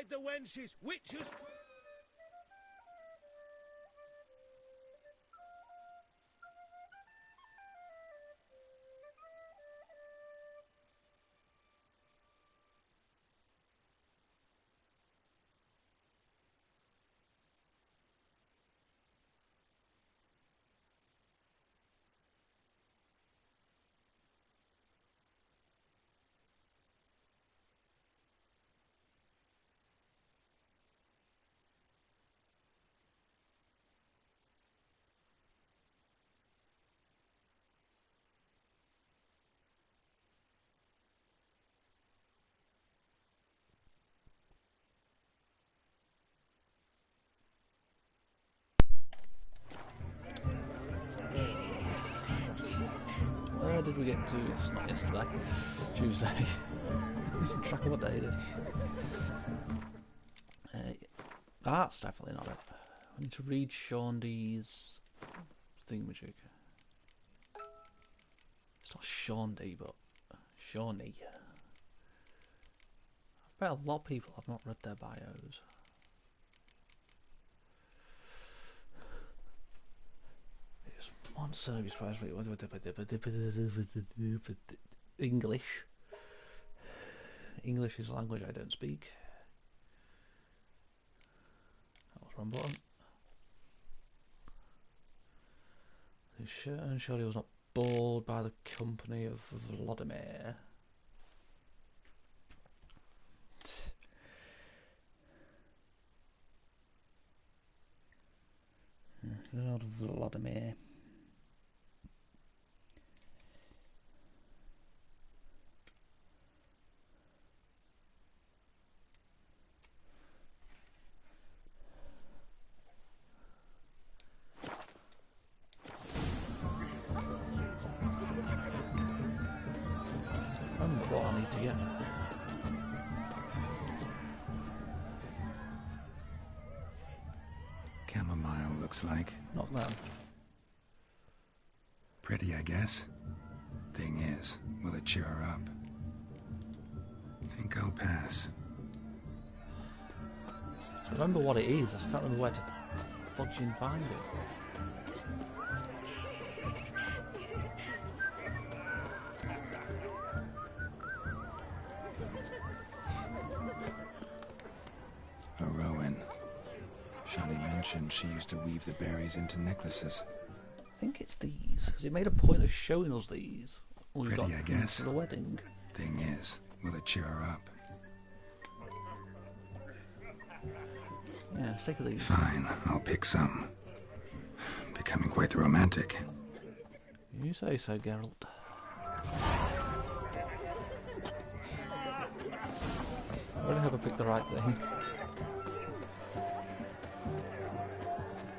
the wenches, witches... Where did we get to? It's not yesterday. Tuesday. Losing track of what day it is. That's definitely not it. I need to read Sean D's thingamajig. It's not Sean D, but Shawnee. I bet a lot of people have not read their bios. It's one service price for English. English is a language I don't speak. That was wrong button. And surely was not bored by the company of Vladimir. Lord Vladimir. I remember what I need to get. Chamomile looks like. Not them. Pretty, I guess. Thing is, will it cheer her up? Think I'll pass. I remember what it is, I just can't remember where to fucking find it. A Rowan. Shani mentioned she used to weave the berries into necklaces. I think it's these, because it made a point of showing us these. When we Pretty, got I guess. for the wedding. Thing is, will it cheer her up? Yeah, let's take these. Fine, I'll pick some. Becoming quite the romantic. You say so, Geralt. I really hope I picked the right thing.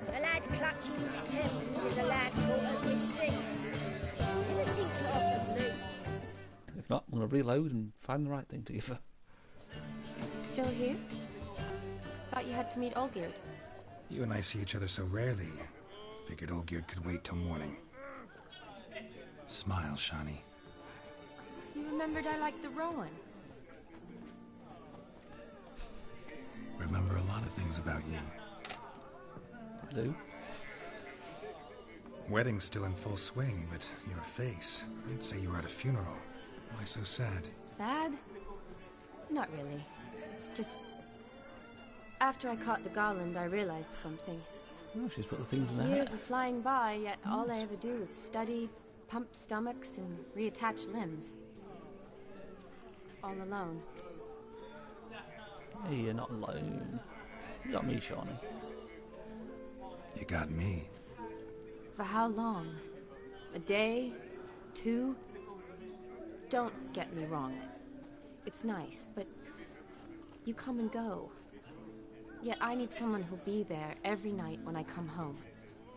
A lad clutching stems is a lad caught at mischief. Anything to offer me? If not, I'm going to reload and find the right thing to give her. Still here? Thought you had to meet Olgierd. You and I see each other so rarely. Figured Olgierd could wait till morning. Smile, Shani. You remembered I liked the Rowan. Remember a lot of things about you. I do. Wedding's still in full swing, but your face, I'd say you were at a funeral. Why so sad? Sad? Not really. It's just... After I caught the garland, I realized something. Oh, she's put the things in there. Years are flying by, yet all I ever do is study, pump stomachs, and reattach limbs. All alone. Hey, you're not alone. You got me, Shawnee. You got me. For how long? A day? 2? Don't get me wrong. It's nice, but you come and go. Yet I need someone who'll be there every night when I come home.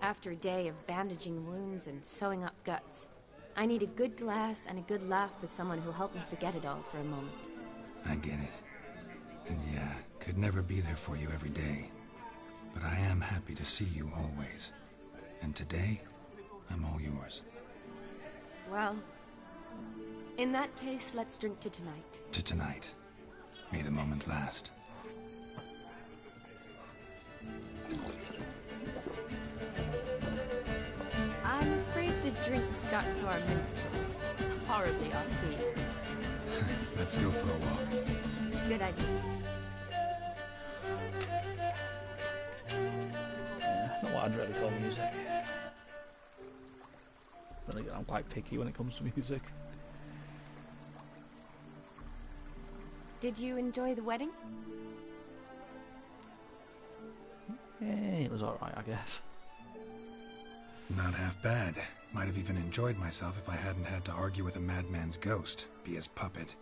After a day of bandaging wounds and sewing up guts, I need a good glass and a good laugh with someone who'll help me forget it all for a moment. I get it. And yeah, could never be there for you every day. But I am happy to see you always. And today, I'm all yours. Well, in that case, let's drink to tonight. To tonight. May the moment last. got to our minstrels. Horribly off-key. Let's go for a walk. Good idea. Yeah, not what I'd really call music. Then again, I'm quite picky when it comes to music. Did you enjoy the wedding? It was alright, I guess. Not half bad. Might have even enjoyed myself if I hadn't had to argue with a madman's ghost, be his puppet.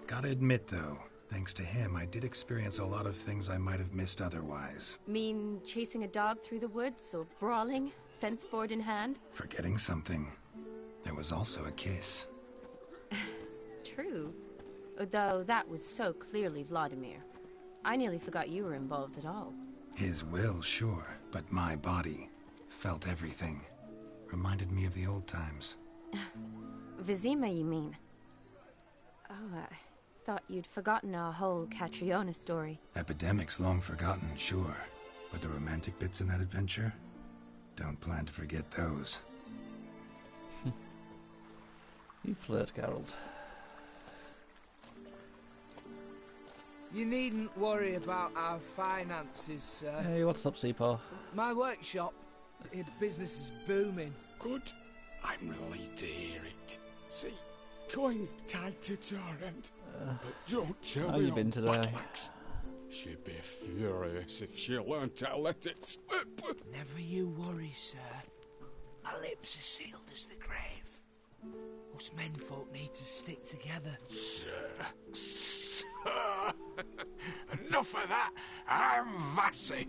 Gotta admit, though, thanks to him, I did experience a lot of things I might have missed otherwise. Mean chasing a dog through the woods, or brawling, fence board in hand? Forgetting something. There was also a kiss. True. Though that was so clearly Vladimir. I nearly forgot you were involved at all. His will, sure, but my body felt everything. Reminded me of the old times. Vizima, you mean? Oh, I thought you'd forgotten our whole Catriona story. Epidemics long forgotten, sure. But the romantic bits in that adventure? Don't plan to forget those. You flirt, Geralt. You needn't worry about our finances, sir. Hey, what's up, Seapaw? My workshop, the business is booming. Good. I'm relieved to hear it. See, coin's tied to Torrent. But don't tell how the you been old today? buttocks. She'd be furious if she learned to let it slip. Never you worry, sir. My lips are sealed as the grave. Us menfolk need to stick together. Sir. Enough of that. I'm Vassy.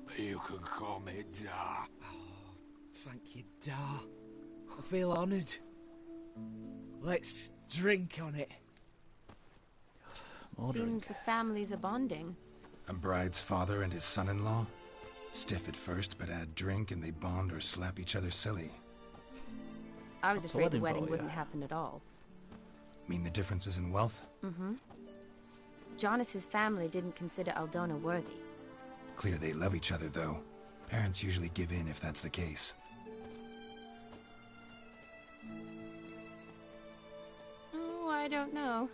But you can call me Dar. Thank you, Dar. I feel honoured. Let's drink on it. More Seems drink. the families are bonding. A bride's father and his son-in-law? Stiff at first, but add drink and they bond or slap each other silly. I was What's a afraid the wedding wedding for, wouldn't yeah? happen at all. Mean the differences in wealth? Mm-hmm. Jonas's family didn't consider Aldona worthy. Clear they love each other, though. Parents usually give in if that's the case. Oh, I don't know.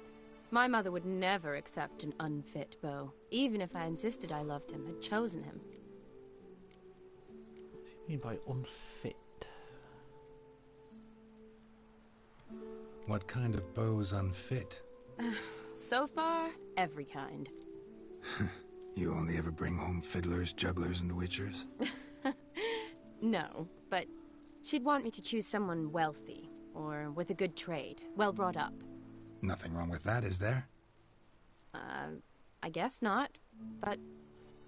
My mother would never accept an unfit beau, even if I insisted I loved him, had chosen him. What do you mean by unfit? What kind of beau's unfit? So far, every kind. You only ever bring home fiddlers, jugglers, and witchers? No, but she'd want me to choose someone wealthy, or with a good trade, well brought up. Nothing wrong with that, is there? I guess not, but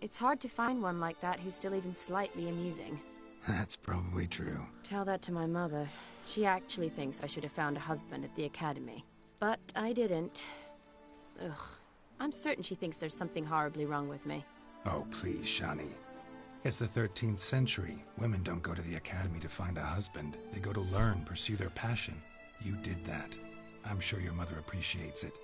it's hard to find one like that who's still even slightly amusing. That's probably true. Tell that to my mother. She actually thinks I should have found a husband at the academy. But I didn't. Ugh. I'm certain she thinks there's something horribly wrong with me. Oh, please, Shani. It's the 13th century. Women don't go to the academy to find a husband. They go to learn, pursue their passion. You did that. I'm sure your mother appreciates it.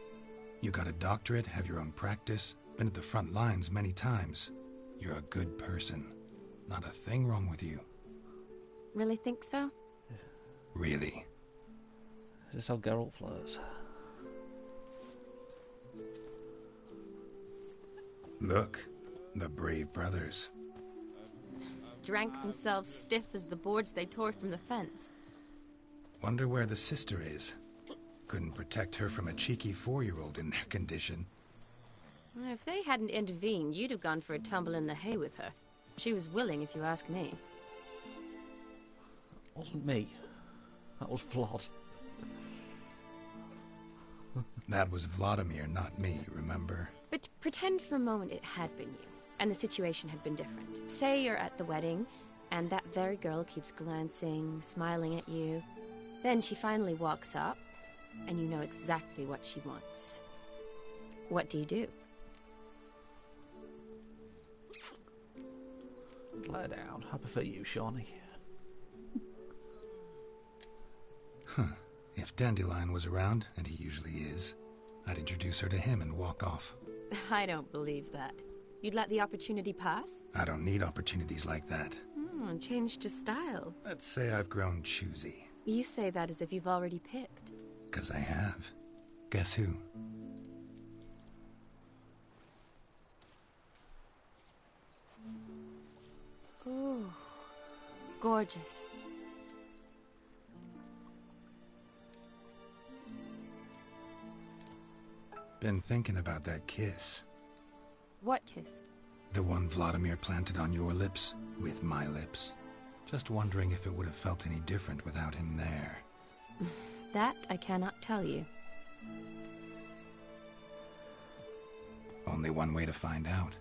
You got a doctorate, have your own practice, been at the front lines many times. You're a good person. Not a thing wrong with you. Really think so? Really. Is this how Geralt flirts? Look, the brave brothers. Drank themselves stiff as the boards they tore from the fence. Wonder where the sister is. Couldn't protect her from a cheeky 4-year-old in their condition. If they hadn't intervened, you'd have gone for a tumble in the hay with her. She was willing, if you ask me. Wasn't me. That was Vlad. That was Vladimir, not me, remember? But pretend for a moment it had been you, and the situation had been different. Say you're at the wedding, and that very girl keeps glancing, smiling at you. Then she finally walks up, and you know exactly what she wants. What do you do? Let her down. I prefer you, Shawnee. If Dandelion was around, and he usually is, I'd introduce her to him and walk off. I don't believe that. You'd let the opportunity pass? I don't need opportunities like that. Oh, changed your style. Let's say I've grown choosy. You say that as if you've already picked. 'Cause I have. Guess who? Ooh, gorgeous. Been thinking about that kiss. What kiss? The one Vladimir planted on your lips with my lips. Just wondering if it would have felt any different without him there. That I cannot tell you. Only one way to find out.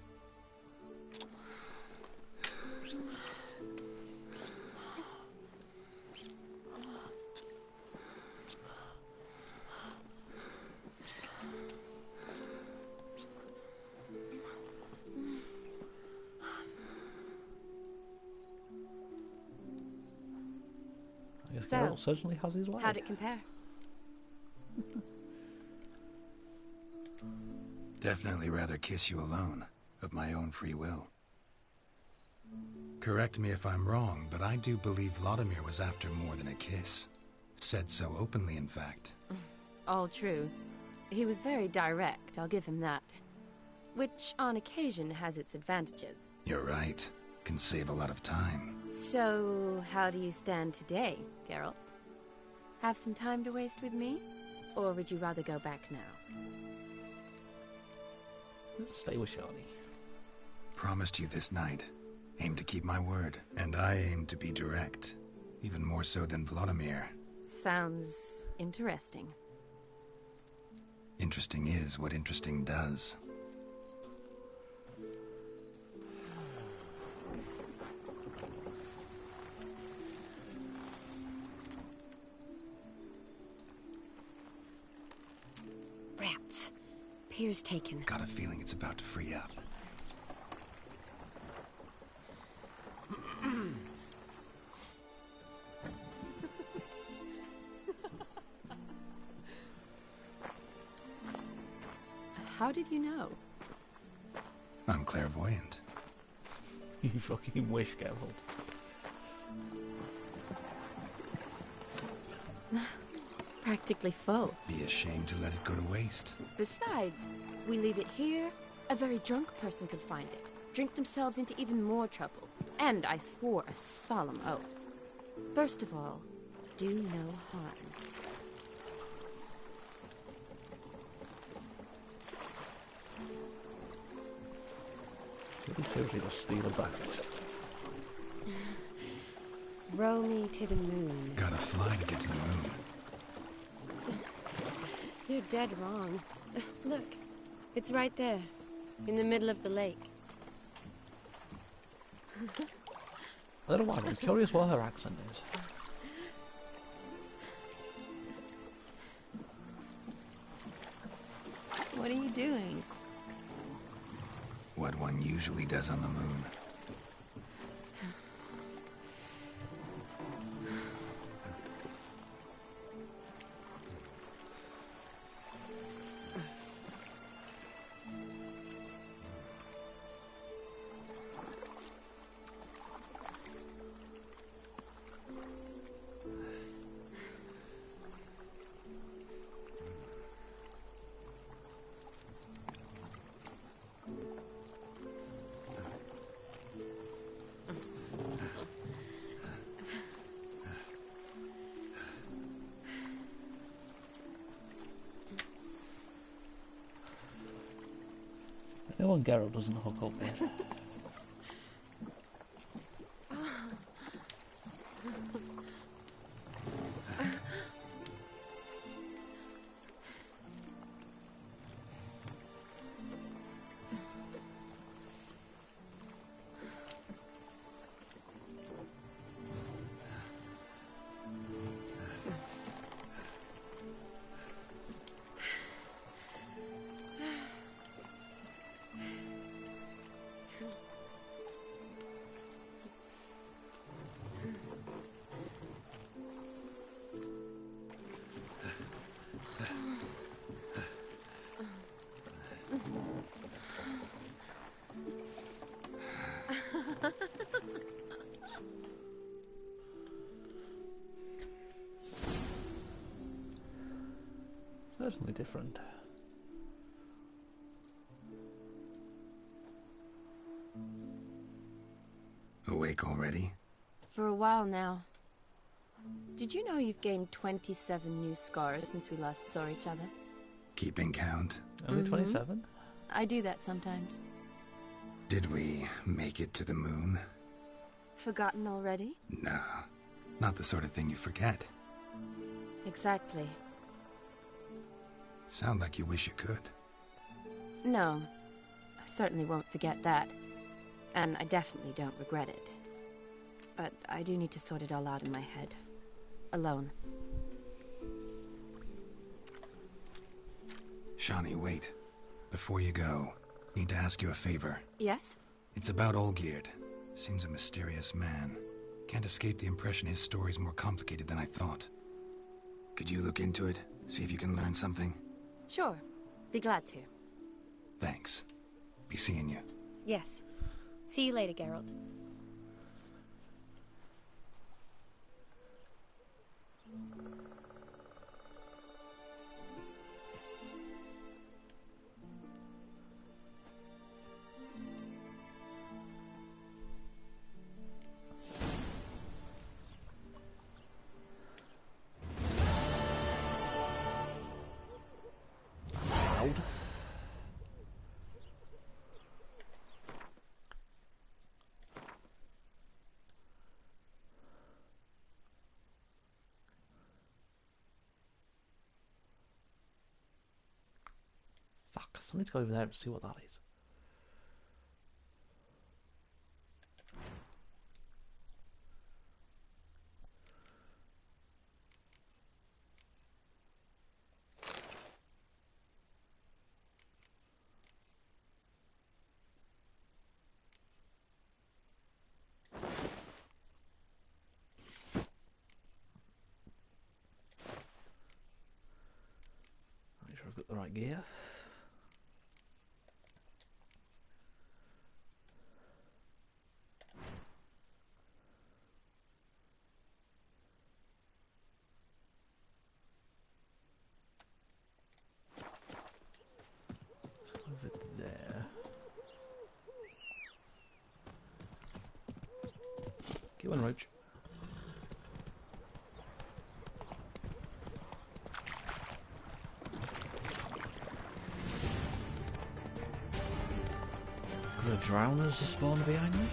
I guess So, Geralt certainly has his way. How'd it compare? Definitely rather kiss you alone, of my own free will. Correct me if I'm wrong, but I do believe Vladimir was after more than a kiss. Said so openly, in fact. All true. He was very direct, I'll give him that. Which, on occasion, has its advantages. You're right. Can save a lot of time. So, how do you stand today, Geralt? Have some time to waste with me? Or would you rather go back now? Let's stay with Shani. Promised you this night. Aim to keep my word. And I aim to be direct. Even more so than Vladimir. Sounds interesting. Interesting is what interesting does. Rats. Pier's taken. Got a feeling it's about to free up. How did you know? I'm clairvoyant. You fucking wish, Geralt. Practically full. Be ashamed to let it go to waste. Besides, we leave it here, a very drunk person could find it, drink themselves into even more trouble. And I swore a solemn oath. First of all, do no harm. Really seriously just steal a bucket. Row me to the moon. Gotta fly to get to the moon. You're dead wrong. Look, it's right there, in the middle of the lake. A little while, I'm curious what her accent is. What are you doing? What one usually does on the moon. No one Geralt doesn't hook up with. Certainly different. Awake already? For a while now. Did you know you've gained 27 new scars since we last saw each other? Keeping count? Only 27? I do that sometimes. Did we make it to the moon? Forgotten already? No, not the sort of thing you forget. Exactly. Sound like you wish you could. No, I certainly won't forget that. And I definitely don't regret it. But I do need to sort it all out in my head. Alone. Shani, wait. Before you go, need to ask you a favor. Yes? It's about Olgierd. Seems a mysterious man. Can't escape the impression his story's more complicated than I thought. Could you look into it? See if you can learn something? Sure. Be glad to. Thanks. Be seeing you. Yes. See you later, Geralt. Loud. Fuck, I still need to go over there and see what that is. Make sure I've got the right gear. Over there. Get one, Roach. The drowners are spawning behind me.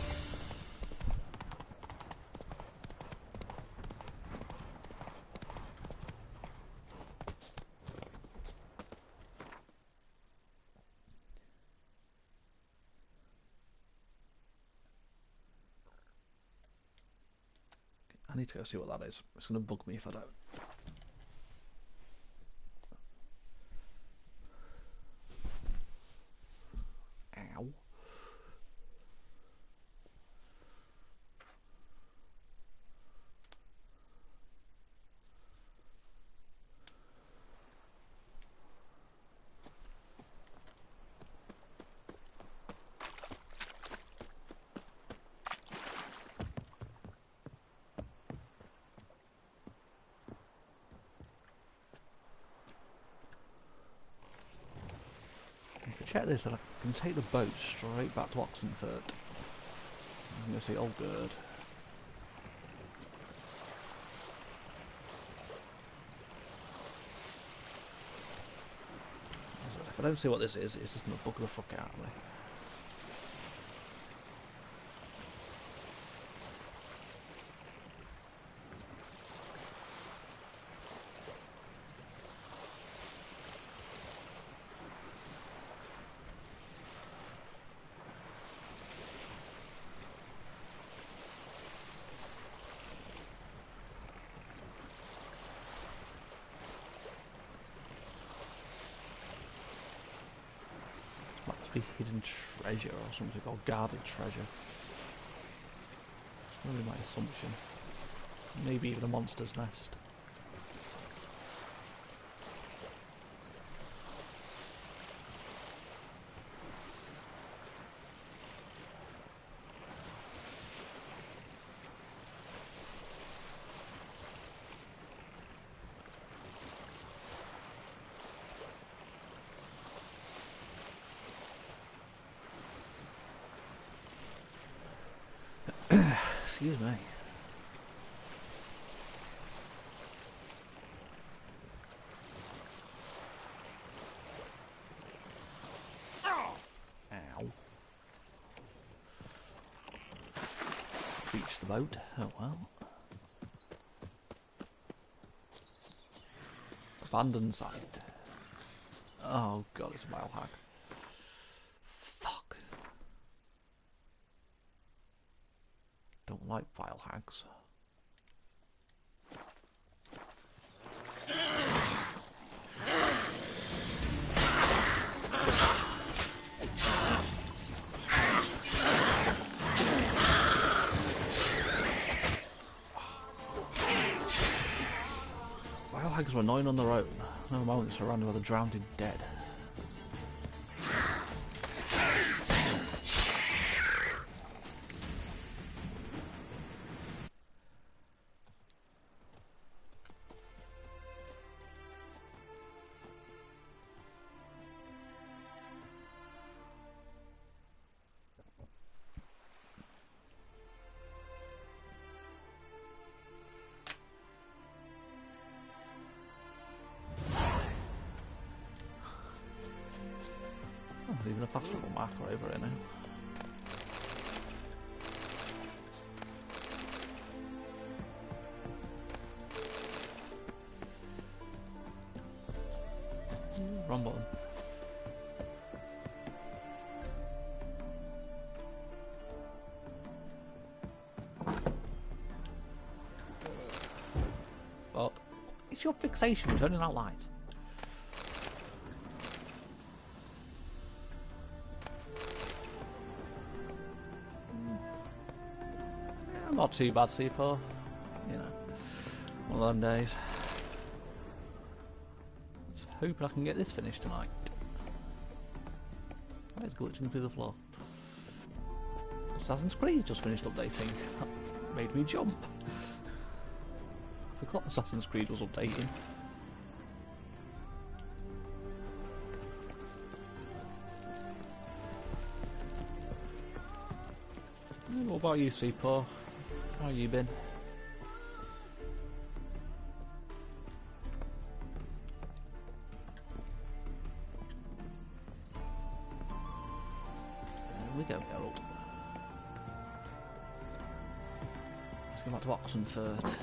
I need to go see what that is. It's going to bug me if I don't. Ow. If I check this, then I can take the boat straight back to Oxenfurt. I'm going to see Olgierd. If I don't see what this is, it's just going to bug the fuck out of me. Must be hidden treasure or something, or guarded treasure. That's probably my assumption. Maybe even a monster's nest. Excuse me. Ow. Reached the boat. Oh well. Abandoned site. Oh god, it's a mile hack. Fuck. Don't like file hacks. File hackers are annoying on their own. No moment surrounded by the drowned dead. Even a fast little marker over here now. Wrong button. Fuck. It's your fixation with turning out lights. Not too bad, C4. You know, one of them days. Let's hope I can get this finished tonight. Oh, it's glitching through the floor. Assassin's Creed just finished updating. Made me jump. I forgot Assassin's Creed was updating. What about you, C4? How you been? There we go, Geralt. Let's go back to Oxenfurt.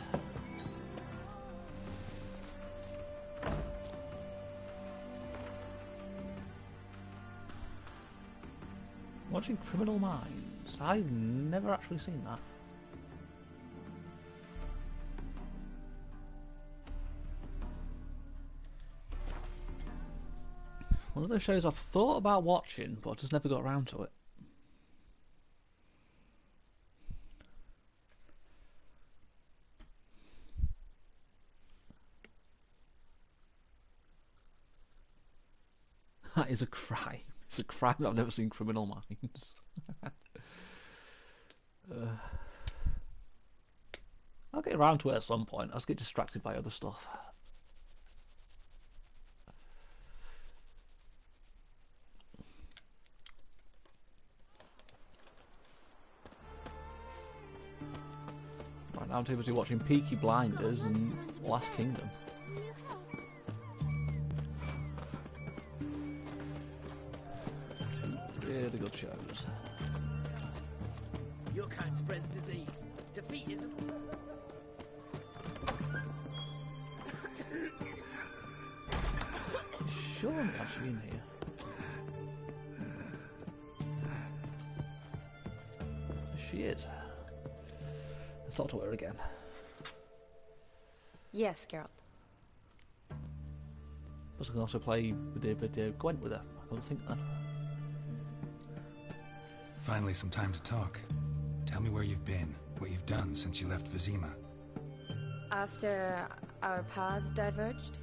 Watching Criminal Minds. I've never actually seen that. One of those shows I've thought about watching, but I just never got around to it. That is a crime. It's a crime that I've never seen Criminal Minds. I'll get around to it at some point. I'll just get distracted by other stuff. Right now I'm too busy watching Peaky Blinders and Last Kingdom. Two really good shows. Your kind spreads disease. Defeatism. Surely I've seen here. She is. Let's talk to her again. Yes, Geralt. But I can also play with Gwent with her. I don't think that. Finally, some time to talk. Tell me where you've been, what you've done since you left Vizima. After our paths diverged?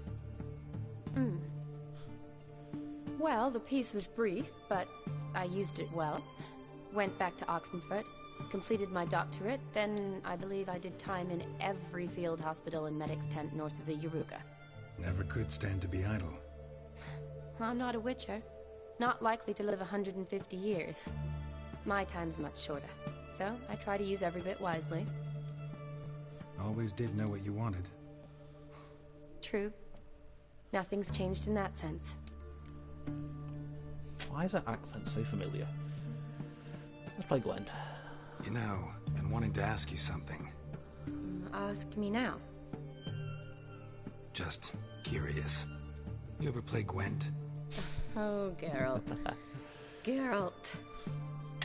Well, the peace was brief, but I used it well. Went back to Oxenfurt, completed my doctorate, then I believe I did time in every field hospital and medic's tent north of the Yaruga. Never could stand to be idle. I'm not a witcher. Not likely to live 150 years. My time's much shorter, so I try to use every bit wisely. Always did know what you wanted. True. Nothing's changed in that sense. Why is that accent so familiar? Let's play Gwent. You know, been wanting to ask you something. Ask me now. Just curious. You ever play Gwent? Oh, Geralt. Geralt.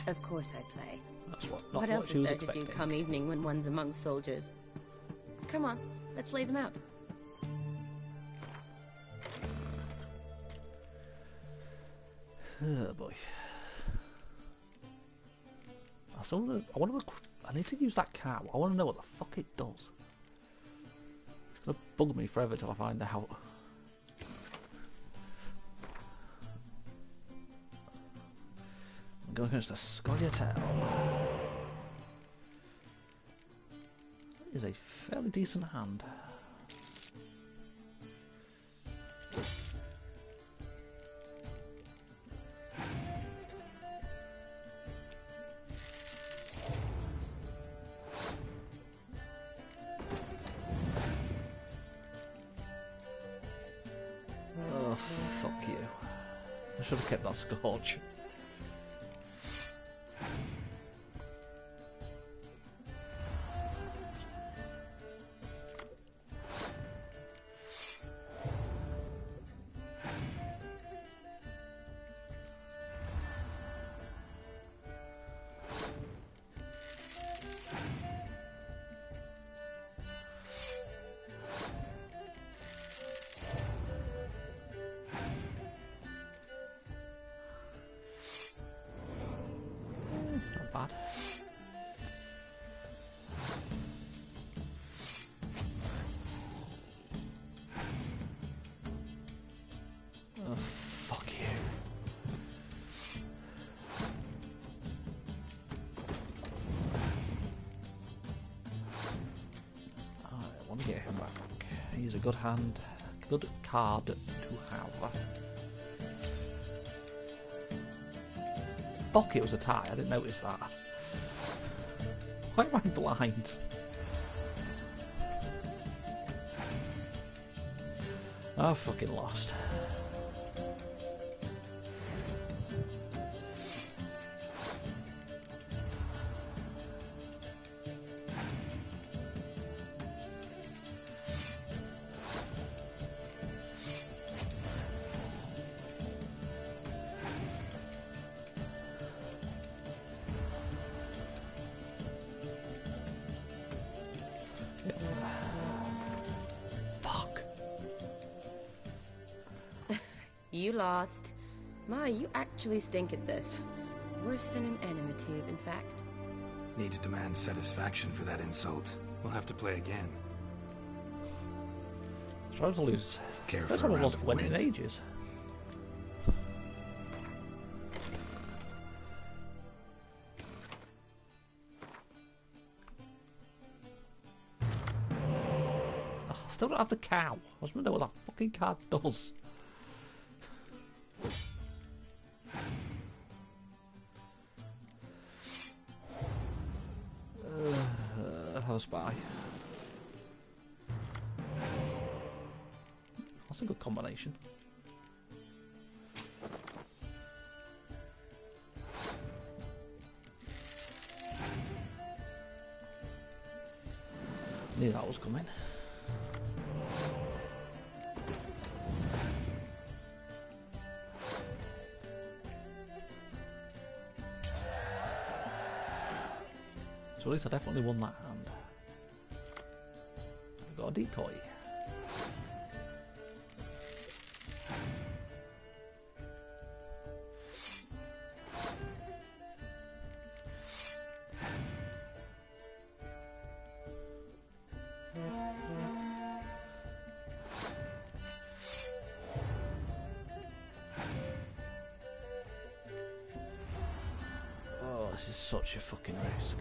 Of course I play. That's not What else she is was there to expecting. do come evening when one's among soldiers? Come on, let's lay them out. Oh boy. I want to. I need to use that cow. I want to know what the fuck it does. It's gonna bug me forever till I find out. I'm going against the Scoia'tael. That is a fairly decent hand. Oh, fuck you. I should have kept that Scorch. Not bad. Oh, fuck you. I want to get him back. He's a good hand, good card to have. Fuck, it was a tie. I didn't notice that. Why am I blind? I fucking lost. Fuck. You lost. Ma, you actually stink at this. Worse than an enema tube, in fact. Need to demand satisfaction for that insult. We'll have to play again. Trying to lose. Care First for a time I've round lost of Gwent in Gwent? ages. Oh, I still don't have the cow. I just want to know what that fucking card does. Have a spy. That's a good combination. Knew that was coming. So at least I definitely won that hand. I've got a decoy. Oh, this is such a fucking risk.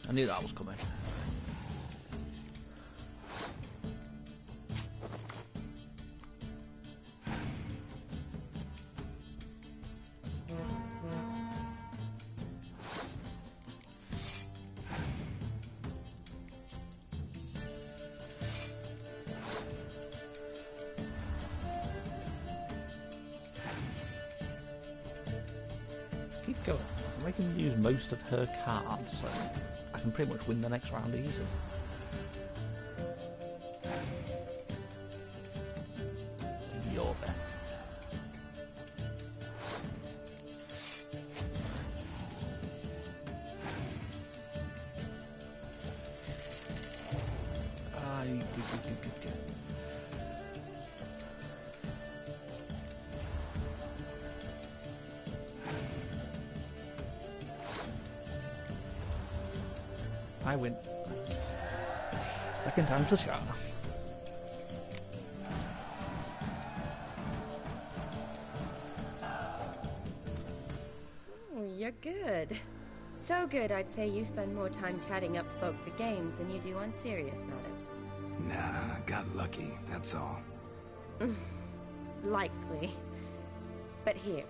I knew that was coming. go. I'm making use most of her cards, so I can pretty much win the next round easy. Your bet. Good. I win. Second time's the charm. Oh, you're good. So good, I'd say you spend more time chatting up folk for games than you do on serious matters. Nah, got lucky, that's all. Likely. But here.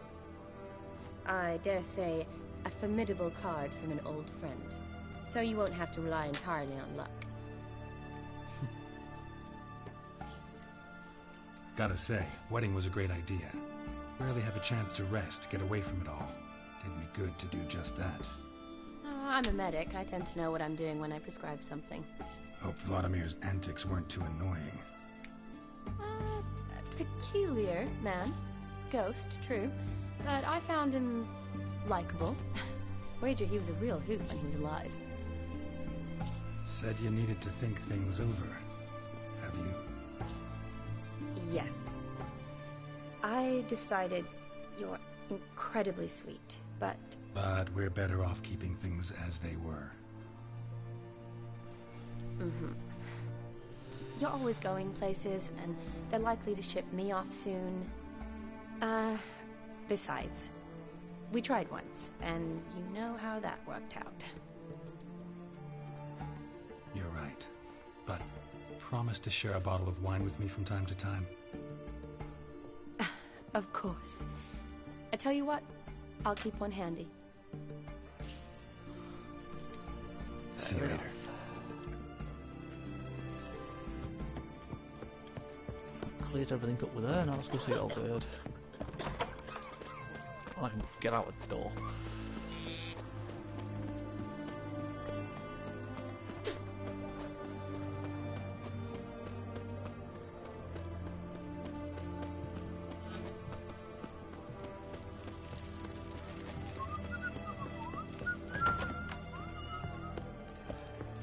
I dare say, a formidable card from an old friend. So you won't have to rely entirely on luck. Gotta say, wedding was a great idea. Rarely have a chance to rest, get away from it all. Did me good to do just that. I'm a medic. I tend to know what I'm doing when I prescribe something. Hope Vladimir's antics weren't too annoying. A peculiar man. Ghost, true. But I found him likable. Wager he was a real hoot when he was alive. Said you needed to think things over. Have you? Yes. I decided you're incredibly sweet, but... But we're better off keeping things as they were. Mm-hmm. You're always going places, and they're likely to ship me off soon. Besides, we tried once, and you know how that worked out. You're right. But promise to share a bottle of wine with me from time to time. Of course. I tell you what, I'll keep one handy. See you later. Cleared everything up with her, now let's go see old bird. And I can get out the door.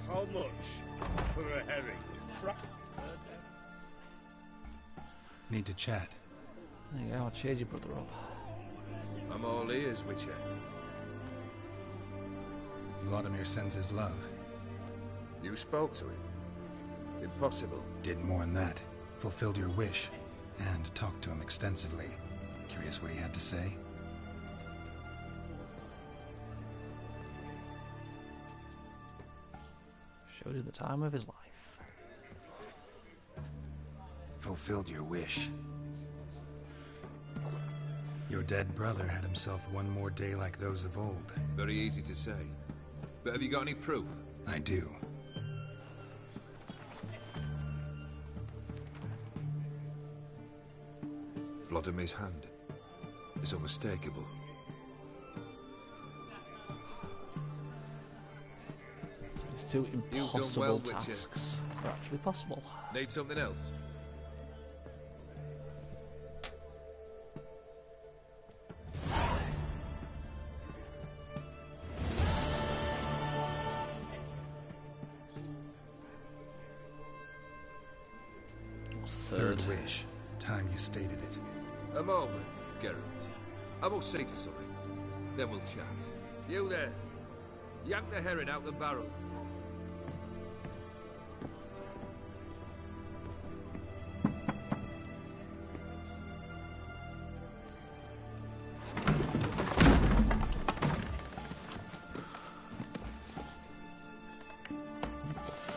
How much for a herring? Need to chat. There you go, I'll cheer your brother up. I'm all ears, Witcher. Vladimir sends his love. You spoke to him? Impossible. Did more than that. Fulfilled your wish. And talked to him extensively. Curious what he had to say? Showed him the time of his life. Fulfilled your wish. Your dead brother had himself one more day like those of old. Very easy to say. But have you got any proof? I do. Vladimir's hand is unmistakable. These two You've done impossible well, Witcher. tasks are actually possible. Need something else? What's the Third wish. Time you stated it. A moment, Geralt. I must see to something. Then we'll chat. You there. Yank the herring out the barrel.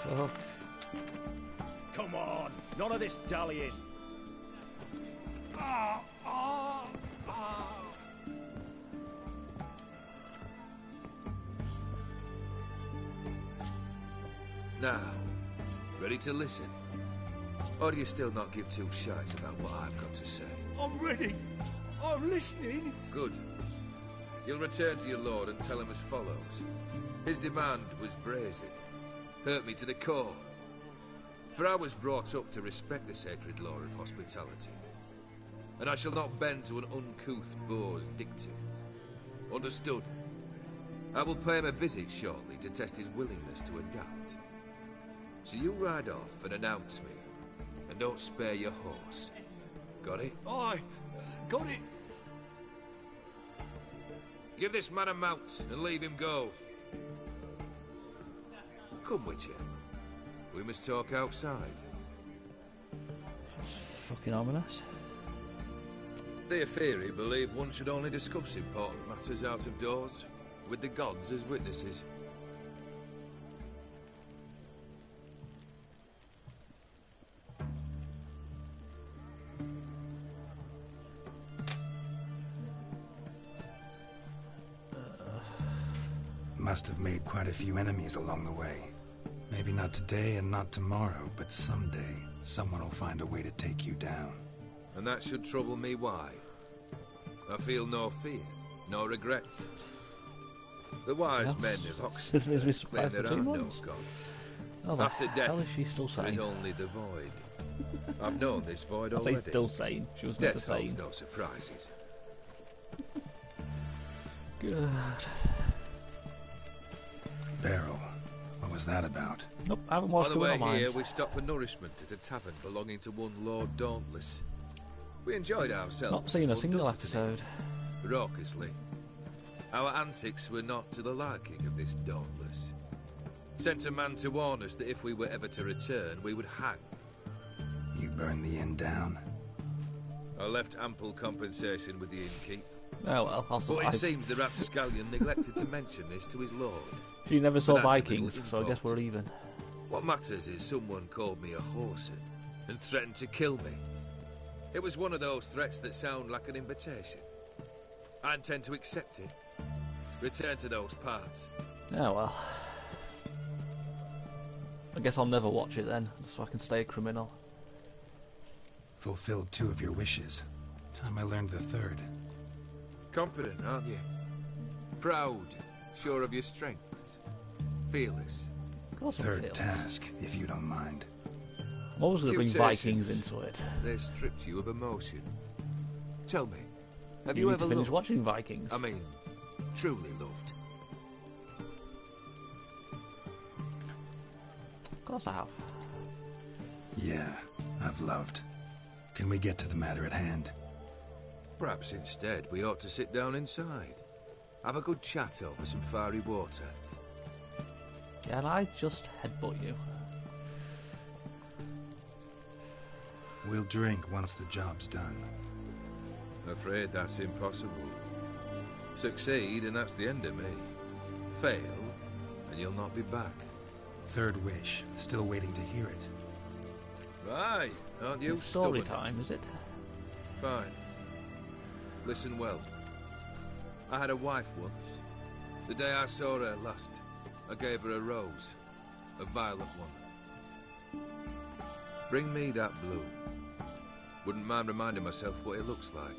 Fuck. Come on, none of this dallying. Now, ready to listen? Or do you still not give two shites about what I've got to say? I'm ready. I'm listening. Good. You'll return to your lord and tell him as follows. His demand was brazen. Hurt me to the core. For I was brought up to respect the sacred law of hospitality. And I shall not bend to an uncouth boor's dictum. Understood? I will pay him a visit shortly to test his willingness to adapt. So you ride off and announce me. And don't spare your horse. Got it? Aye, got it. Give this man a mount and leave him go. Come, Witcher. We must talk outside. That's fucking ominous. The Aetheri believe one should only discuss important matters out of doors, with the gods as witnesses. Must have made quite a few enemies along the way. Maybe not today and not tomorrow, but someday, someone will find a way to take you down. And that should trouble me why? I feel no fear, no regret. The wise men of Oxford claim there are no gods. Oh, the After hell death, is she still there is sane? only the void. I've known this void I'll say already. still sane. She was never Death holds sane. no surprises. God. Beryl, what was that about? Nope, I haven't On watched the Criminal way here, Minds. we stopped for nourishment at a tavern belonging to one Lord Dauntless. We enjoyed ourselves. Not seen a as one single does at an inn, episode. Raucously. Our antics were not to the liking of this Dauntless. Sent a man to warn us that if we were ever to return, we would hang. You burned the inn down? I left ample compensation with the innkeep. Oh well, I'll But survive. it seems the rapscallion neglected to mention this to his lord. She never saw But that's a little Vikings, so I guess we're even. What matters is someone called me a whoreson and threatened to kill me. It was one of those threats that sound like an invitation. I intend to accept it. Return to those parts. Oh well. I guess I'll never watch it then, so I can stay a criminal. Fulfilled 2 of your wishes. Time I learned the 3rd. Confident, aren't you? Proud, sure of your strengths. Fearless. Of course I'm 3rd fearless. task, if you don't mind. I'm always going to bring Vikings Mutations. into it. They stripped you of emotion. Tell me, have You you need ever to finish loved? watching Vikings. I mean, truly loved. Of course I have. Yeah, I've loved. Can we get to the matter at hand? Perhaps instead we ought to sit down inside. Have a good chat over some fiery water. Can I just headbutt you? We'll drink once the job's done. Afraid that's impossible. Succeed and that's the end of me. Fail and you'll not be back. 3rd wish, still waiting to hear it. Right, aren't you? It's story stubborn? time, is it? Fine. Listen well. I had a wife once. The day I saw her last, I gave her a rose. A violet one. Bring me that bloom. Wouldn't mind reminding myself what it looks like.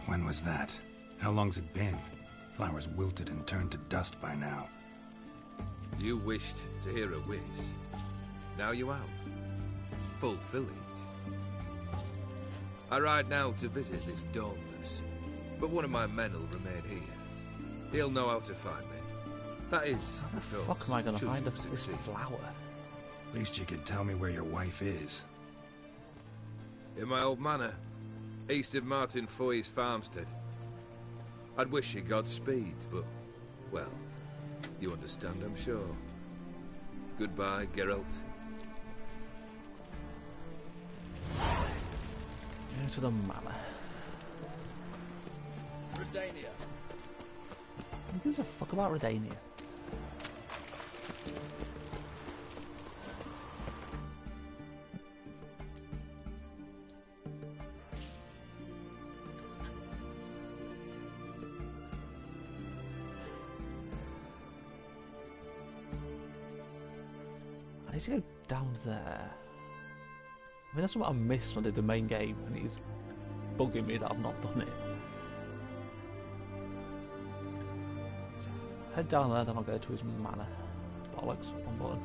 When was that? How long's it been? Flowers wilted and turned to dust by now. You wished to hear a wish. Now you have. Fulfill it. I ride now to visit this Dauntless, but one of my men will remain here. He'll know how to find me. That is, How of the course, fuck am I going to should find you this succeed. flower? At least you could tell me where your wife is. In my old manor, east of Martin Foy's farmstead. I'd wish you Godspeed, but, well, you understand, I'm sure. Goodbye, Geralt. Go to the manor. Redania. Who gives a fuck about Redania? I need to go down there. I mean, that's what I missed when I did the main game, and it's bugging me that I've not done it. Head down there, then I'll go to his manor. Bollocks, one button.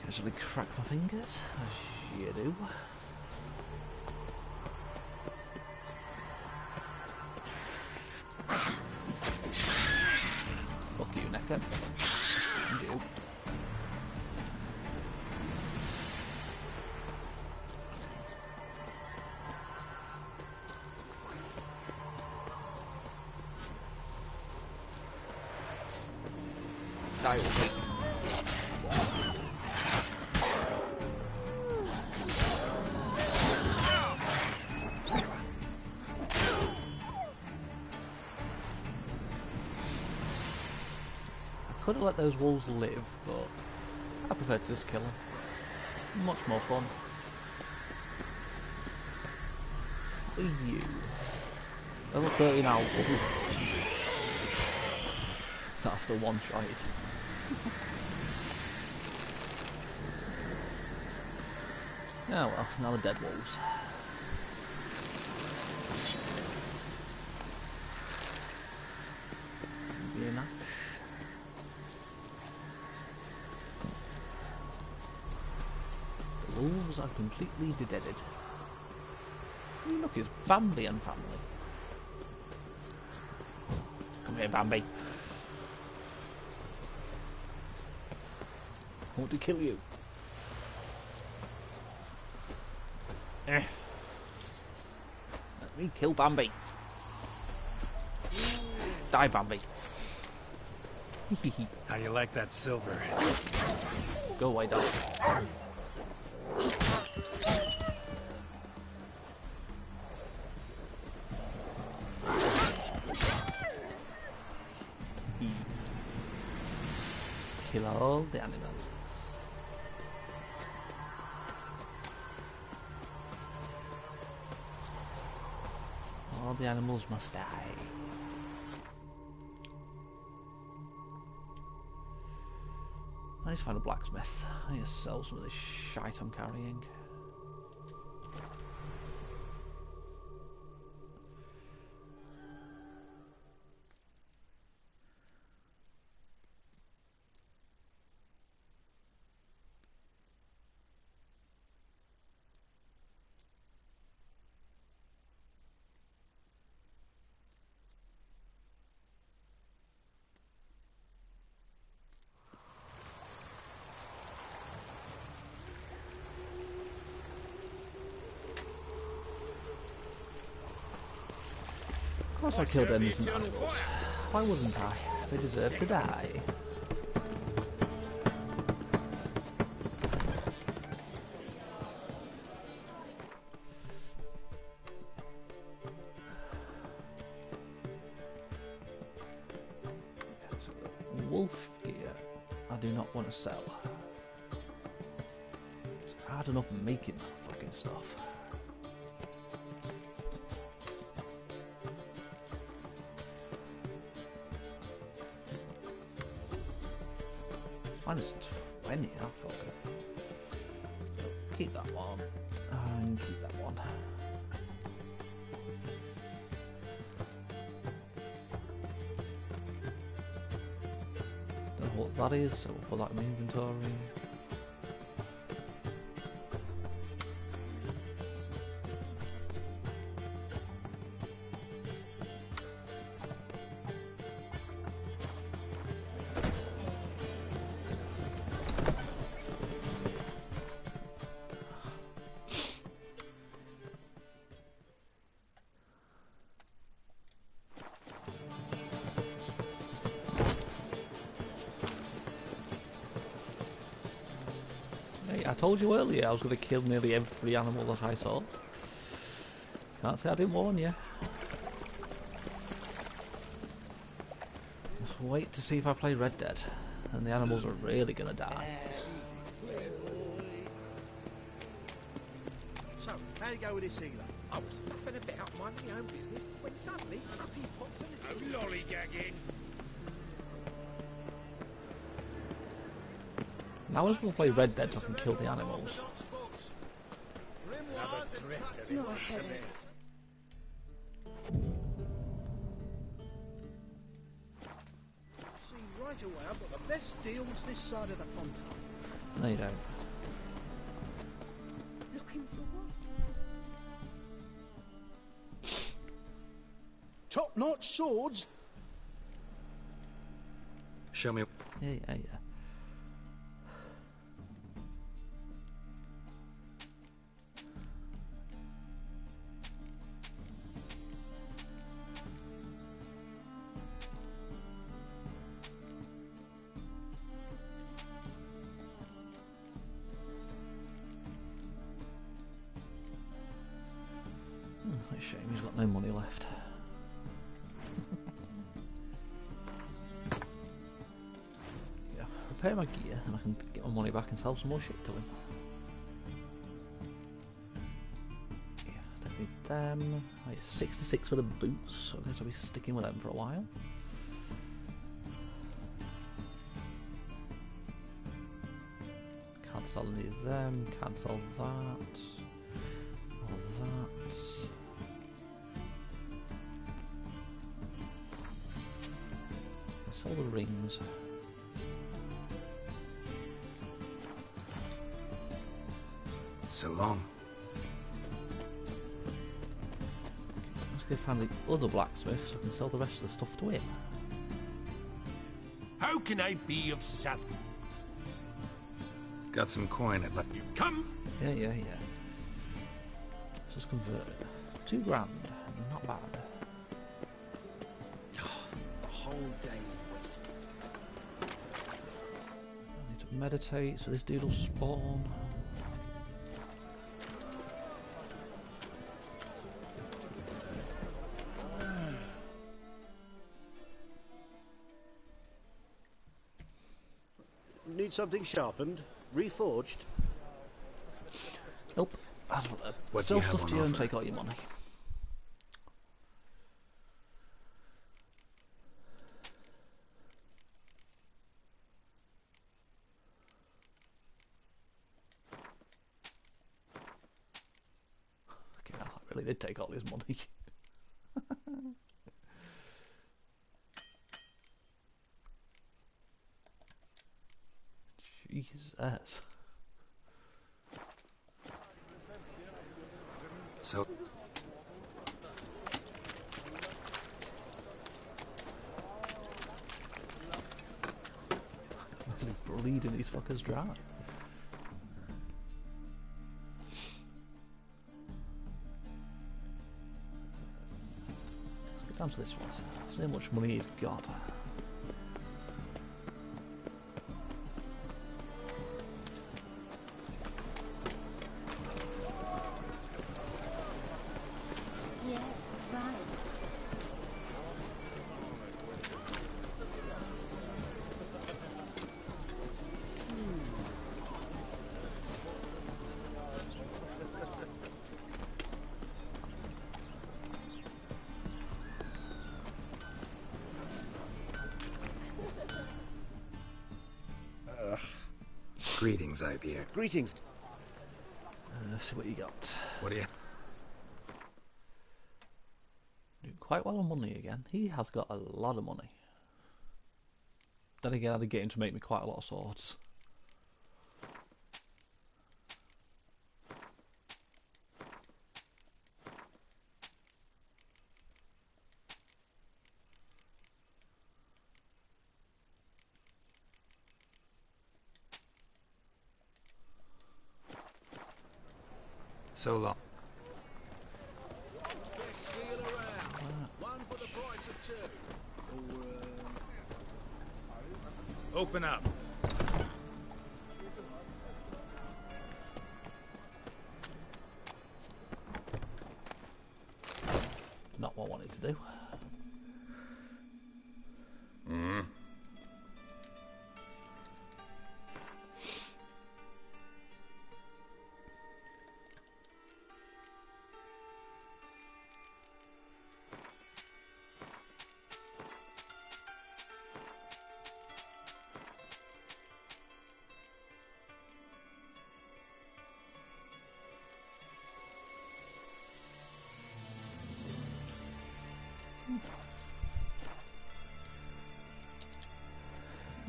Casually crack my fingers, as you do. Fuck you, Necker. And you. Die with me. Could have let those wolves live, but I prefer to just kill them. Much more fun. You. Level 30 now. That's the one shot. Oh well, now the dead wolves. Be enough. The wolves are completely deaded. Look, it's Bambi and family. Come here, Bambi. I want to kill you. Let me kill Bambi. Die, Bambi. How you like that silver? Go away, dog. Kill all the animals. All the animals must die. I need to find a blacksmith. I need to sell some of this shite I'm carrying. Of course I killed innocent animals. Why wouldn't I? They deserve to die. So wolf gear I do not want to sell. It's hard enough making that fucking stuff. Minus 20, I fuck it. Keep that one. And keep that one. Don't know what that is, so we'll put that in my inventory. I told you earlier I was going to kill nearly every animal that I saw. Can't say I didn't warn you. Just wait to see if I play Red Dead, and the animals are really going to die. How'd it go with this healer? I was fluffing about minding my own business when suddenly up he pops a little... No lollygagging. Now I just want to play Red Dead so I can kill the animals. Not a headache. See, right away, I've got the best deals this side of the pond. No, you don't. Looking for what? Top-notch swords. Show me. Yeah. That's a shame he's got no money left. Yeah, repair my gear and I can get my money back and sell some more shit to him. Yeah, don't need them. Oh, yeah, 66 for the boots, so I guess I'll be sticking with them for a while. Can't sell any of them, can't sell that. All that. Sell the rings. So long. Let's go find the other blacksmith so I can sell the rest of the stuff to him. How can I be of service? Got some coin I'd like. You come. Yeah. Let's just convert it. 2 grand. Not bad. The whole day wasted. I need to meditate so this dude will spawn. Need something sharpened, reforged. Nope. That's what. What do Sell you have stuff on to you and offer? take all your money. Okay, I really did take all his money. Jesus. So I'm bleeding these fuckers dry. Let's get down to this one. See how much money he's got. Yeah, right. greetings, Ibeer. Greetings. Let's see what you got. What do you? Doing quite well on money again. He has got a lot of money. Then again, I had to get him to make me quite a lot of swords. So long. One for the price of 2. Open up. Not what I wanted to do.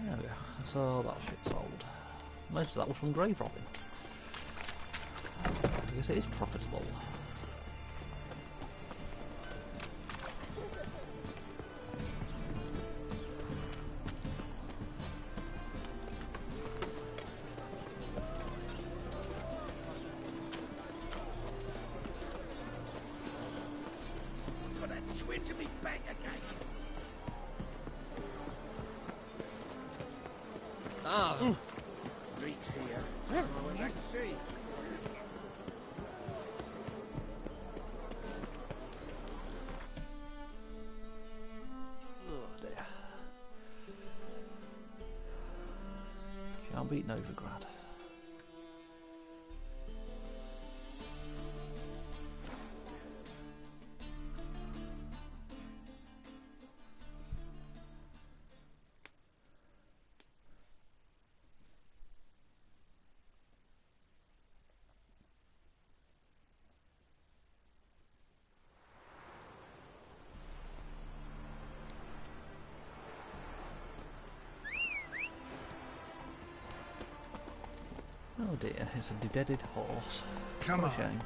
There we go. So that shit sold. Most of that was from grave robbing. I guess it is profitable. Got that twinge in me back again. Ah, Reeks here. I went back to see. Oh dear. Can't beat Novigrad. Oh dear, it's a deaded horse. Come What a on. shame.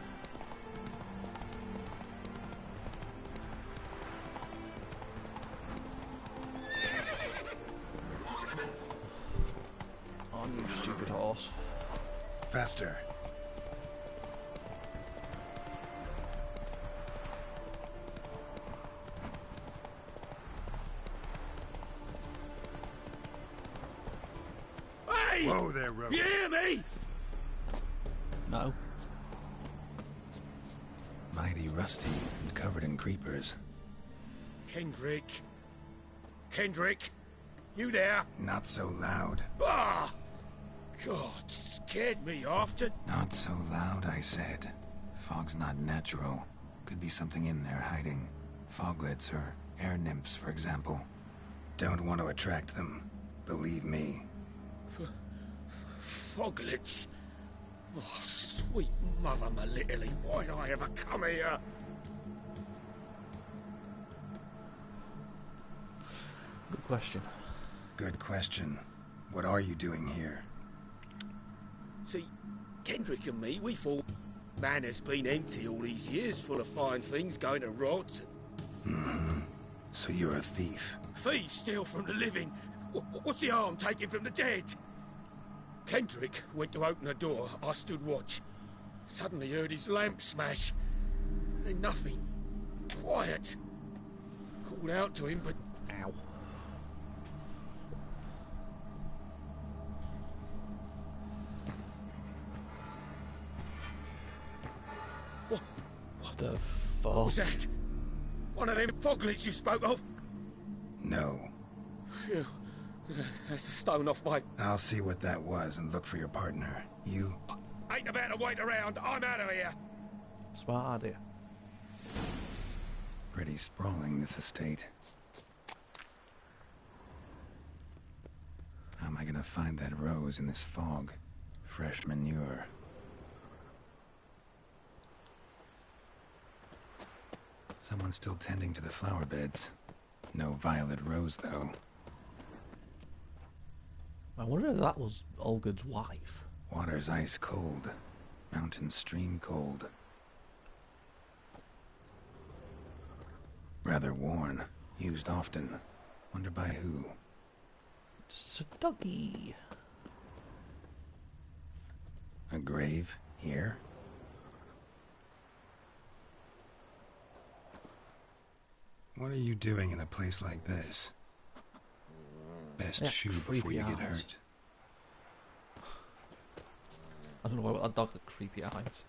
On you stupid horse. Faster. Hey! Whoa there, Rose. You hear me? No. Mighty rusty and covered in creepers. Kendrick. Kendrick. You there? Not so loud. Ah! God, scared me after. Not so loud, I said. Fog's not natural. Could be something in there hiding. Foglets or air nymphs, for example. Don't want to attract them. Believe me. Foglets. Oh, sweet mother, my little, why did I ever come here? Good question. Good question. What are you doing here? See, Kendrick and me, we thought man has been empty all these years, full of fine things going to rot. Mm-hmm. So you're a thief. Thieves steal from the living. What's the harm taken from the dead? Kendrick went to open the door. I stood watch. Suddenly heard his lamp smash. Then nothing. Quiet. Called out to him, but... Ow. What The fuck? was that? One of them foglets you spoke of? No. Phew. That's the stone off my... I'll see what that was and look for your partner. You? Ain't about to wait around. I'm out of here. Smart idea. Pretty sprawling, this estate. How am I gonna find that rose in this fog? Fresh manure. Someone's still tending to the flower beds. No violet rose, though. I wonder if that was Olga's wife. Water's ice cold. Mountain stream cold. Rather worn. Used often. Wonder by who? It's a doggy. A grave? Here? What are you doing in a place like this? Best Yeah, shoot before you creepy get eyes. hurt. I don't know why a dog with creepy eyes.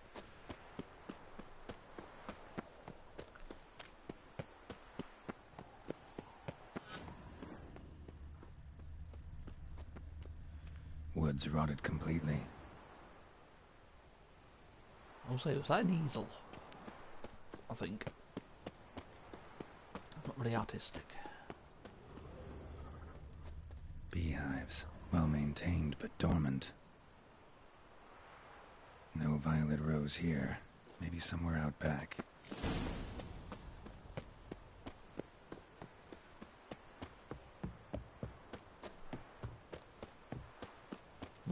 Woods rotted completely. Also, was that an easel? I think. Not really artistic. Beehives. Well maintained, but dormant. No violet rose here. Maybe somewhere out back.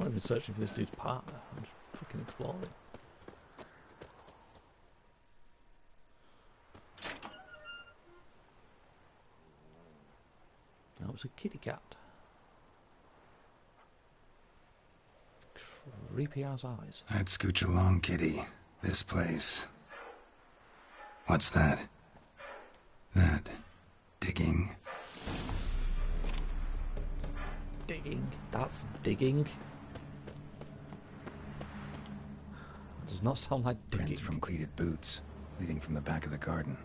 not even searching for this dude's partner. I'm just fucking exploring. That was a kitty cat. Creepy ass eyes. I'd scooch along, kitty. This place. What's that? That. Digging. Digging. That's digging. It does not sound like digging. Prints from cleated boots, leading from the back of the garden.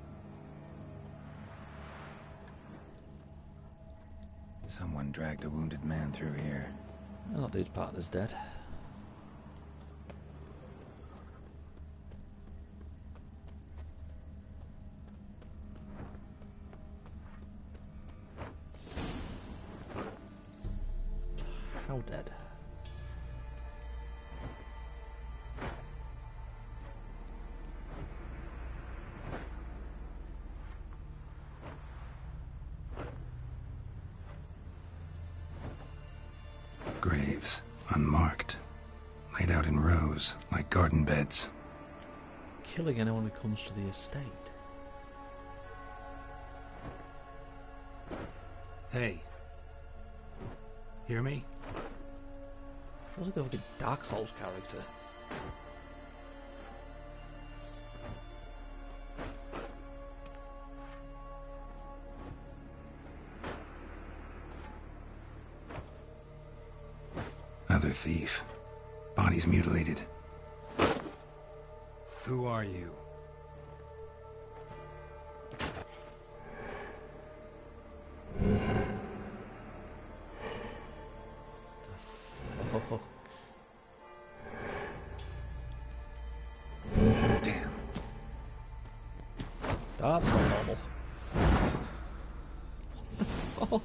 Someone dragged a wounded man through here. Well, that dude's partner's dead. How dead? Graves, unmarked, laid out in rows, like garden beds. Killing anyone who comes to the estate. Hey. Hear me? Feels like a fucking Dark Souls character. Another thief. Bodies mutilated. Who are you? Oh. Damn. That's not normal. Oh.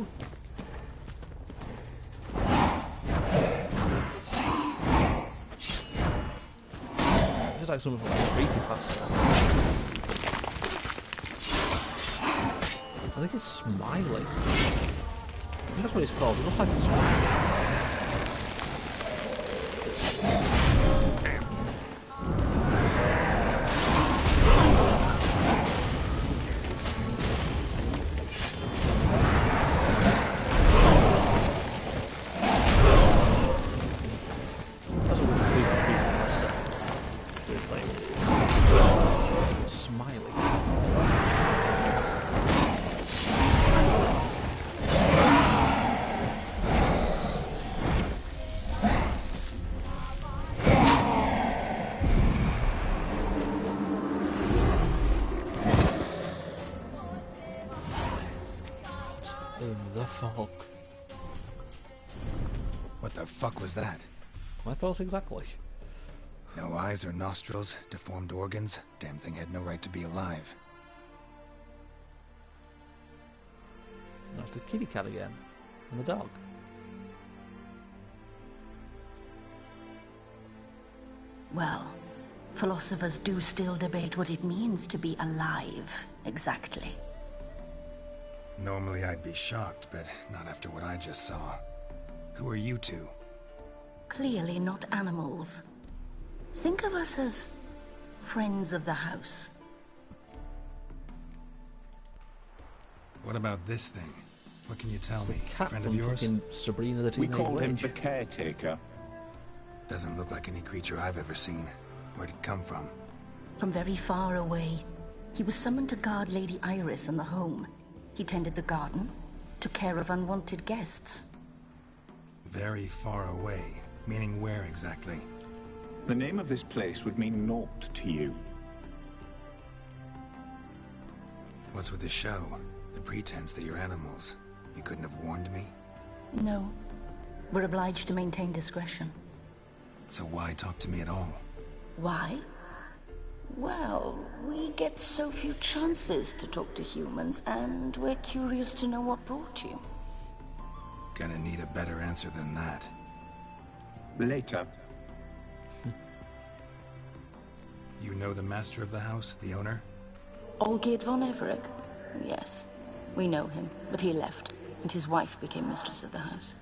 It's like something from like creepypasta. I think it's Smiley. I think that's what it's called. It looks like Smiley. What the fuck was that? My thoughts exactly. No eyes or nostrils, deformed organs. Damn thing had no right to be alive. That's the kitty cat again. And the dog. Well, philosophers do still debate what it means to be alive, exactly. Normally I'd be shocked, but not after what I just saw. Who are you two? Clearly not animals. Think of us as friends of the house. What about this thing? What can you tell It's me? the cat Friend from of yours? fucking Sabrina the We Teenage called him Witch. the Caretaker. Doesn't look like any creature I've ever seen. Where'd it come from? From very far away. He was summoned to guard Lady Iris and the home. He tended the garden, took care of unwanted guests. Very far away. Meaning where exactly? The name of this place would mean naught to you. What's with the show? The pretense that you're animals. You couldn't have warned me? No. We're obliged to maintain discretion. So why talk to me at all? Why? Well, we get so few chances to talk to humans, and we're curious to know what brought you. Gonna need a better answer than that. Later. You know the master of the house? The owner? Olgierd von Everec? Yes. We know him, but he left, and his wife became mistress of the house.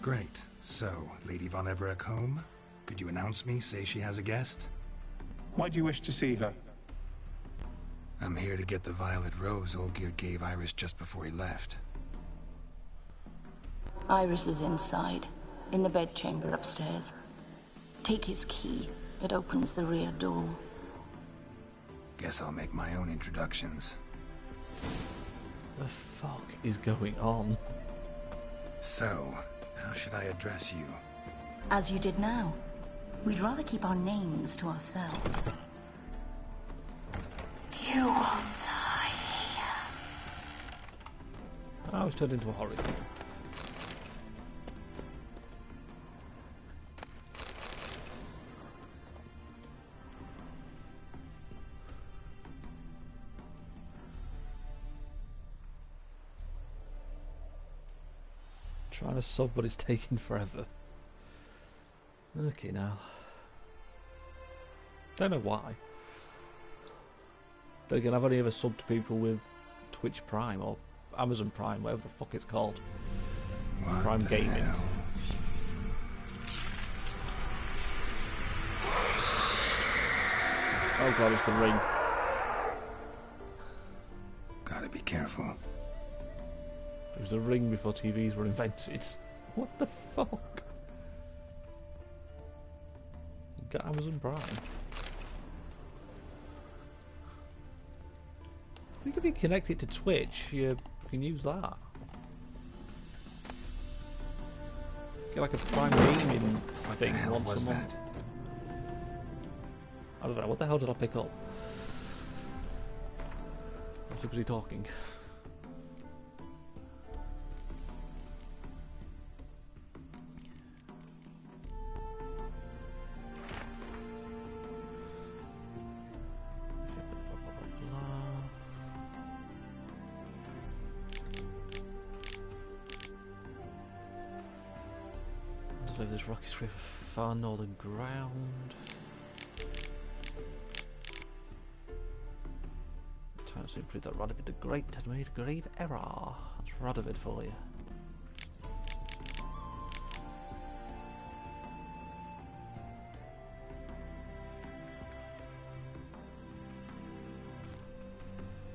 Great. So, Lady Von Everett home? Could you announce me, say she has a guest? Why do you wish to see her? I'm here to get the violet rose Olgierd gave Iris just before he left. Iris is inside, in the bedchamber upstairs. Take his key. It opens the rear door. Guess I'll make my own introductions. The fuck is going on? So, how should I address you? As you did now. We'd rather keep our names to ourselves. You will die here. I was turned into a horror game. Trying to sub, but it's taking forever. Okay, now. Don't know why. But again, I've only ever subbed people with Twitch Prime or Amazon Prime, whatever the fuck it's called. What Prime the Gaming. hell? Oh god, it's the ring. Gotta be careful. It was the ring before TVs were invented. What the fuck? You got Amazon Prime. I think if you connect it to Twitch, you can use that. Get like a Prime Gaming thing What the hell once was a month. that? I don't know, what the hell did I pick up? I was too busy talking. Leave this rocky street for far northern ground. Trying to prove that Radovid the Great had made a grave error. That's Radovid for you.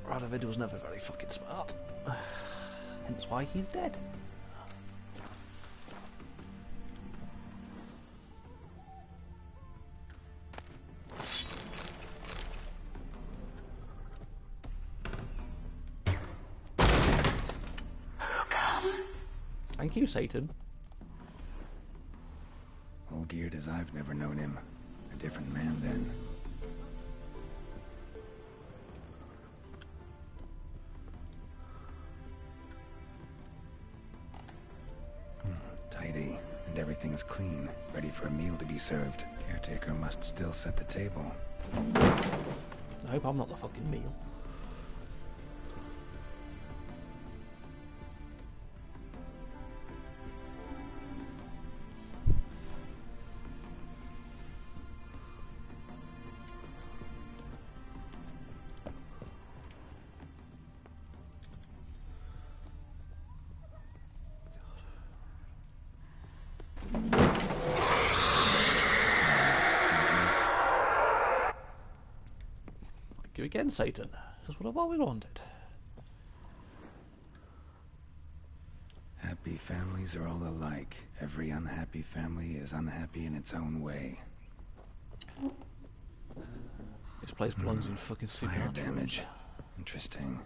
Radovid was never very fucking smart. Hence why he's dead. Thank you, Satan. Olgierd as I've never known him. A different man then. Tidy, and everything's clean, ready for a meal to be served. Caretaker must still set the table. I hope I'm not the fucking meal. You again, Satan. That's what I've always wanted. Happy families are all alike. Every unhappy family is unhappy in its own way. This place belongs in fucking Fire supernatural. damage. Interesting.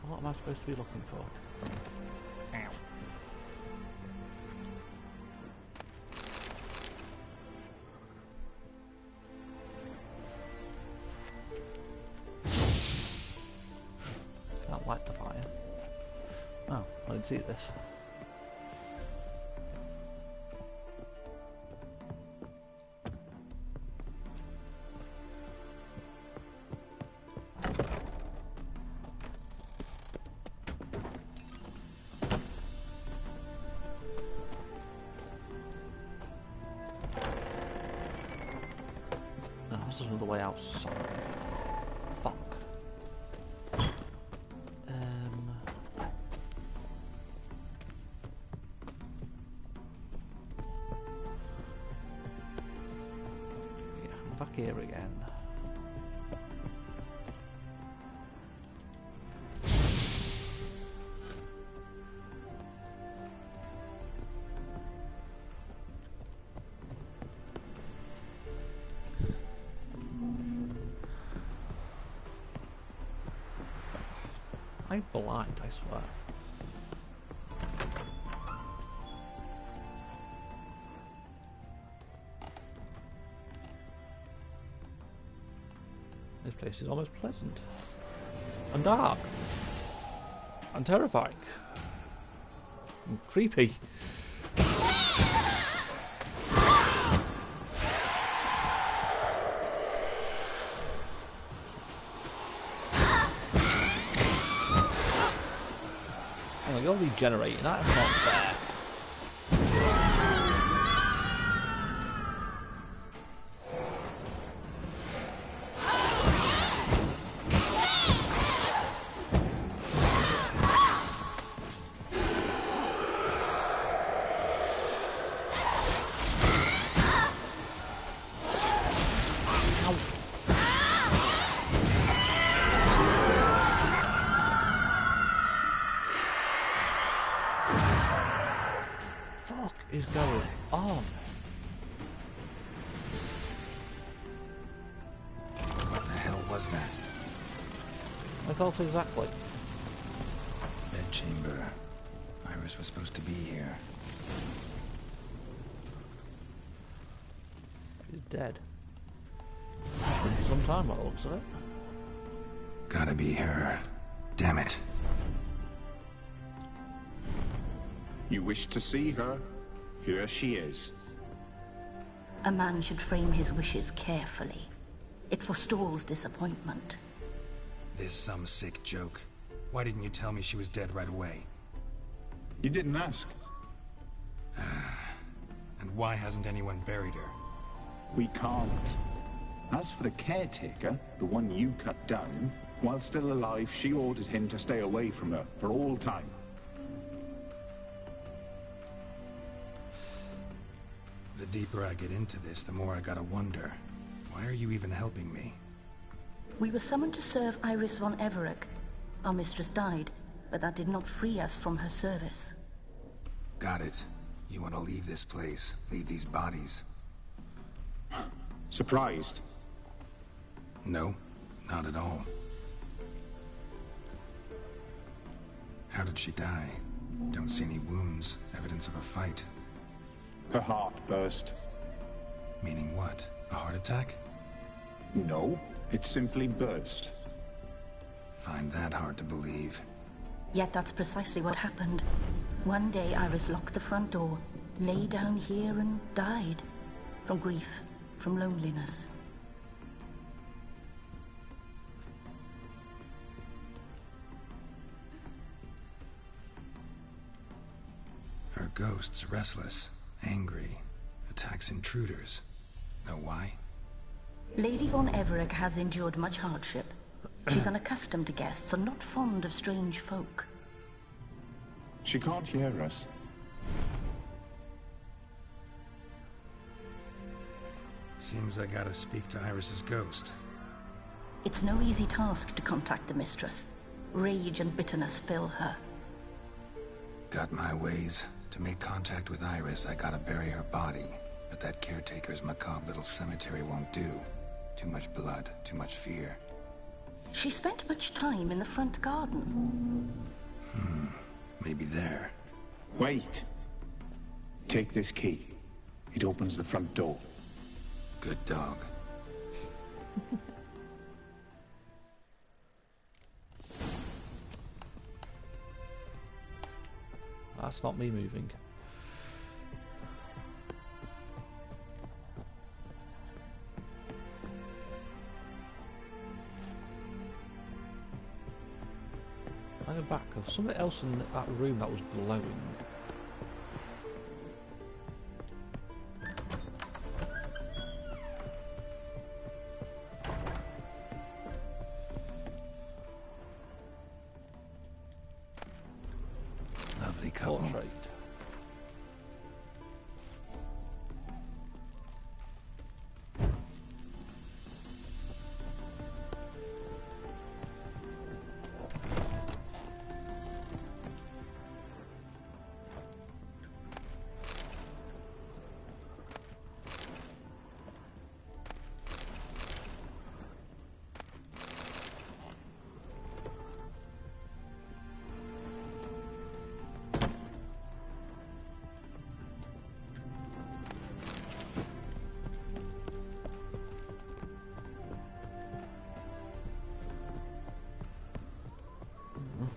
What am I supposed to be looking for? Can't light the fire. Oh, I didn't see this. Oh, this is another way outside. Fuck. Back here again. I'm blind, I swear. This place is almost pleasant. And dark. And terrifying. And creepy. Oh, you're regenerating. That's not fair. Is going on? What the hell was that? I thought exactly. Bedchamber. Iris was supposed to be here. She's dead. It's been some time by the looks of it. Gotta be her. Damn it. You wish to see her? Here she is. A man should frame his wishes carefully. It forestalls disappointment. This some sick joke. Why didn't you tell me she was dead right away? You didn't ask. And why hasn't anyone buried her? We can't. As for the caretaker, the one you cut down, while still alive, she ordered him to stay away from her for all time. The deeper I get into this, the more I gotta wonder. Why are you even helping me? We were summoned to serve Iris von Everec. Our mistress died, but that did not free us from her service. Got it. You want to leave this place, leave these bodies. Surprised? No, not at all. How did she die? Don't see any wounds, evidence of a fight. Her heart burst. Meaning what? A heart attack? No, it simply burst. Find that hard to believe. Yet that's precisely what happened. One day Iris locked the front door, lay down here and died. From grief, from loneliness. Her ghost's restless, angry, attacks intruders. Know why? Lady von Everec has endured much hardship. She's unaccustomed to guests and not fond of strange folk. She can't hear us. Seems I gotta speak to Iris's ghost. It's no easy task to contact the mistress. Rage and bitterness fill her. Got my ways. To make contact with Iris, I gotta bury her body. But that caretaker's macabre little cemetery won't do. Too much blood, too much fear. She spent much time in the front garden. Maybe there. Wait. Take this key. It opens the front door. Good dog. That's not me moving. I go back, because something else in that room that was glowing. Lovely couple. Portrait.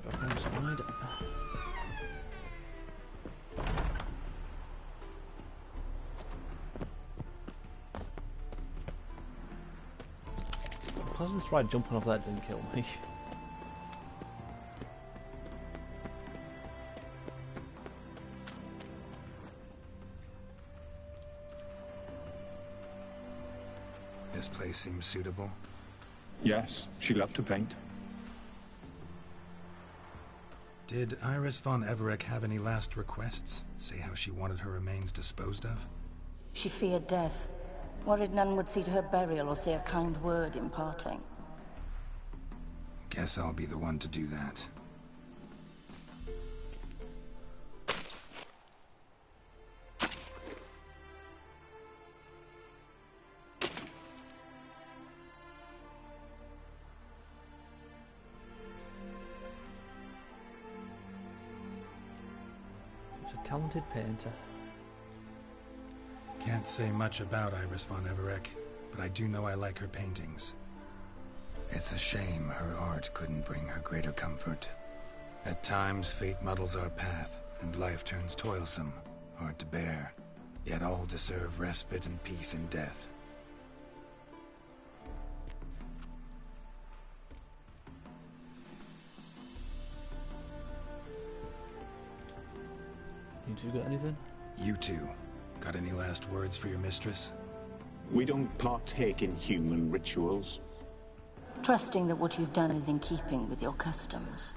Back inside. Pleasant ride jumping off that didn't kill me. This place seems suitable. Yes, she loved to paint. Did Iris von Everec have any last requests? Say how she wanted her remains disposed of? She feared death. Worried none would see to her burial or say a kind word in parting. Guess I'll be the one to do that. Talented painter. Can't say much about Iris von Everec, but I do know I like her paintings. It's a shame her art couldn't bring her greater comfort. At times, fate muddles our path, and life turns toilsome, hard to bear. Yet all deserve respite and peace in death. You two got anything? You two, got any last words for your mistress? We don't partake in human rituals. Trusting that what you've done is in keeping with your customs.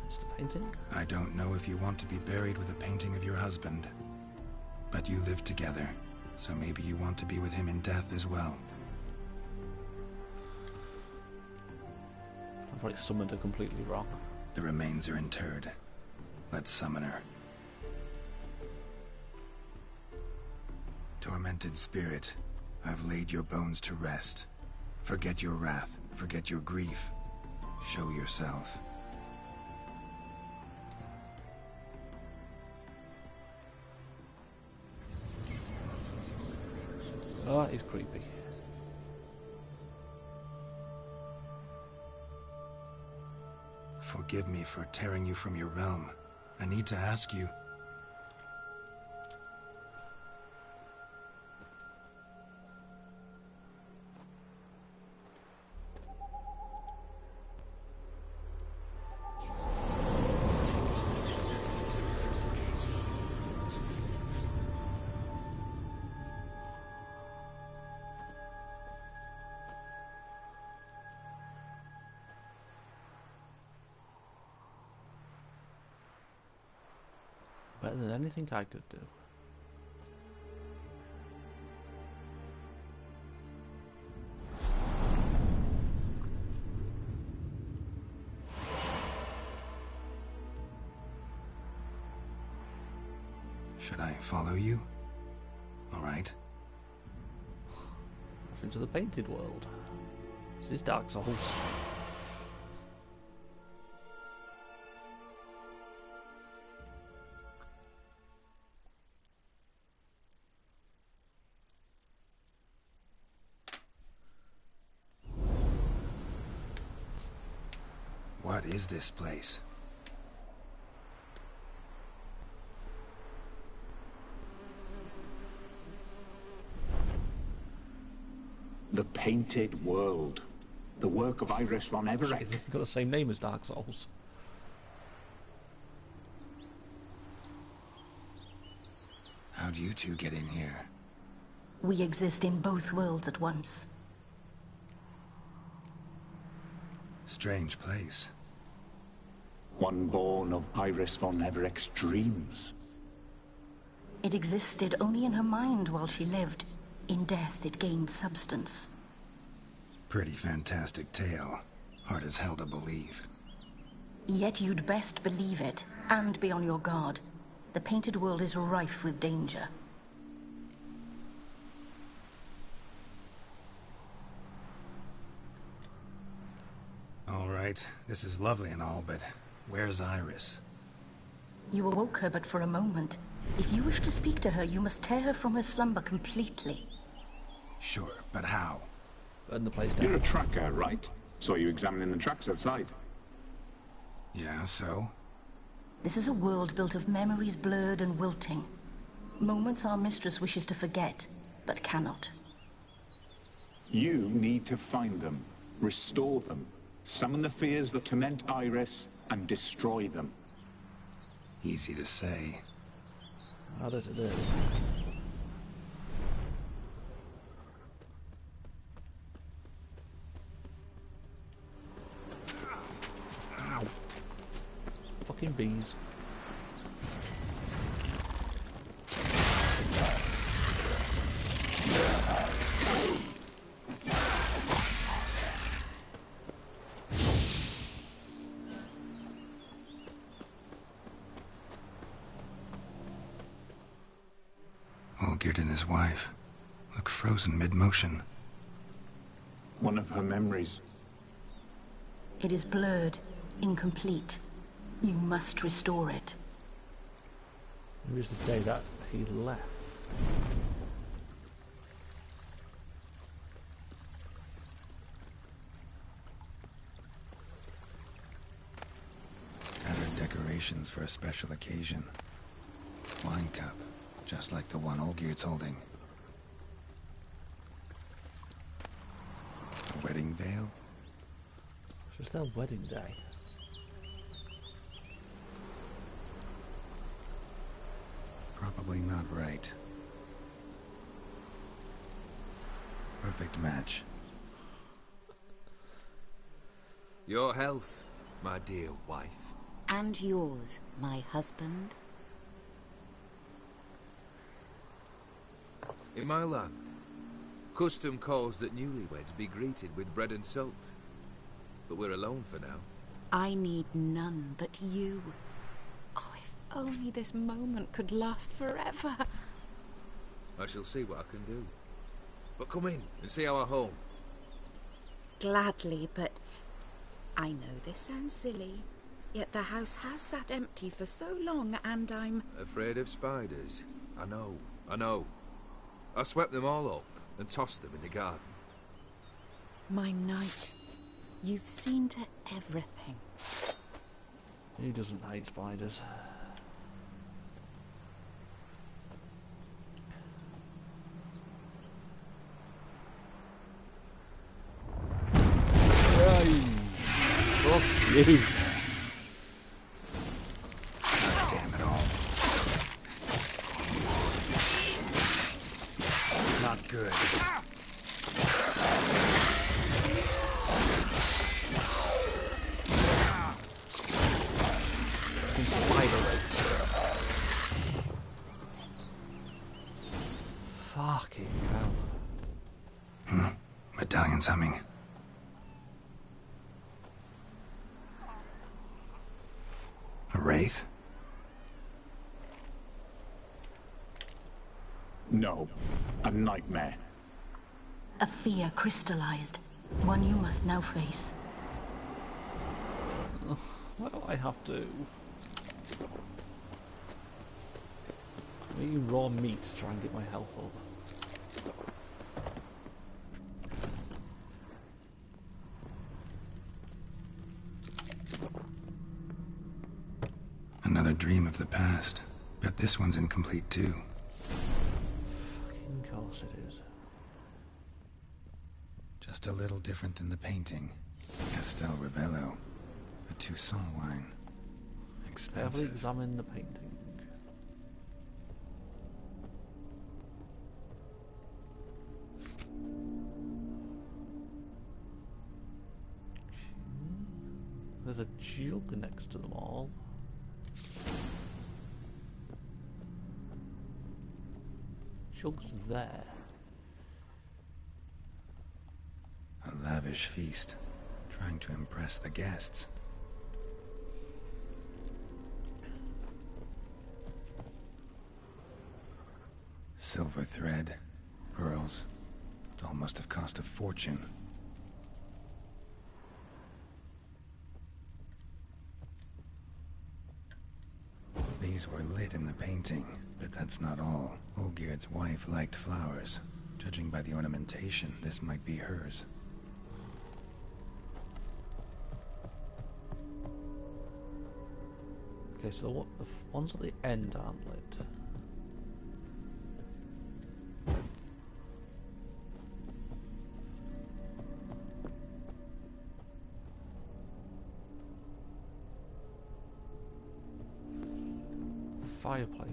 Is the painting? I don't know if you want to be buried with a painting of your husband, but you live together, so maybe you want to be with him in death as well. I've already summoned her completely wrong. The remains are interred. Let's summon her. Tormented spirit, I've laid your bones to rest. Forget your wrath, forget your grief. Show yourself. Oh, that is creepy. Forgive me for tearing you from your realm. I need to ask you. Better than anything I could do. Should I follow you? All right. Off into the painted world. This is Dark Souls. What is this place? The Painted World. The work of Iris von Everett. It's got the same name as Dark Souls. How'd you two get in here? We exist in both worlds at once. Strange place. One born of Iris von Everett's dreams. It existed only in her mind while she lived. In death, it gained substance. Pretty fantastic tale. Hard as hell to believe. Yet you'd best believe it, and be on your guard. The Painted World is rife with danger. All right, this is lovely and all, but where's Iris? You awoke her but for a moment. If you wish to speak to her, you must tear her from her slumber completely. Sure, but how? Burn the place down. You're a tracker, right? Saw you examining the tracks outside. Yeah, so? This is a world built of memories blurred and wilting. Moments our mistress wishes to forget, but cannot. You need to find them, restore them, summon the fears that torment Iris, and destroy them. Easy to say. Harder to do. Ow. Fucking bees. Olgierd and his wife look frozen mid-motion. One of her memories. It is blurred, incomplete. You must restore it. It was the day that he left. Tattered decorations for a special occasion. Wine cup, just like the one Olgierd's holding. A wedding veil? It's just their wedding day. Probably not right. Perfect match. Your health, my dear wife. And yours, my husband. In my land, custom calls that newlyweds be greeted with bread and salt. But we're alone for now. I need none but you. Oh, if only this moment could last forever. I shall see what I can do. But come in and see our home. Gladly, but I know this sounds silly, yet the house has sat empty for so long, and I'm... Afraid of spiders? I know. I swept them all up and tossed them in the garden. My knight, you've seen to everything. He doesn't hate spiders. Fuck you. God damn it all. Not good. Fucking hell. Medallion's humming. A wraith? No, a nightmare. A fear crystallized. One you must now face. Why do I have to? I'm eating raw meat to try and get my health over. another dream of the past. Bet this one's incomplete too. Fucking course it is. Just a little different than the painting. Castel Ravello. A Toussaint wine. Carefully Expensive. examine the painting. There's a jug next to them all. Jug's there. A lavish feast. Trying to impress the guests. Silver thread, pearls. It all must have cost a fortune. These were lit in the painting, but that's not all. Olgierd's wife liked flowers. Judging by the ornamentation, this might be hers. Okay, so the ones at the end aren't lit. Fireplace.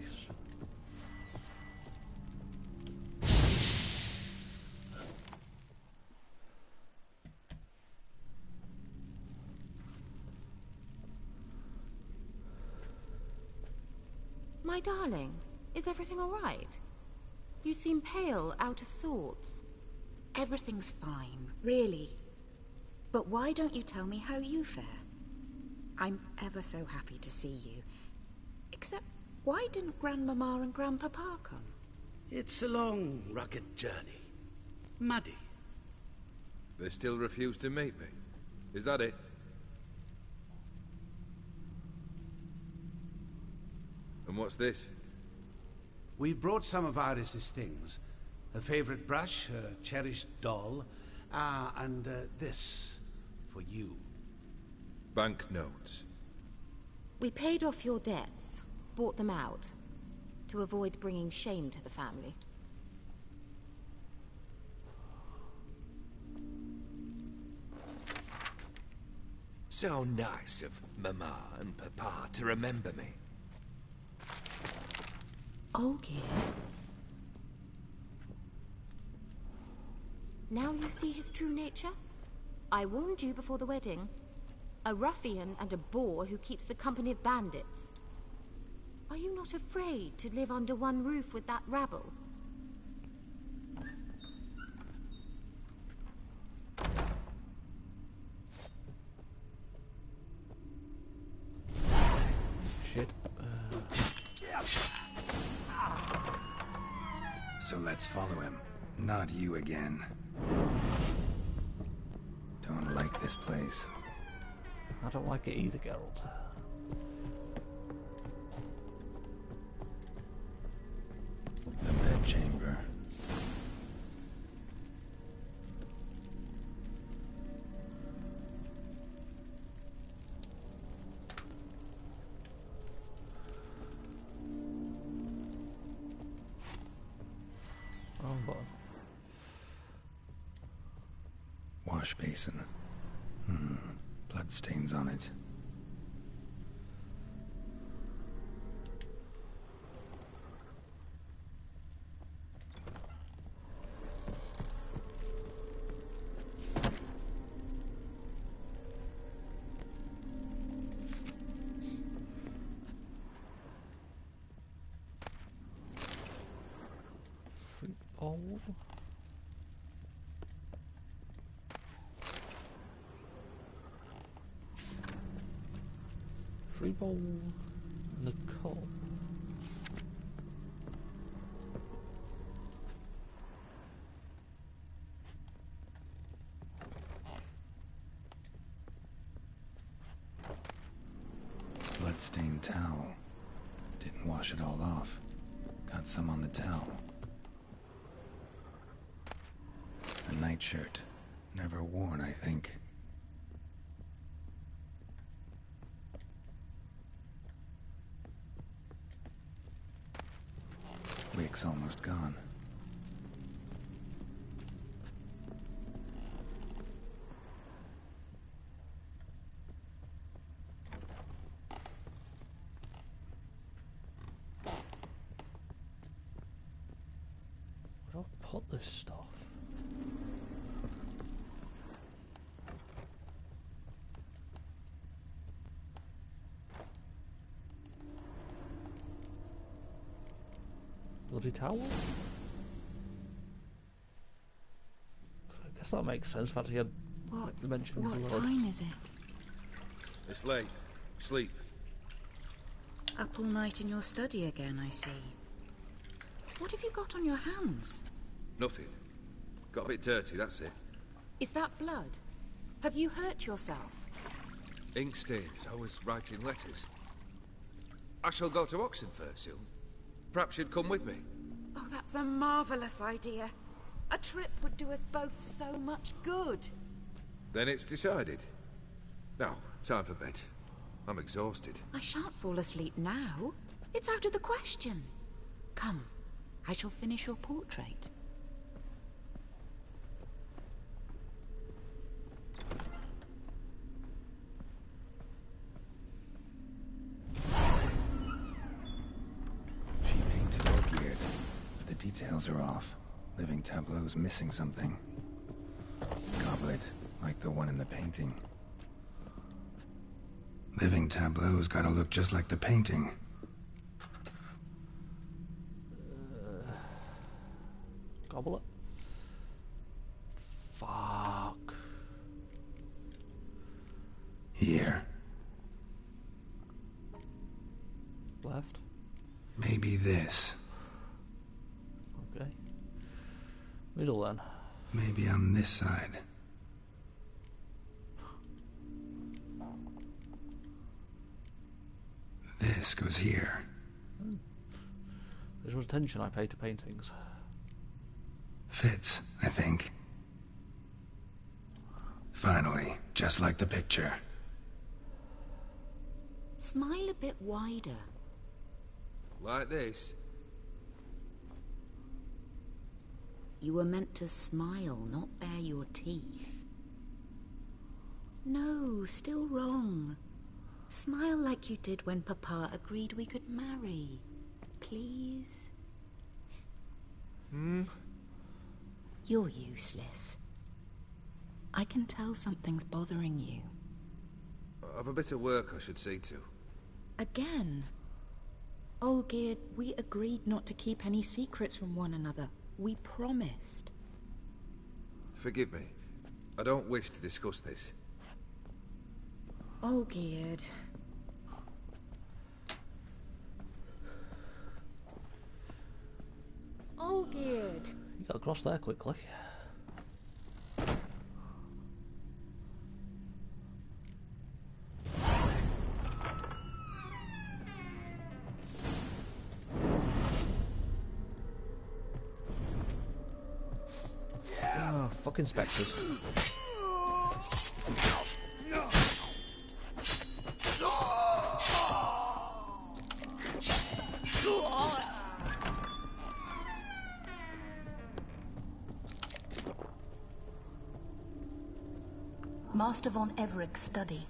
My darling, is everything all right? You seem pale, out of sorts. Everything's fine, really. But why don't you tell me how you fare? I'm ever so happy to see you. Except, why didn't Grandmama and Grandpapa come? It's a long, rugged journey. Muddy. They still refuse to meet me. Is that it? And what's this? We've brought some of Iris's things. Her favorite brush, her cherished doll, and this for you. Banknotes. We paid off your debts, bought them out, to avoid bringing shame to the family. So nice of Mama and Papa to remember me. Olgierd? Now you see his true nature? I warned you before the wedding. A ruffian and a boor who keeps the company of bandits. Are you not afraid to live under one roof with that rabble? Shit. So let's follow him. Not you again. Don't like this place. I don't like it either, Geralt. The bedchamber. Wrong button. Wash basin. Bloodstains on it. Fruit bowl. Free bowl and a cup. Bloodstained towel. Didn't wash it all off. Got some on the towel. A nightshirt. Never worn, I think. wax almost gone. Where do I put this stuff? Bloody towel? I guess that makes sense. In fact, he had mentioned What blood. time is it? It's late. Sleep. Up all night in your study again, I see. What have you got on your hands? Nothing. Got a bit dirty, that's it. Is that blood? Have you hurt yourself? Ink stains. I was writing letters. I shall go to Oxenfurt soon. Perhaps you'd come with me. Oh, that's a marvellous idea. A trip would do us both so much good. Then it's decided. Now, time for bed. I'm exhausted. I shan't fall asleep now. It's out of the question. Come, I shall finish your portrait. She painted Olgierd, but the details are off. Living tableau's missing something. Goblet, like the one in the painting. Living tableau's gotta look just like the painting. Goblet? Fuck. Here. Left? Maybe this. Okay. Middle then. Maybe on this side. This goes here. There's what attention I pay to paintings. Fits, I think. Finally, just like the picture. Smile a bit wider. Like this? You were meant to smile, not bare your teeth. No, still wrong. Smile like you did when Papa agreed we could marry. Please? You're useless. I can tell something's bothering you. I've a bit of work I should see to. Again. Olgierd, we agreed not to keep any secrets from one another. We promised. Forgive me. I don't wish to discuss this. Olgierd. Olgierd. You got across there quickly. Oh, fucking spectres. Master von Everek's study.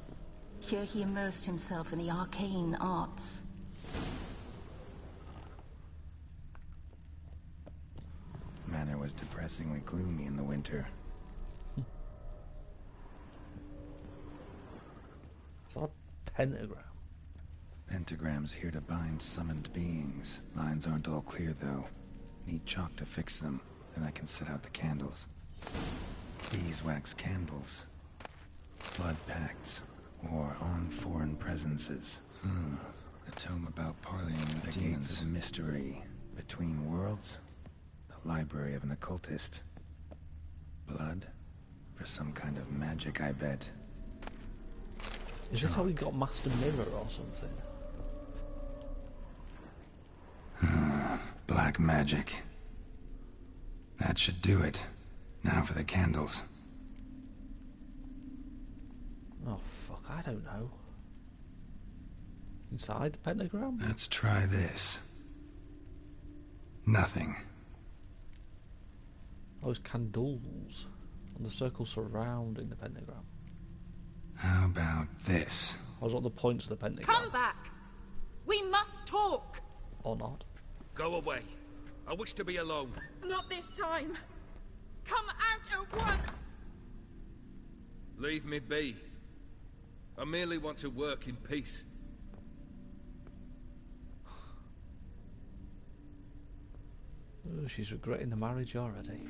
Here he immersed himself in the arcane arts. Manor was depressingly gloomy in the winter. It's not a pentagram. Pentagrams here to bind summoned beings. Lines aren't all clear, though. Need chalk to fix them, then I can set out the candles. Beeswax candles. Blood pacts. Or on foreign presences. A tome about parleying with the demons. Gates of mystery. Between worlds. The library of an occultist. Blood? For some kind of magic, I bet. Is this how he got Master Mirror or something? Black magic. That should do it. Now for the candles. Oh fuck, I don't know. Inside the pentagram? Let's try this. Nothing. Those candles and the circle surrounding the pentagram. How about this? I was on the points of the pentagram. Come back! We must talk! Or not. Go away. I wish to be alone. Not this time! Come out at once! Leave me be. I merely want to work in peace. Oh, she's regretting the marriage already.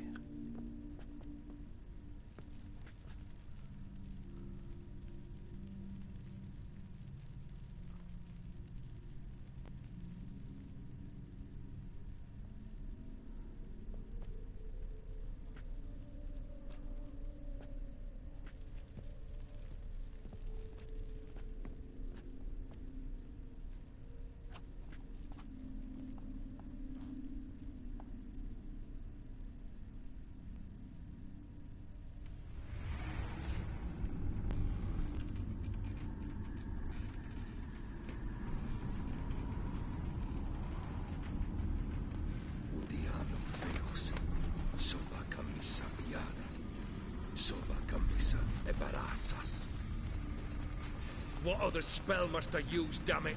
What other spell must I use, damn it?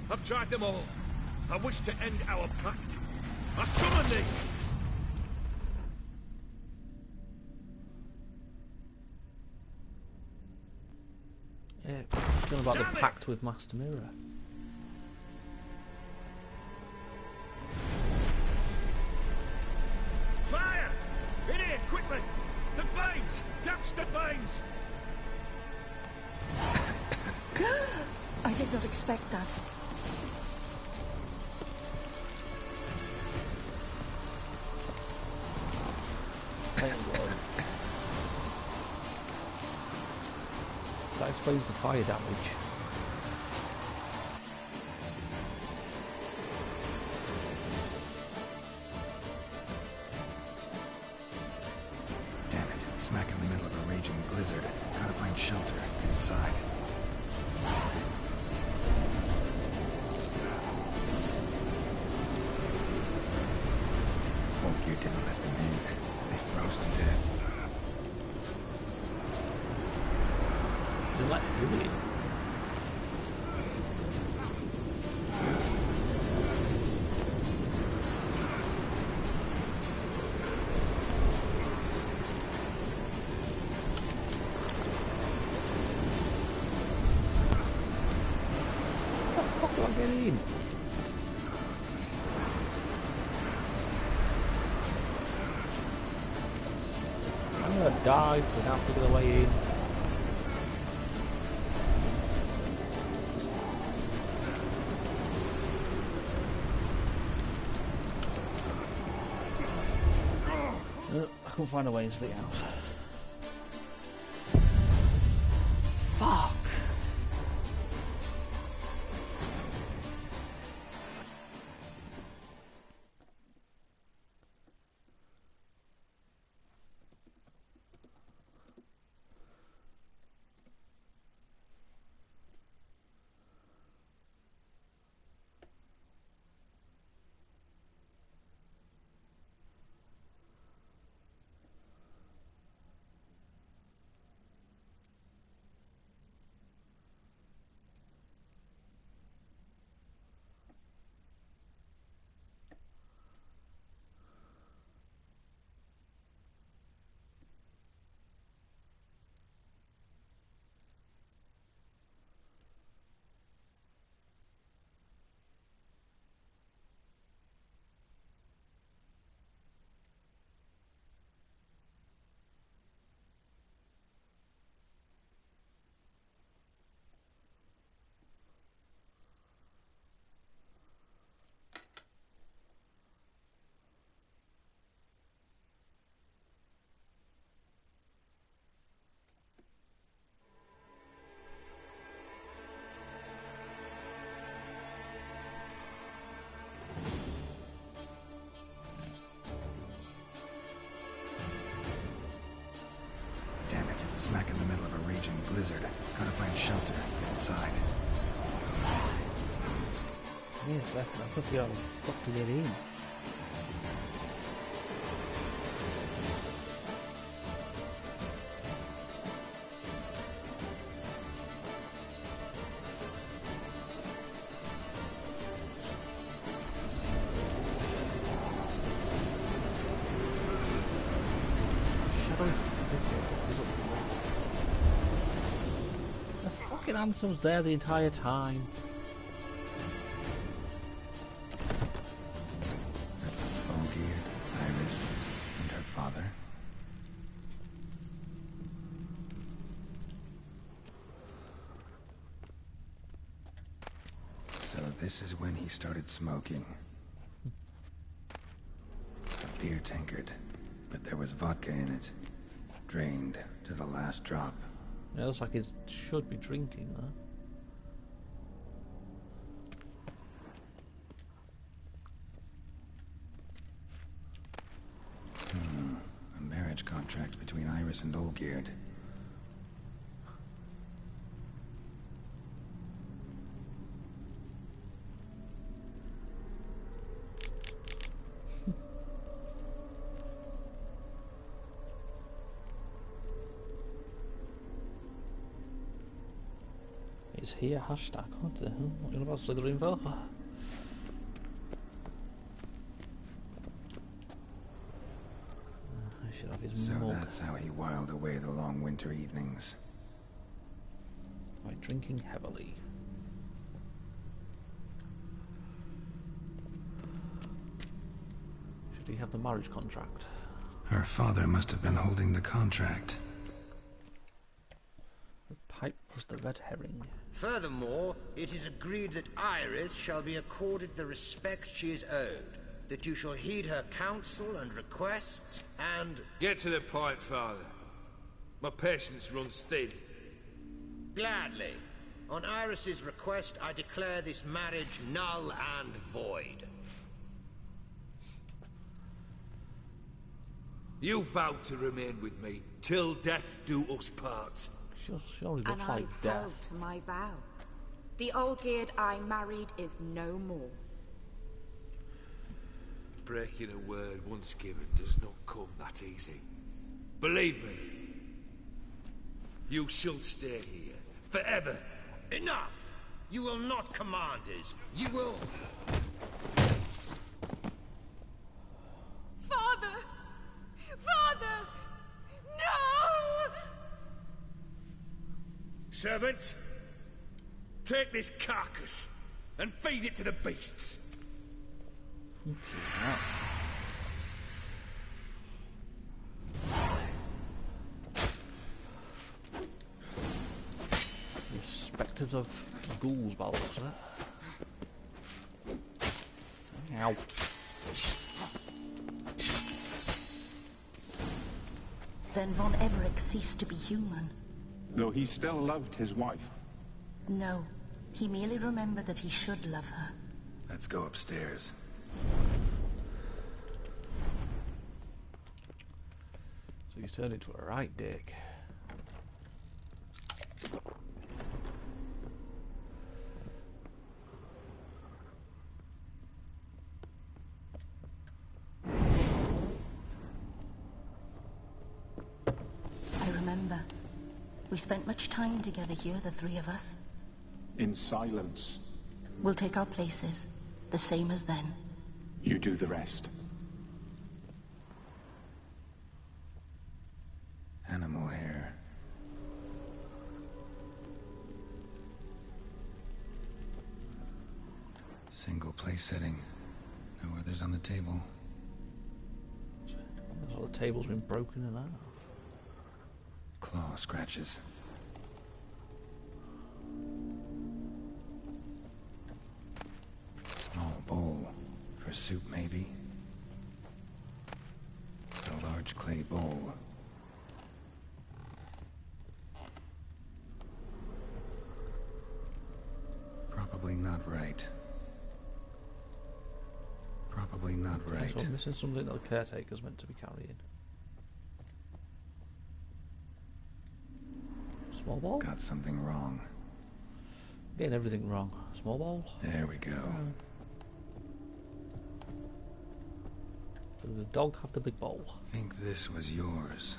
I've tried them all. I wish to end our pact. I summon thee! Yeah, feeling about the pact with Master Mirror. Fire! In here, quickly! The flames! Douse the flames! I did not expect that. That explains the fire damage. Damn it, smack in the middle of a raging blizzard. Gotta find shelter, get inside. Hope you didn't let them in. They froze to death. They let who in? How the fuck do I get in? I'm gonna die without figuring a way in. I couldn't find a way into the house. Fuck! Smack in the middle of a raging blizzard. Gotta find shelter, get inside. Yes, I could figure out how to fucking get in. fucking Anselm's there the entire time. Olgierd, Iris, and her father. So this is when he started smoking. A beer tankard, but there was vodka in it. Drained to the last drop. It looks like he should be drinking though. A marriage contract between Iris and Olgierd. It's here, hashtag. What the hell? What are you about Slytherin for? I should have his So mug. that's how he whiled away the long winter evenings. By drinking heavily. Should he have the marriage contract? Her father must have been holding the contract. The pipe was the red herring. Furthermore, it is agreed that Iris shall be accorded the respect she is owed, that you shall heed her counsel and requests, and... Get to the point, Father. My patience runs thin. Gladly. On Iris's request, I declare this marriage null and void. You vowed to remain with me till death do us part. Surely looks And like I've death. held to my vow. The Olgierd I married is no more. Breaking a word once given does not come that easy. Believe me. You shall stay here forever. Enough! You will not command us. You will... Father! Father! No! Servants, take this carcass and feed it to the beasts. The spectres of ghouls by the looks of it. Ow. Then Von Everett ceased to be human. Though he still loved his wife. No, he merely remembered that he should love her. Let's go upstairs. So he's turned into a right dick. I remember. We spent much time together here, the three of us. In silence. We'll take our places, the same as then. You do the rest. Animal hair. Single place setting. No others on the table. The table's been broken in half. Claw scratches. Small bowl. For soup, maybe? A large clay bowl. Probably not right. Probably not right. So I'm missing something that the caretaker's meant to be carrying. Small ball? Got something wrong. Getting everything wrong. Small ball? There we go. Does the dog have the big bowl? Think this was yours.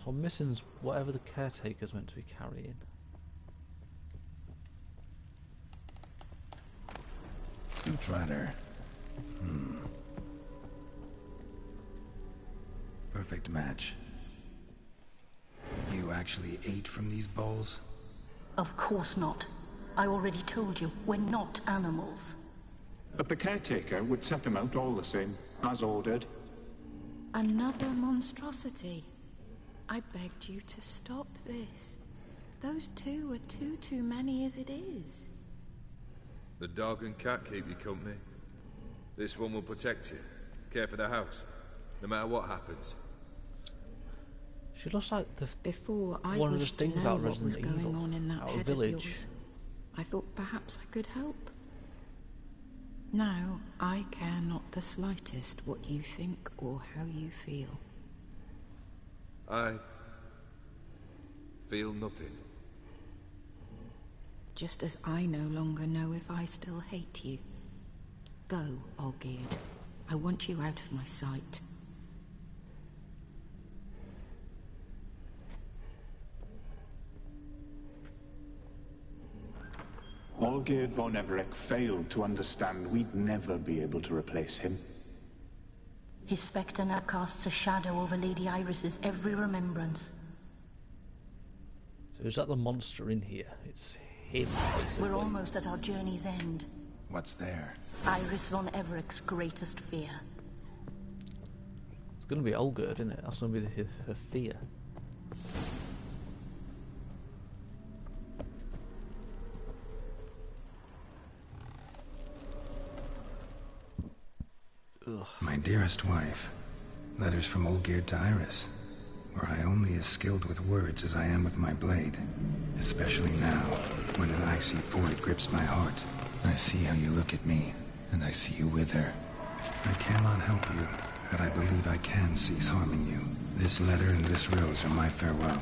So I'm missing whatever the caretaker's meant to be carrying. Outrider. Perfect match. You actually ate from these bowls? Of course not. I already told you, we're not animals. But the caretaker would set them out all the same, as ordered. Another monstrosity. I begged you to stop this. Those two are too many as it is. The dog and cat keep you company. This one will protect you. Care for the house, no matter what happens. She looks like the Before I one of the wished to things know out of what was Resident going Evil, on in that out of head of Village. yours. I thought perhaps I could help. Now I care not the slightest what you think or how you feel. I feel nothing. Just as I no longer know if I still hate you. Go, Olgierd. I want you out of my sight. Olgierd von Everec failed to understand we'd never be able to replace him. His spectre now casts a shadow over Lady Iris's every remembrance. So is that the monster in here? It's him, basically. We're almost at our journey's end. What's there? Iris von Everec's greatest fear. It's going to be Olgierd, isn't it? That's going to be her fear. Ugh. My dearest wife, letters from Olgierd to Iris, where I only as skilled with words as I am with my blade, especially now, when an icy void grips my heart. I see how you look at me, and I see you with her. I cannot help you, but I believe I can cease harming you. This letter and this rose are my farewell.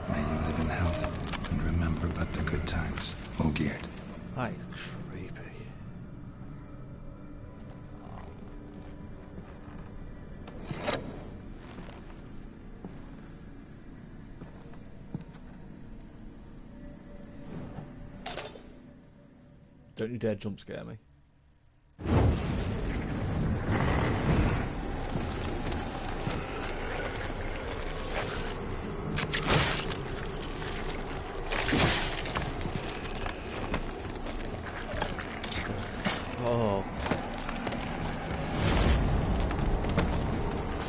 May you live in health, and remember but the good times, Olgierd. That is creepy. Don't you dare jump scare me. Oh.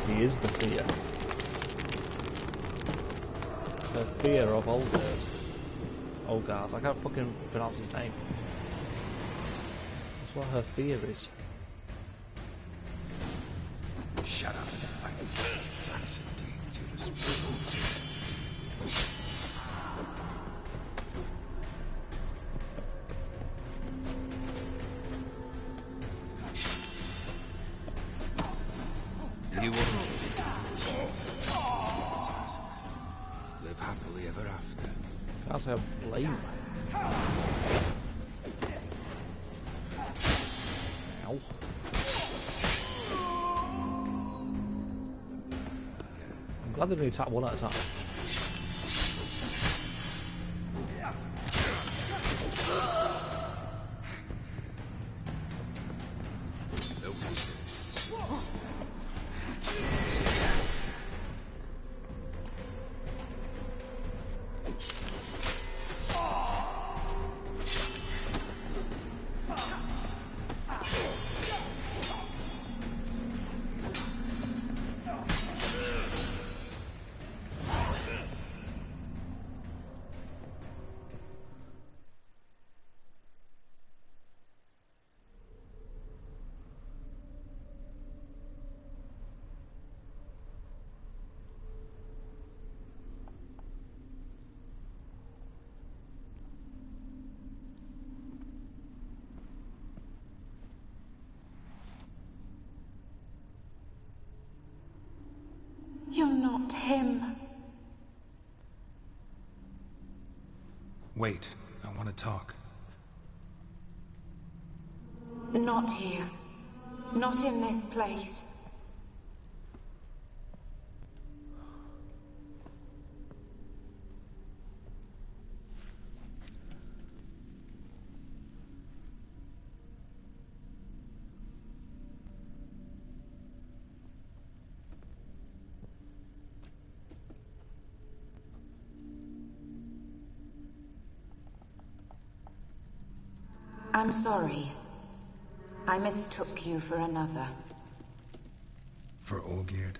He is the fear. The fear of Olgierd. Oh god, I can't fucking pronounce his name. That's what her fear is. Shut up and fight. That's a dangerous business. You want tasks. Live happily ever after. That's how lame. Ow. I'm glad they only attack one at a time. You're not him. Wait, I want to talk. Not here. Not in this place. I'm sorry. I mistook you for another. For Olgierd?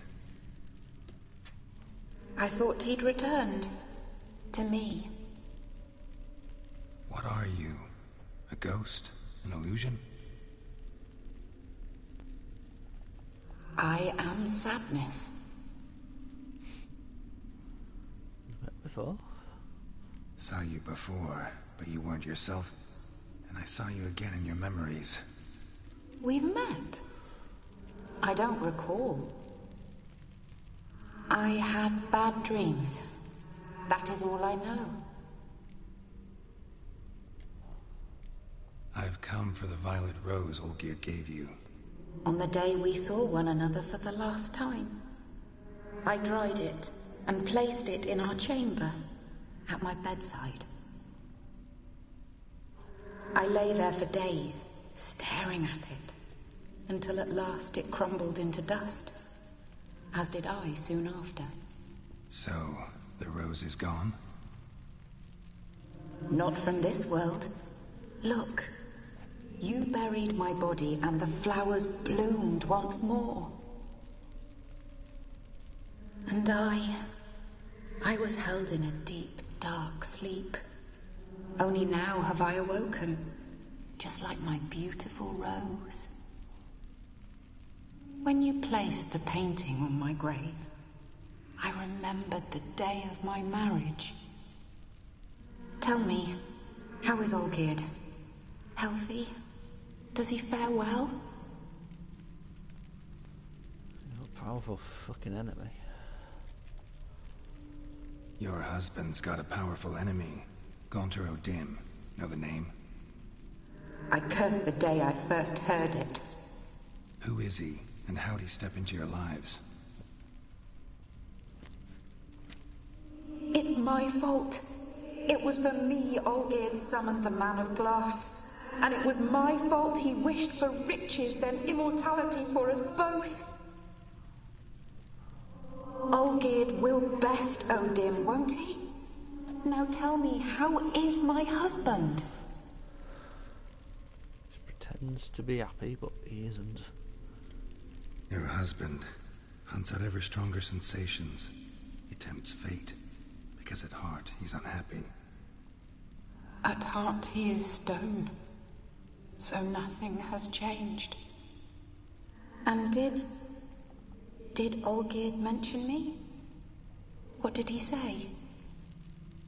I thought he'd returned. To me. What are you? A ghost? An illusion? I am sadness. Met before? Saw you before, but you weren't yourself. And I saw you again in your memories. We've met? I don't recall. I had bad dreams. That is all I know. I've come for the violet rose Olgierd gave you. On the day we saw one another for the last time, I dried it and placed it in our chamber at my bedside. I lay there for days, staring at it, until at last it crumbled into dust, as did I soon after. So, the rose is gone? Not from this world. Look, you buried my body and the flowers bloomed once more. And I was held in a deep, dark sleep. Only now have I awoken, just like my beautiful rose. When you placed the painting on my grave, I remembered the day of my marriage. Tell me, how is Olgierd? Healthy? Does he fare well? You're a powerful fucking enemy. Your husband's got a powerful enemy. Gaunter O'Dim. Know the name? I curse the day I first heard it. Who is he, and how'd he step into your lives? It's my fault. It was for me Olgierd summoned the Man of Glass. And it was my fault he wished for riches, then immortality for us both. Olgierd will best O'Dim, won't he? Now tell me, how is my husband? He pretends to be happy, but he isn't. Your husband hunts out ever stronger sensations. He tempts fate, because at heart he's unhappy. At heart he is stone, so nothing has changed. And did Olgierd mention me? What did he say?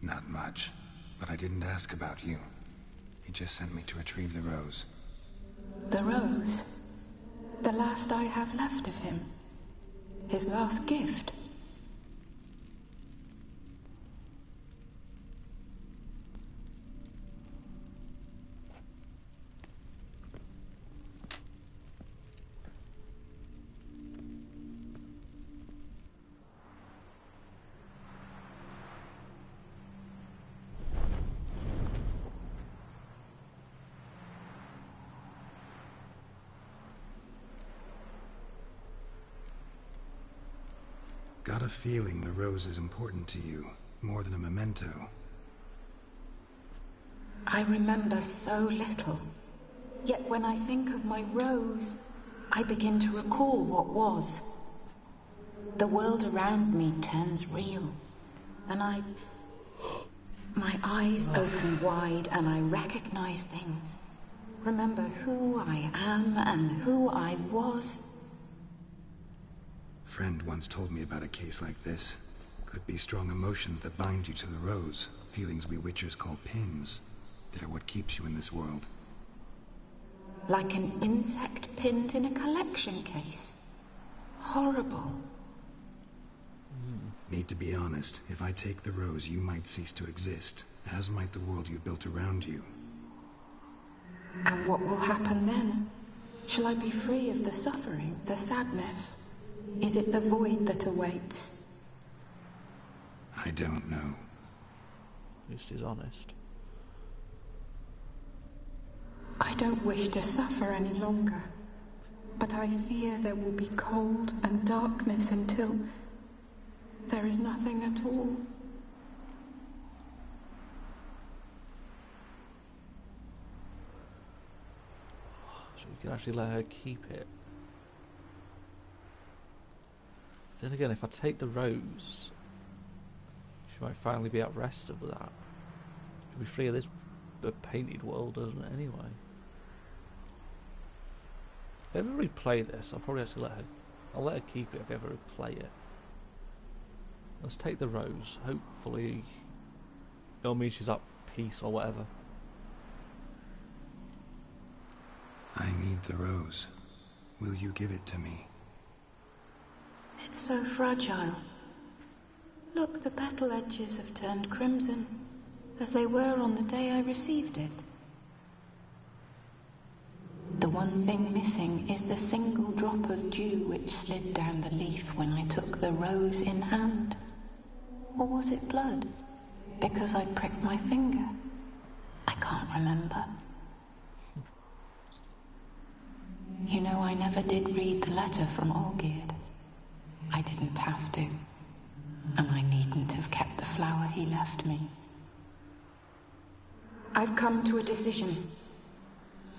Not much, but I didn't ask about you. He just sent me to retrieve the rose. The rose? The last I have left of him? His last gift? Got a feeling the rose is important to you, more than a memento. I remember so little. Yet when I think of my rose, I begin to recall what was. The world around me turns real, and my eyes open wide and I recognize things. Remember who I am and who I was. Friend once told me about a case like this. Could be strong emotions that bind you to the rose. Feelings we witchers call pins. They're what keeps you in this world. Like an insect pinned in a collection case. Horrible. Need to be honest. If I take the rose, you might cease to exist, as might the world you built around you. And what will happen then? Shall I be free of the suffering, the sadness? Is it the void that awaits? I don't know. At least he's honest. I don't wish to suffer any longer, but I fear there will be cold and darkness until there is nothing at all. so we can actually let her keep it. Then again, if I take the rose, she might finally be at rest of that. She'll be free of this painted world, doesn't it, anyway? If I ever replay this, I'll probably actually I'll let her keep it if I ever replay it. Let's take the rose. Hopefully it'll mean she's at peace or whatever. I need the rose. Will you give it to me? It's so fragile. Look, the petal edges have turned crimson, as they were on the day I received it. The one thing missing is the single drop of dew which slid down the leaf when I took the rose in hand. Or was it blood? Because I pricked my finger? I can't remember. You know, I never did read the letter from Olgierd. I didn't have to. And I needn't have kept the flower he left me. I've come to a decision.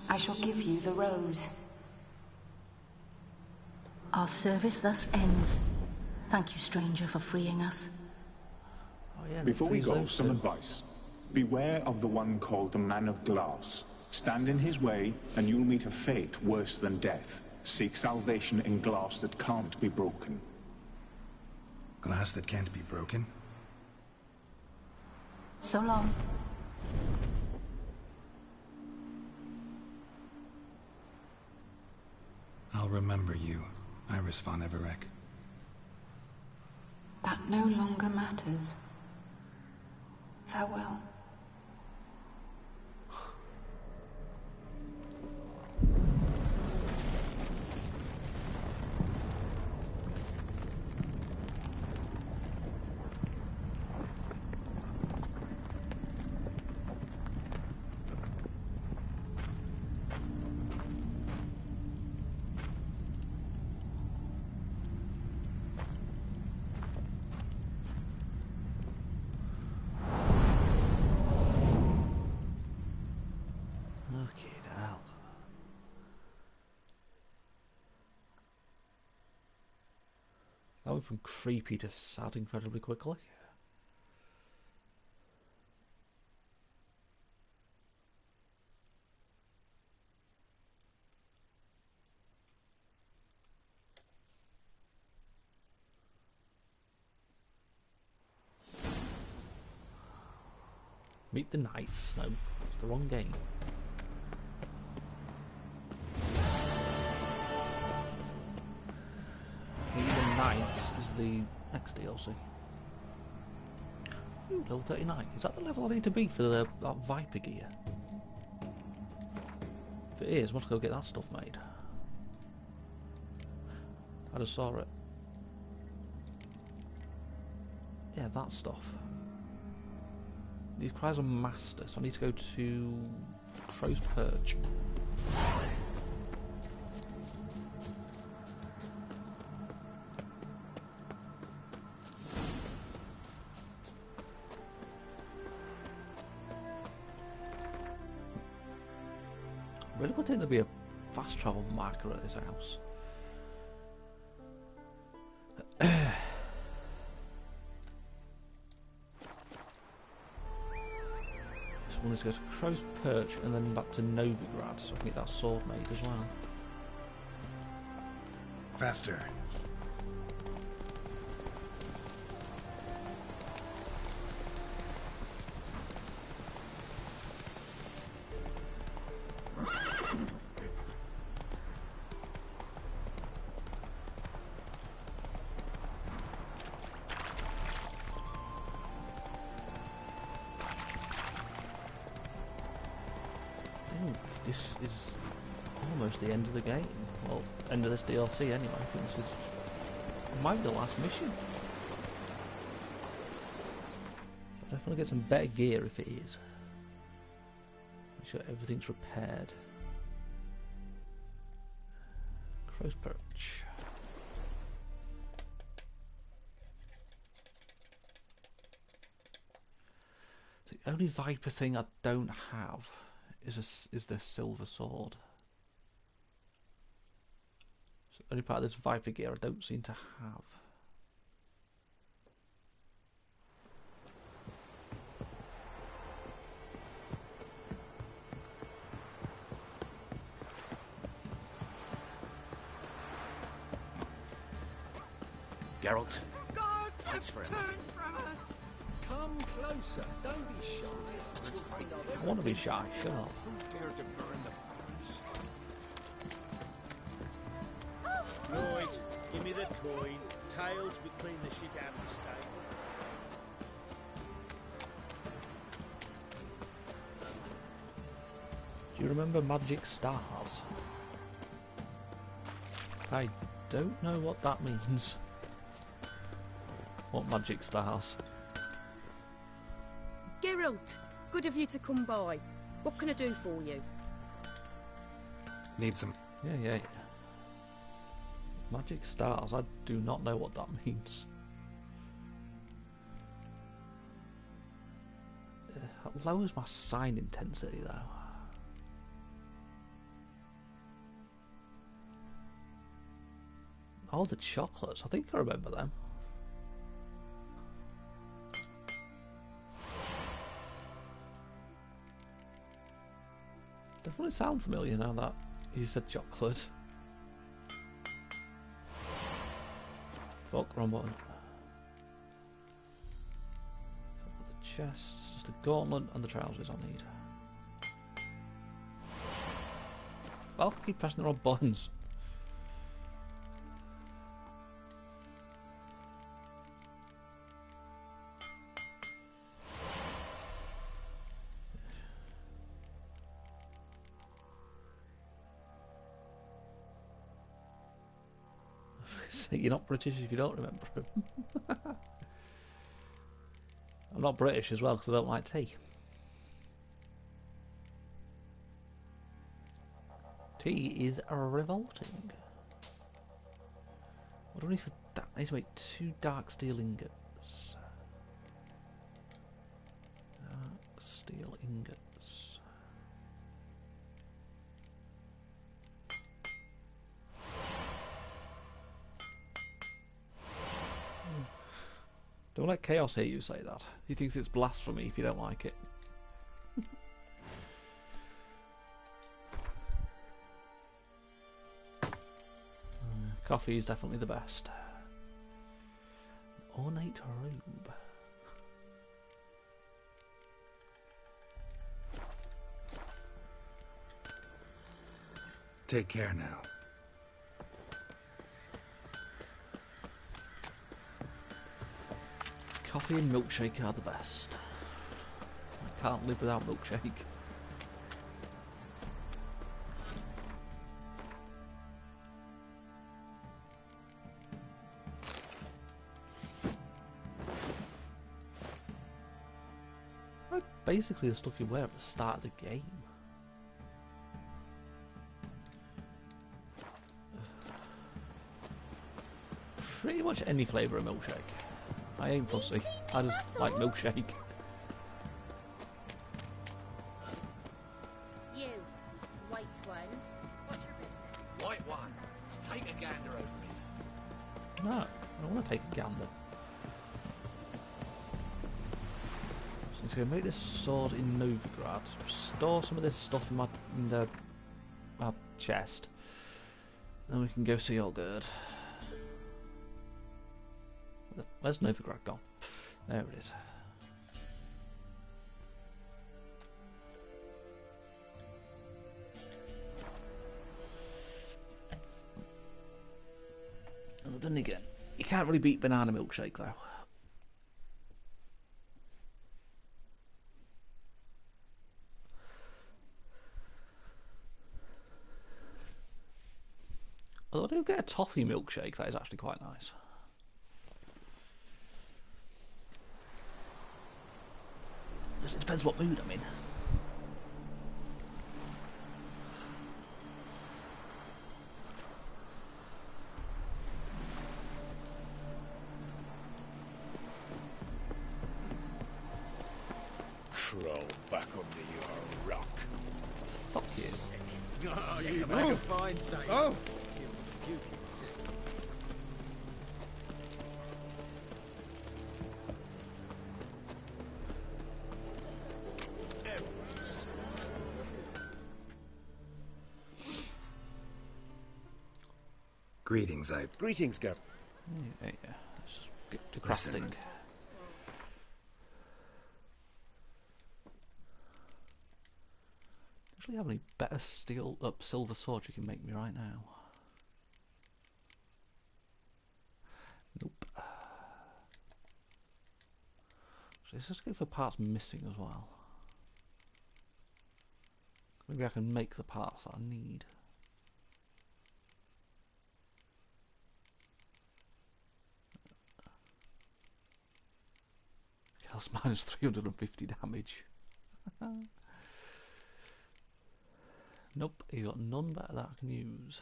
I shall give you the rose. Our service thus ends. Thank you, stranger, for freeing us. Oh, yeah, Before we go, some advice. Beware of the one called the Man of Glass. Stand in his way, and you'll meet a fate worse than death. Seek salvation in glass that can't be broken. Glass that can't be broken? So long. I'll remember you, Iris von Everec. That no longer matters. Farewell. That went from creepy to sad incredibly quickly. Meet the Knights. No, it's the wrong game. Meet the Knights is the next DLC. Ooh, level 39. Is that the level I need to beat for that Viper gear? If it is, I want to go get that stuff made. I just saw it. Yeah, that stuff. It requires a master, so I need to go to Crow's Perch. Really would think there'd be a fast travel marker at this house. So I want to go to Crow's Perch and then back to Novigrad so I can get that sword made as well. Faster. This is almost the end of the game. Well, end of this DLC anyway. I think this is might be the last mission. I'll definitely get some better gear if it is. Make sure everything's repaired. Crow's Perch. The only Viper thing I don't have is the silver sword. only part of this Viper gear I don't seem to have. Geralt, thanks for everything. Come closer. Don't be shy. You'll find out I want to be shy. Shut up. who dared to burn the Right, give me the coin. Tails, we clean the shit out of the stable. Do you remember Magic Stars? I don't know what that means. What Magic Stars? Geralt, good of you to come by. What can I do for you? Need some. Yeah. Magic Stars, I do not know what that means. That lowers my sign intensity though. Oh, the chocolates, I think I remember them. Definitely sound familiar now that you said chocolate. Fuck, wrong button. The chest, it's just the gauntlet and the trousers I need. Well, I keep pressing the wrong buttons. You're not British if you don't remember him. I'm not British as well because I don't like tea. Tea is revolting. What do I need for that? I need to make 2 dark steel ingots. Dark steel ingots. Don't let Chaos hear you say that. He thinks it's blasphemy if you don't like it. Coffee is definitely the best. Ornate robe. Take care now. Coffee and milkshake are the best. I can't live without milkshake. Basically the stuff you wear at the start of the game. Pretty much any flavour of milkshake. I ain't fussy. I just like milkshake. You, white one. What's your business? White one, take a gander over it. No, I don't want to take a gander. So I'm going to make this sword in Novigrad. Store some of this stuff in the chest. Then we can go see Olgerd. Where's Novigrad gone? There it is. And then again, you can't really beat banana milkshake though. Although I do get a toffee milkshake, that is actually quite nice. It depends what mood I'm in. Crawl back under your rock. Fuck you. Oh, you make a fine saint. Oh! Greetings, Greetings, Geralt. Yeah. Let's just get to Listen. crafting. Actually, have any better silver swords you can make me right now? Nope. So let's just go for parts missing as well. Maybe I can make the parts that I need. That's minus 350 damage. Nope, he's got none better that I can use.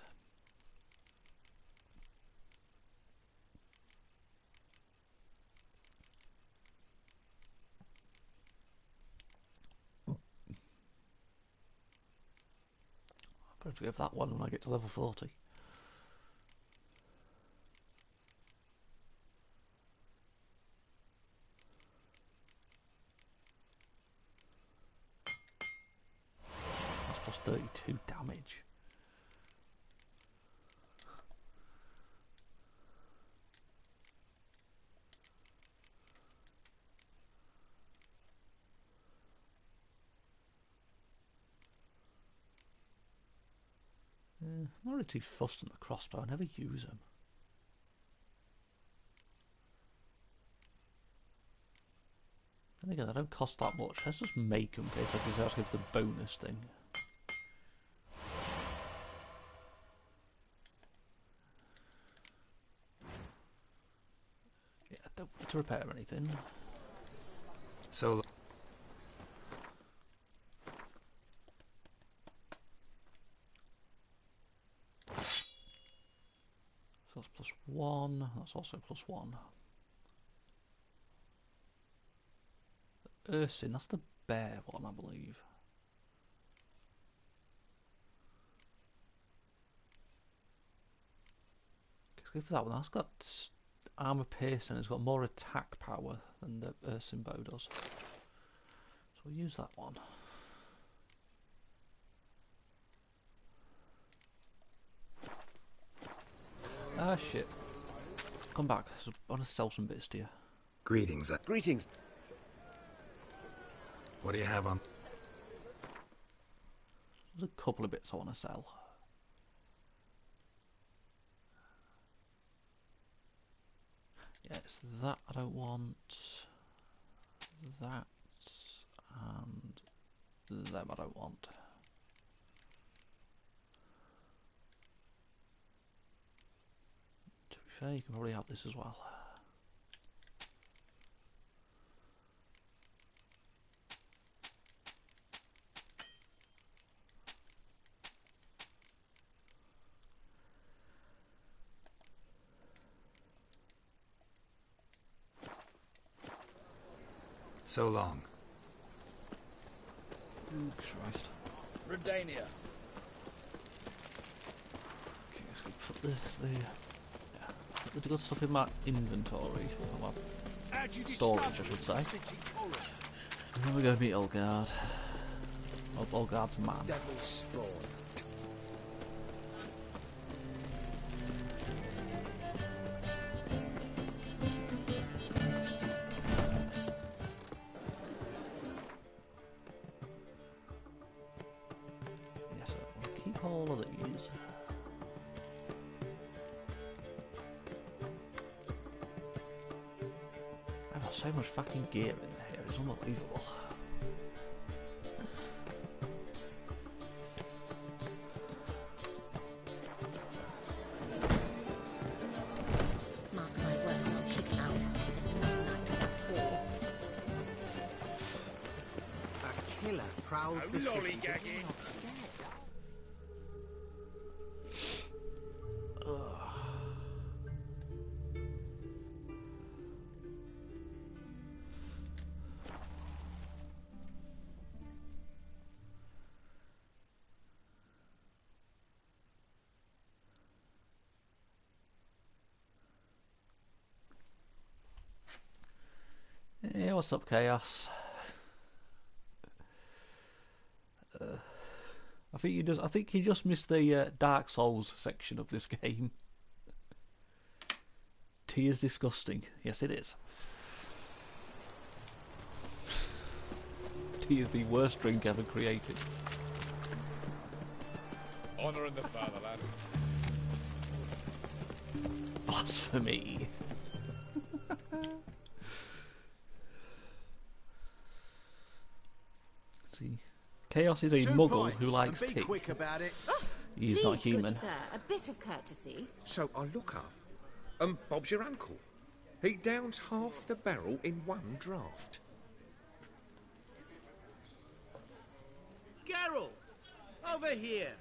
I'll probably give that one when I get to level 40. That's plus 32 damage. I'm not really too fussed on the crossbow, I never use them. And again, they don't cost that much. Let's just make them in case I deserve to give the bonus thing. Yeah, I don't need to repair anything. So that's plus 1, that's also plus 1. Ursin, that's the bear one, I believe. Let's go for that one. That's got armor piercing, it's got more attack power than the Ursin bow does. So we'll use that one. Ah, shit. Come back. I want to sell some bits to you. Greetings. Greetings. What do you have on? There's a couple of bits I want to sell. Yeah, it's that I don't want. That. And them I don't want. To be fair, you can probably have this as well. So long. Oh, Christ. Redania. Okay, let's go put the good stuff in my inventory. Or my storage, I should say. And then we go meet Olgard. Olgard's man. Devil's Spawn. Yes, I'll keep all of these. I've got so much fucking gear in here, it's unbelievable. Mark my word, I'll kick him out. It's not like that war. A killer prowls the city. lollygagging. But you're not scared. Yeah, what's up, Chaos? I think you just missed the Dark Souls section of this game. Tea is disgusting. Yes, it is. Tea is the worst drink ever created. Honour in the fatherland. Blasphemy. See, Chaos is a 2 muggle points, who likes and be tea. quick about it. He's Please, not human. good sir, a bit of courtesy. So I look up, and Bob's your uncle. He downs half the barrel in one draft. Geralt, over here.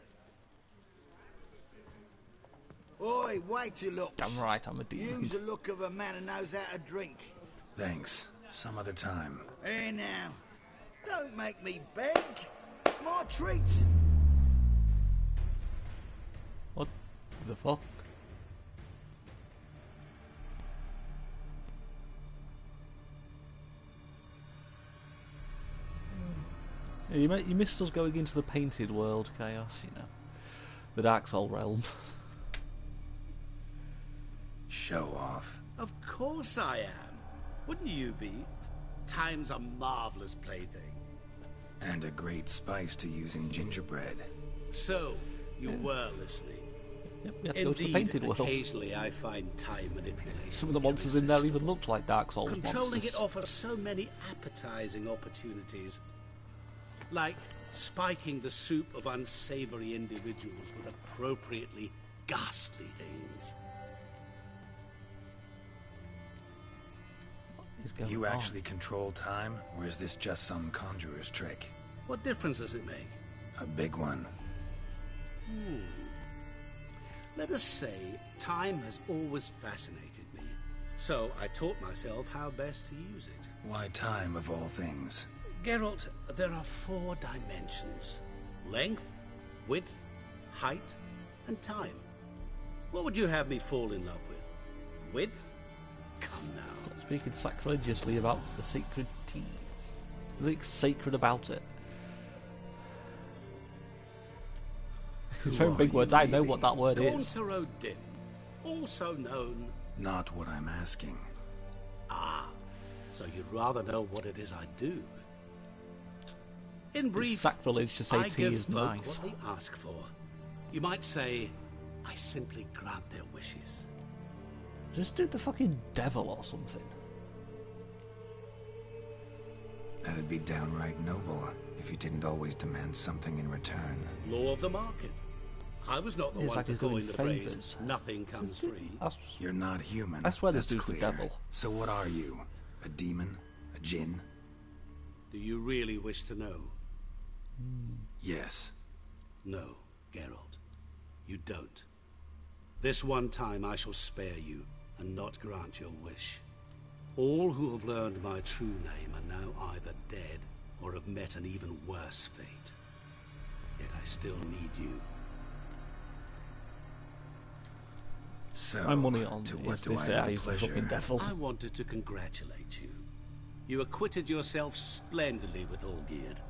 Oi, wait till look. Damn right, I'm a demon. Use the look of a man who knows how to drink. Thanks. Some other time. Here now. Don't make me beg. It's my treat. What the fuck? Yeah, you missed us going into the painted world, Chaos, you know. The Dark Soul realm. Show off. Of course I am. Wouldn't you be? Time's a marvelous plaything. And a great spice to use in gingerbread. So, you were listening. Yep, we have to go to the Indeed, painted world. occasionally I find time manipulation. Some of the monsters in there even looked like Dark Souls Controlling monsters. it offers so many appetizing opportunities. Like spiking the soup of unsavory individuals with appropriately ghastly things. You actually control time, or is this just some conjurer's trick? What difference does it make? A big one. Let us say time has always fascinated me, so I taught myself how best to use it. Why time, of all things? Geralt, there are 4 dimensions. Length, width, height, and time. What would you have me fall in love with? Width? Come now. Stop speaking sacrilegiously about the sacred tea. Nothing sacred about it. It's very big words. I know what that word is. Gaunter O'Dim, also known... Not what I'm asking. Ah, so you'd rather know what it is I do. In brief, It's sacrilege to say I tea give is folk nice. what they ask for. You might say, I simply grant their wishes. Just do the fucking devil or something. That'd be downright noble if you didn't always demand something in return. Law of the market. I was not the It's one like to he's doing coin the phrase, favours. nothing comes free. You're not human. I swear this That's dude's the clear. devil. So what are you? A demon? A djinn? Do you really wish to know? Yes. No, Geralt. You don't. This one time I shall spare you and not grant your wish. All who have learned my true name are now either dead or have met an even worse fate. Yet I still need you. So, My money on to what is do this I guy have the is the pleasure? fucking devil. I wanted to congratulate you. You acquitted yourself splendidly with Olgierd.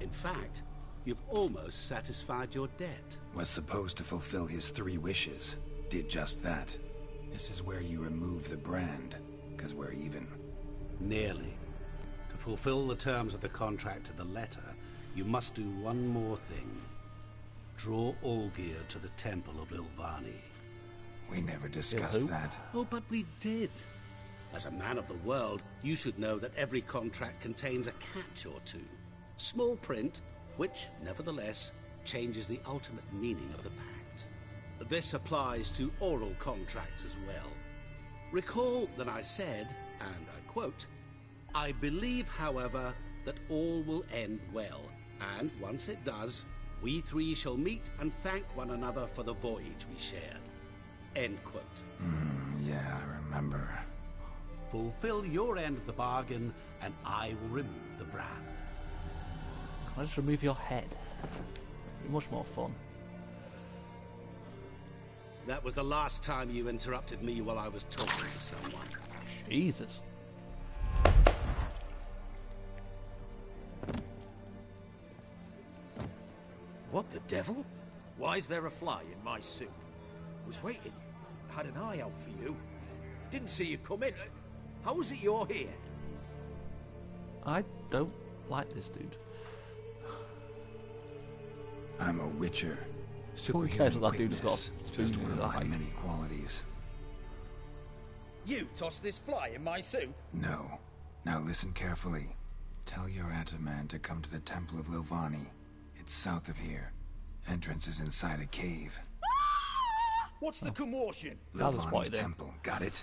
In fact, you've almost satisfied your debt. Was supposed to fulfill his 3 wishes. Did just that. This is where you remove the brand, because we're even. Nearly. To fulfill the terms of the contract to the letter, you must do one more thing. Draw Olgierd to the Temple of Ilvani. We never discussed that. Oh, but we did. As a man of the world, you should know that every contract contains a catch or two. Small print, which, nevertheless, changes the ultimate meaning of the pact. This applies to oral contracts as well. Recall that I said, and I quote, I believe, however, that all will end well, and once it does, we 3 shall meet and thank one another for the voyage we shared. End quote. Yeah, I remember. Fulfill your end of the bargain, and I will remove the brand. Can I just remove your head? Be much more fun. That was the last time you interrupted me while I was talking to someone. Jesus. What the devil? Why is there a fly in my soup? Was waiting. Had an eye out for you. Didn't see you come in. How is it you're here? I don't like this dude. I'm a witcher. Who cares Superhuman what that dude has got? quickness. Just one of my Eye. many qualities. You tossed this fly in my soup? No. Now listen carefully. Tell your Ataman to come to the Temple of Lilvani. It's south of here. Entrance is inside a cave. What's the commotion? Lilvani's temple. Got it?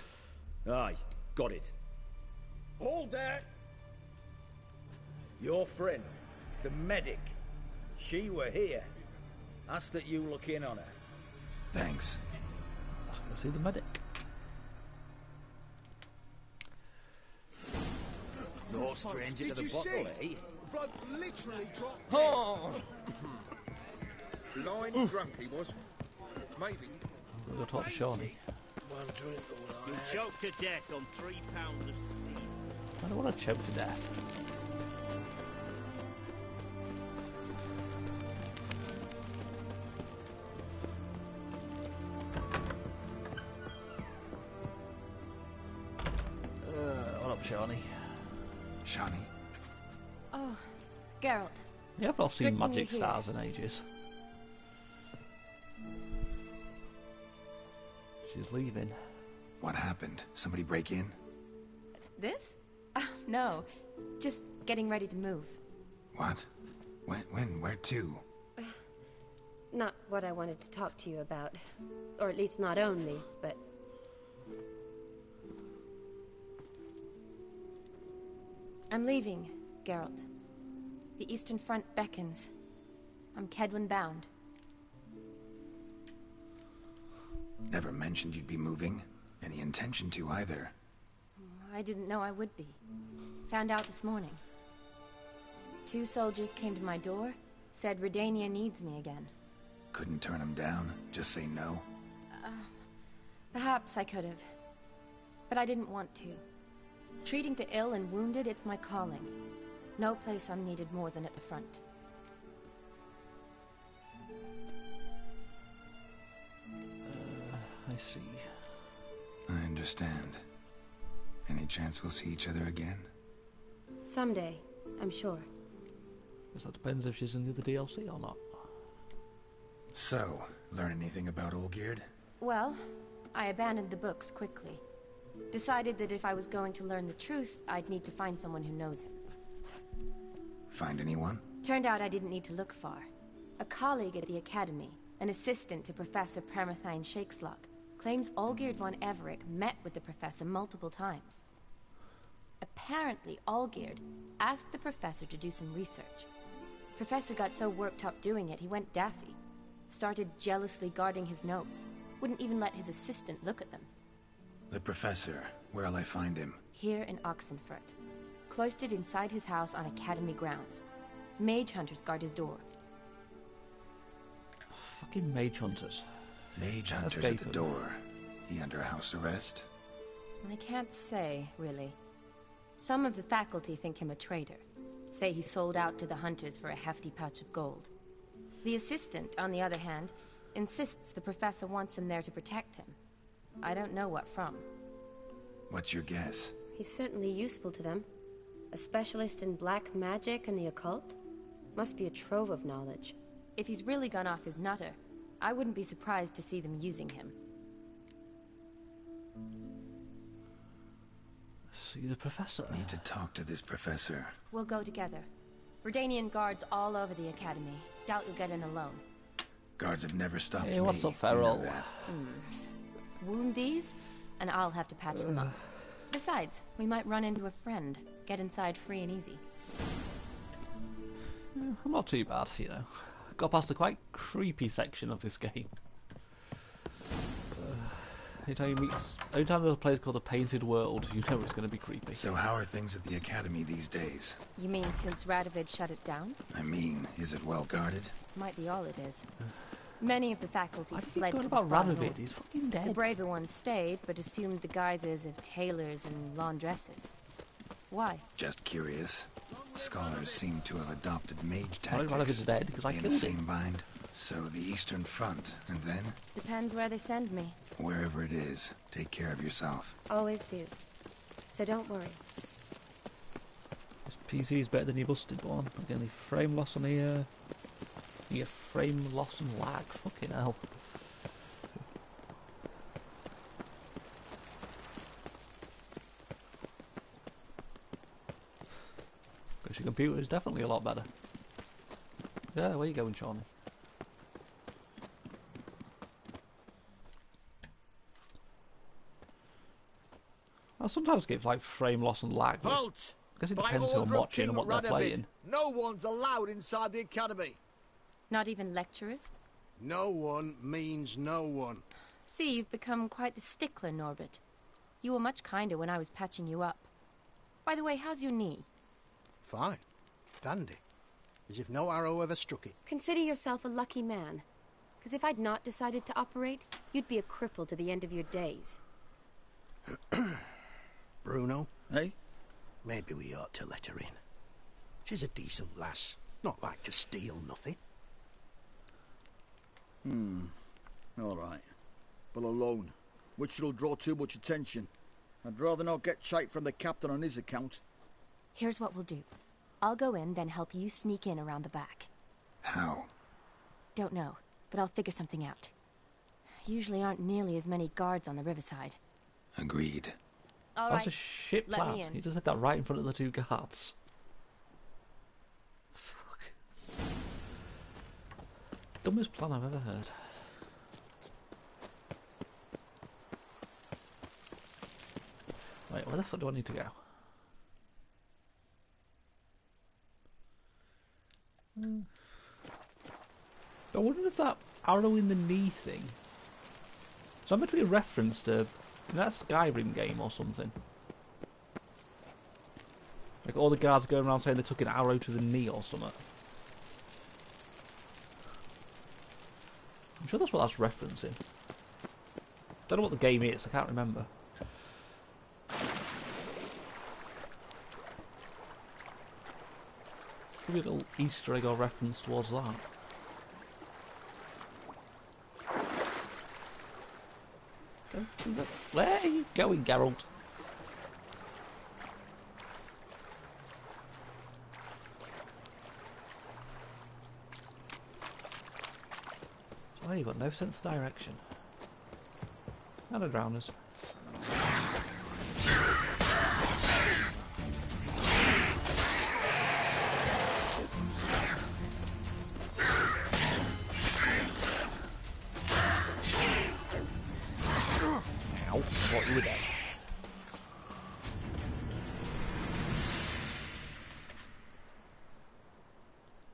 Aye, got it. Hold there! Your friend, the medic. She were here. Ask that you look in on her. Thanks. Let's go see the medic. No stranger to the bottle, eh? Bloke literally dropped Oh! Blind drunk he was. Maybe. We'll go talk to Shawnee. One drink all You choked to death on 3 pounds of steam. I don't want to choke to death. What up, Shawnee? Shawnee? Oh, Geralt. Yeah, I've not seen Good thing magic you're here. stars in ages. She's leaving. What happened? Somebody break in? This? No, just getting ready to move. What? When? Where to? Not what I wanted to talk to you about. Or at least not only, but... I'm leaving, Geralt. The Eastern Front beckons. I'm Kedwin bound. Never mentioned you'd be moving. Any intention to either. I didn't know I would be. Found out this morning. 2 soldiers came to my door, said Redania needs me again. Couldn't turn him down? Just say no? Perhaps I could have. But I didn't want to. Treating the ill and wounded, it's my calling. No place I'm needed more than at the front. I see. I understand. Any chance we'll see each other again? Someday, I'm sure. Guess that depends if she's in the other DLC or not. So, learn anything about Olgierd? Well, I abandoned the books quickly. Decided that if I was going to learn the truth, I'd need to find someone who knows him. Find anyone? Turned out I didn't need to look far. A colleague at the Academy, an assistant to Professor Permathine Shakeslock, claims Olgierd von Everec met with the professor multiple times. Apparently, Olgierd asked the professor to do some research. Professor got so worked up doing it, he went daffy. Started jealously guarding his notes. Wouldn't even let his assistant look at them. The professor. Where'll I find him? Here in Oxenfurt. Cloistered inside his house on Academy grounds. Mage hunters guard his door. Fucking mage hunters. Mage hunters at the door. He under house arrest? I can't say, really. Some of the faculty think him a traitor. Say he sold out to the hunters for a hefty pouch of gold. The assistant, on the other hand, insists the professor wants him there to protect him. I don't know what from. What's your guess? He's certainly useful to them. A specialist in black magic and the occult? Must be a trove of knowledge. If he's really gone off his nutter, I wouldn't be surprised to see them using him. See the professor. Need to talk to this professor. We'll go together. Redanian guards all over the Academy. Doubt you'll get in alone. Guards have never stopped me. Hey, what's up, You Farrell? know that. Wound these, and I'll have to patch them up. Besides, we might run into a friend. Get inside free and easy. I'm not too bad, you know. Got past a quite creepy section of this game. Anytime there's a place called the Painted World, you know it's going to be creepy. So how are things at the Academy these days? You mean since Radovid shut it down? I mean, is it well guarded? Might be all it is. Many of the faculty fled to the about far Radovid. north. He's fucking dead. The braver ones stayed, but assumed the guises of tailors and laundresses. Why? Just curious. Scholars seem to have adopted mage Radovid's tactics. dead because I They in the killed same him. bind. So the Eastern Front, and then? Depends where they send me. Wherever it is, take care of yourself. Always do. So don't worry. This PC is better than your busted one. Again, the frame loss on here. You get frame loss and lag. Fucking hell. Because your computer is definitely a lot better. Yeah, where you going, Shawnee? I sometimes get like frame loss and lag. Halt! I guess it By depends who I'm order of watching and King what they're Radovid, playing. no one's allowed inside the academy. Not even lecturers? No one means no one. See, you've become quite the stickler, Norbert. You were much kinder when I was patching you up. By the way, how's your knee? Fine. Dandy. As if no arrow ever struck it. Consider yourself a lucky man. Because if I'd not decided to operate, you'd be a cripple to the end of your days. Bruno? Hey? Maybe we ought to let her in. She's a decent lass. Not like to steal nothing. All right. But alone, which will draw too much attention. I'd rather not get shite from the captain on his account. Here's what we'll do. I'll go in, then help you sneak in around the back. How? Don't know, but I'll figure something out. Usually aren't nearly as many guards on the riverside. Agreed. All That's right. a shit Let plan. me in. You just had that right in front of the two guards. Fuck. Dumbest plan I've ever heard. Wait, where the fuck do I need to go? I wonder if that arrow in the knee thing. So I'm meant to be a reference to that Skyrim game or something. Like all the guards going around saying they took an arrow to the knee or something. I'm sure that's what that's referencing. Don't know what the game is, I can't remember. Could be a little Easter egg or reference towards that. Where are you going, Geralt? Oh, you've got no sense of direction. And a drowners. Ow, what you were dead.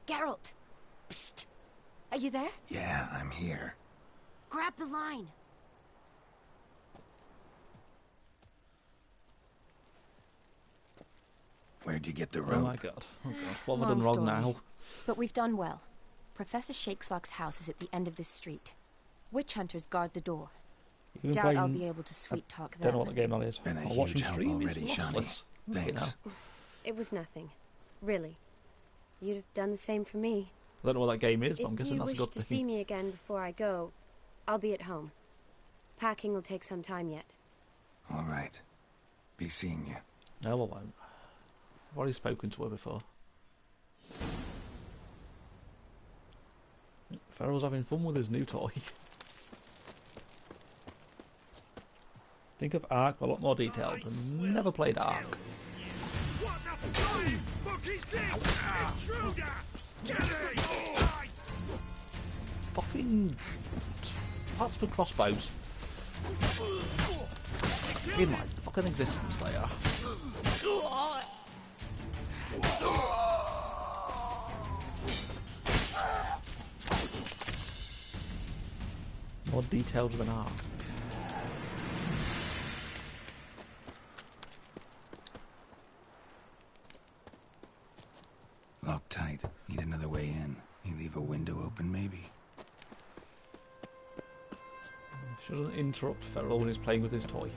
Geralt! Psst! Are you there? Yeah, I'm here. Grab the line! Where'd you get the Oh rope? my god. Oh god. What have I Long done wrong story. now? But we've done well. Professor Shakeslock's house is at the end of this street. Witch hunters guard the door. You've been Doubt playing- I'll be able to sweet talk them. Don't know what the game that is. Been a I'll watch huge him help stream. already, He's Shani. lossless. Fucking Thanks. hell. It was nothing. Really. You'd have done the same for me. I don't know what that game is, but I'm If guessing you that's a wish good to thing. see me again before I go, I'll be at home. Packing will take some time yet. All right. Be seeing you. No, I won't. I've already spoken to her before. Farrell's having fun with his new toy. Think of Ark, a lot more detailed. And never played Ark. What the fuck is this? Intruder! Get it! Fucking parts for crossbows. In my fucking existence, they are. More detailed than Ark. Locked tight. Need another way in. You leave a window open, maybe? Shouldn't interrupt Ferrell when he's playing with his toy.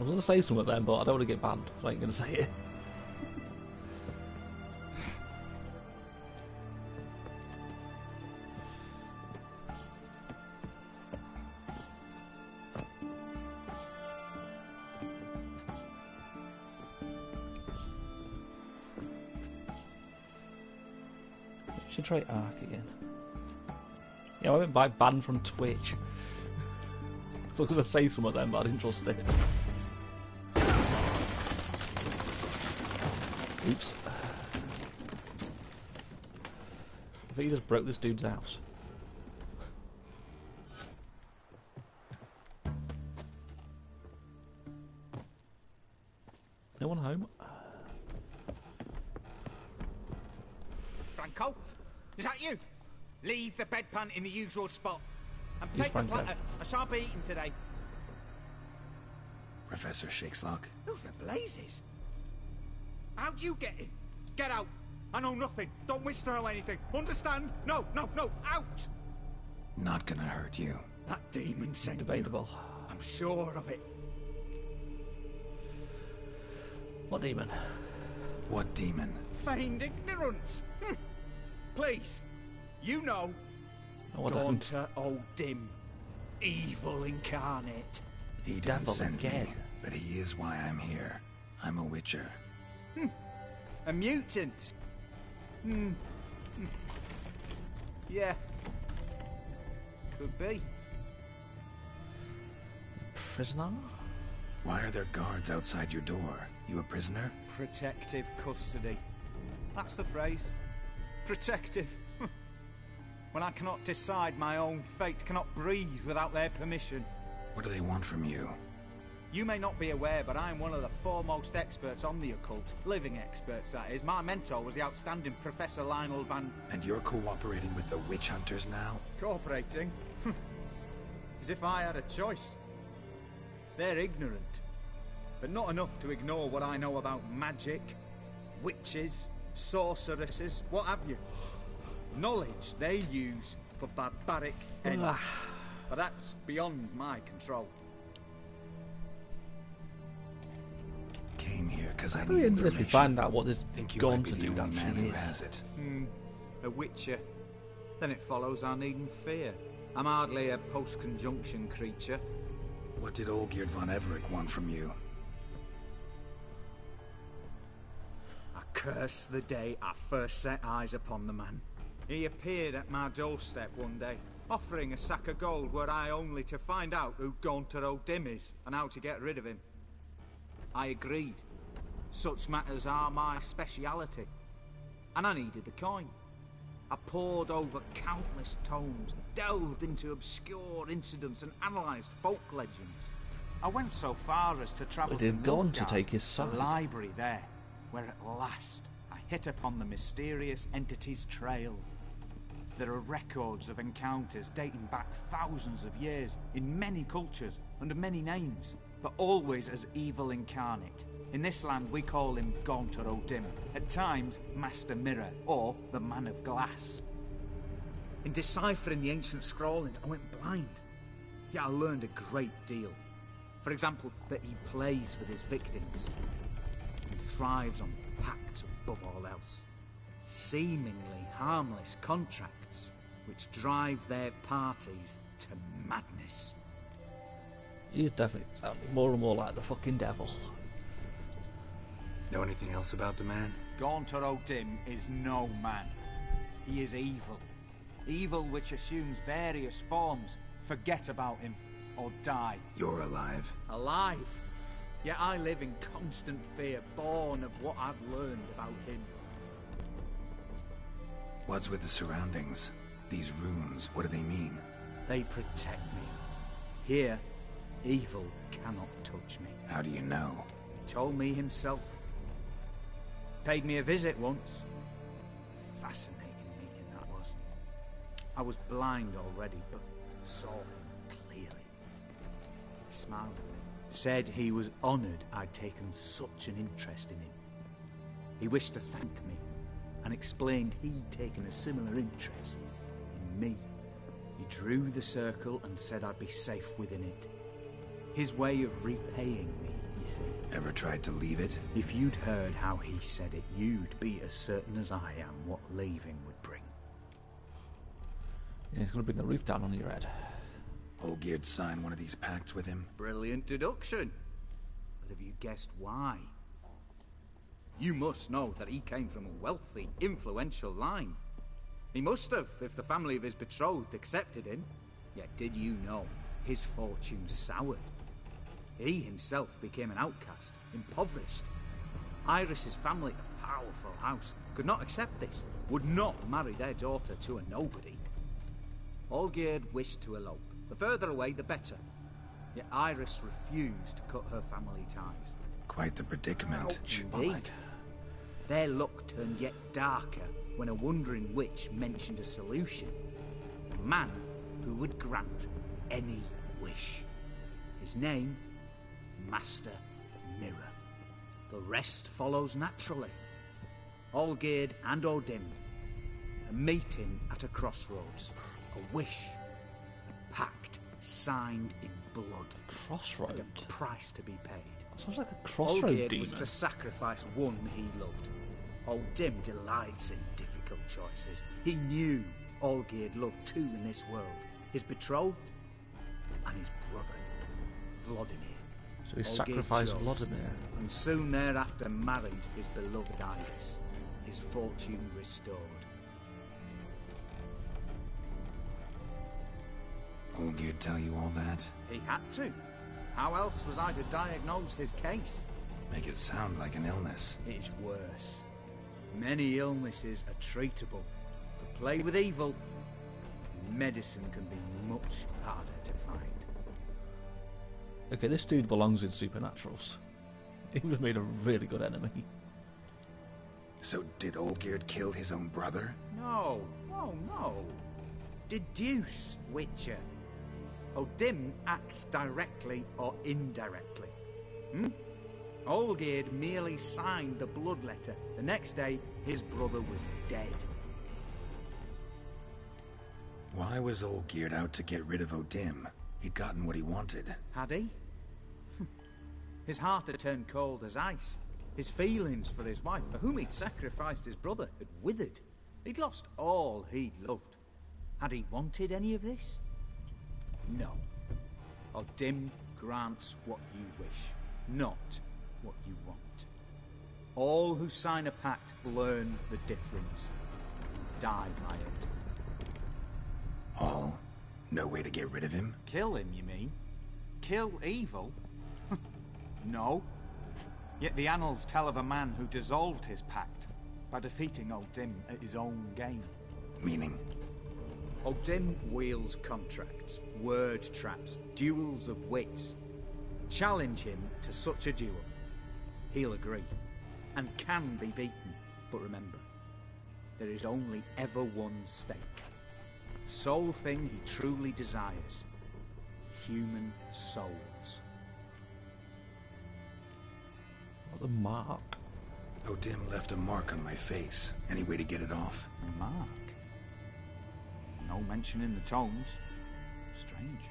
I was going to say something then, but I don't want to get banned, so I ain't going to say it. Should try Ark again. Yeah, I went by banned from Twitch. So I was going to say something then, but I didn't trust it. Oops. I think he just broke this dude's house. No one home? Franco? Is that you? Leave the bedpan in the usual spot. And Yes, take the Franco. platter. I shan't be eating today. Professor Shakeslock. Who the blazes? How'd you get in? Get out. I know nothing. Don't wish to know anything. Understand? No, no, no. Out! Not gonna hurt you. That demon sent Debatable. you. I'm sure of it. What demon? What demon? Feigned ignorance. Please. You know. Oh, I don't. Gaunter O'Dim. Evil incarnate. He didn't Devil send again. me, but he is why I'm here. I'm a witcher. A mutant. Yeah. Could be. Prisoner? Why are there guards outside your door? You a prisoner? Protective custody. That's the phrase. Protective. When I cannot decide my own fate, cannot breathe without their permission. What do they want from you? You may not be aware, but I'm one of the foremost experts on the occult. Living experts, that is. My mentor was the outstanding Professor Lionel Van... And you're cooperating with the witch hunters now? Cooperating? As if I had a choice. They're ignorant. But not enough to ignore what I know about magic, witches, sorceresses, what have you. Knowledge they use for barbaric ends. But that's beyond my control. Came here because I How need did we information. find out what this Think you might be Gaunter the dude only man actually who is? has it. A witcher. Then it follows I needn't fear. I'm hardly a post-conjunction creature. What did Olgierd von Everec want from you? I curse the day I first set eyes upon the man. He appeared at my doorstep one day, offering a sack of gold were I only to find out who Gaunter O'Dim is and how to get rid of him. I agreed. Such matters are my speciality. And I needed the coin. I pored over countless tomes, delved into obscure incidents and analysed folk legends. I went so far as to travel But did to Gaunter Nilfgaard, take his the side? library there, where at last I hit upon the mysterious entity's trail. There are records of encounters dating back thousands of years in many cultures under many names, but always as evil incarnate. In this land we call him Gaunter O'Dim, at times Master Mirror or the Man of Glass. In deciphering the ancient scrawlings I went blind, yet I learned a great deal. For example, that he plays with his victims and thrives on pacts above all else. Seemingly harmless contracts which drive their parties to madness. He's definitely sounding more and more like the fucking devil. Know anything else about the man? Gaunter O'Dim is no man. He is evil. Evil which assumes various forms. Forget about him, or die. You're alive. Alive? Yet I live in constant fear, born of what I've learned about him. What's with the surroundings? These runes, what do they mean? They protect me. Here, evil cannot touch me. How do you know? He told me himself. Paid me a visit once. Fascinating meeting that was. I was blind already, but saw him clearly. He smiled at me. Said he was honoured I'd taken such an interest in him. He wished to thank me, and explained he'd taken a similar interest in me. He drew the circle and said I'd be safe within it. His way of repaying me, you see. Ever tried to leave it? If you'd heard how he said it, you'd be as certain as I am what leaving would bring. Yeah, he's going to bring the roof down on your head. Olgierd signed one of these pacts with him. Brilliant deduction. But have you guessed why? You must know that he came from a wealthy, influential line. He must have, if the family of his betrothed accepted him. Yet did you know his fortune soured? He himself became an outcast, impoverished. Iris's family, a powerful house, could not accept this, would not marry their daughter to a nobody. Olgierd wished to elope. The further away, the better. Yet Iris refused to cut her family ties. Quite the predicament. Indeed. Their luck turned yet darker when a wandering witch mentioned a solution. A man who would grant any wish. His name, Master Mirror. The rest follows naturally. Olgierd and Odin, a meeting at a crossroads. A wish, a pact signed in blood. Crossroad? And a price to be paid. Sounds like a crossroad Olgierd demon. was to sacrifice one he loved. Odin delights in difficult choices. He knew Olgierd loved two in this world. His betrothed and his brother, Vladimir. So he Olgierd sacrificed chose, Vladimir. and soon thereafter married his beloved Iris. His fortune restored. Olgierd tell you all that? He had to. How else was I to diagnose his case? Make it sound like an illness. It's worse. Many illnesses are treatable, but play with evil, medicine can be much harder to find. Okay, this dude belongs in Supernaturals. He would have made a really good enemy. So did Olgierd kill his own brother? No. Deduce, Witcher. Odin acts directly or indirectly. Olgierd merely signed the blood letter. The next day, his brother was dead. Why was Olgierd out to get rid of Odin? He'd gotten what he wanted. Had he? His heart had turned cold as ice. His feelings for his wife, for whom he'd sacrificed his brother, had withered. He'd lost all he'd loved. Had he wanted any of this? No. Odin grants what you wish, not what you want. All who sign a pact learn the difference, die by it. All? No way to get rid of him? Kill him, you mean? Kill evil? No. Yet the annals tell of a man who dissolved his pact by defeating Odin at his own game. Meaning? Odin wields contracts, word traps, duels of wits. Challenge him to such a duel. He'll agree, and can be beaten. But remember, there is only ever one stake. Sole thing he truly desires. Human souls. What a mark. Odin left a mark on my face. Any way to get it off? A mark? No mention in the tomes. Strange.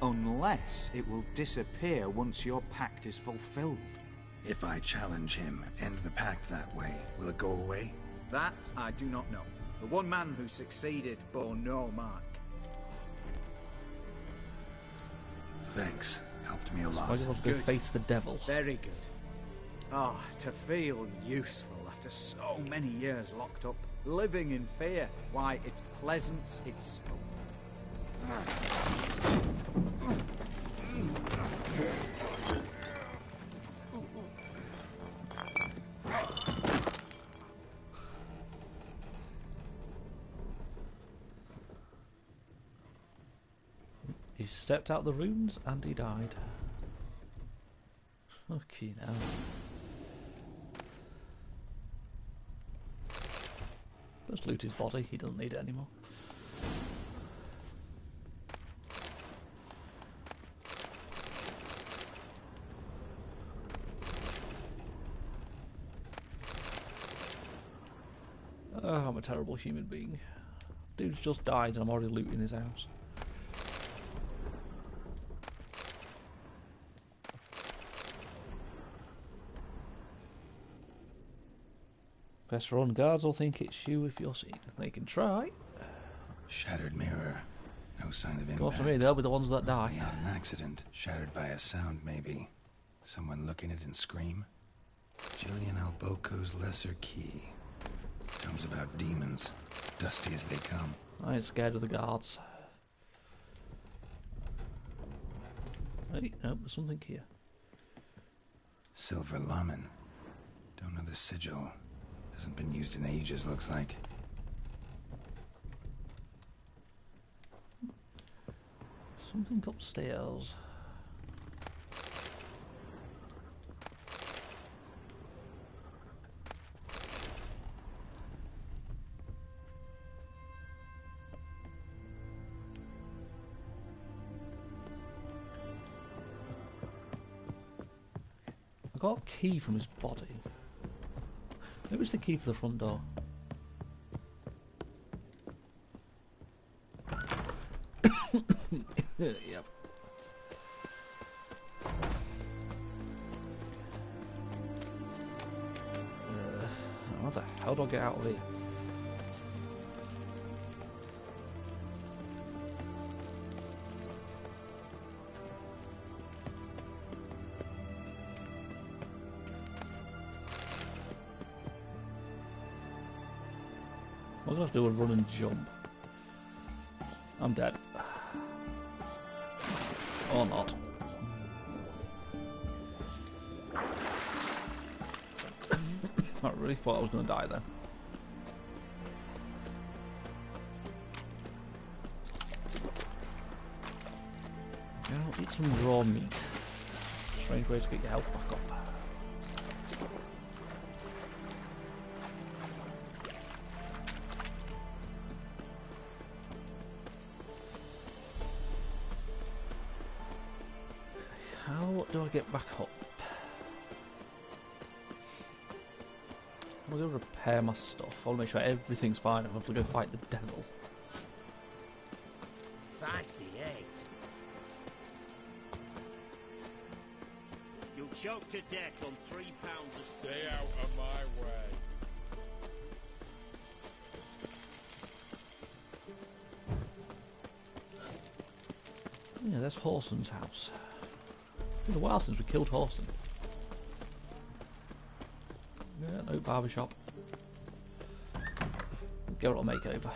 Unless it will disappear once your pact is fulfilled. If I challenge him, end the pact that way, will it go away? That I do not know. The one man who succeeded bore no mark. Thanks. Helped me a lot. Why do you want to go face the devil? Very good. Oh, to feel useful after so many years locked up, living in fear. Why, it's pleasance itself. He stepped out the runes and he died. Okay, now. Let's loot his body, he doesn't need it anymore. Oh, I'm a terrible human being. Dude's just died and I'm already looting his house. Press run. Guards will think it's you if you're seen. They can try. Shattered mirror. No sign of impact. Go for me, they'll be the ones that die. Not an accident. Shattered by a sound, maybe. Someone look in it and scream. Julian Alboco's Lesser Key. Tomes about demons. Dusty as they come. I ain't scared of the guards. Hey, no, there's something here. Silver Lamen. Don't know the sigil. Hasn't been used in ages, looks like. Something upstairs. I got a key from his body. Maybe it's the key for the front door. Yep. How the hell do I get out of here? I'm gonna have to do a run and jump. I'm dead. Or not. I really thought I was going to die then. Yeah, I'll eat some raw meat. Strange way to get your health back up. How do I get back up? I'm going to repair my stuff. I want to make sure everything's fine. I have to go fight the devil. Feisty, eh? You'll choke to death on 3 pounds of... Stay out of my way. Yeah, there's Horson's house. It's been a while since we killed Horson. Yeah, no barbershop. Geralt makeover.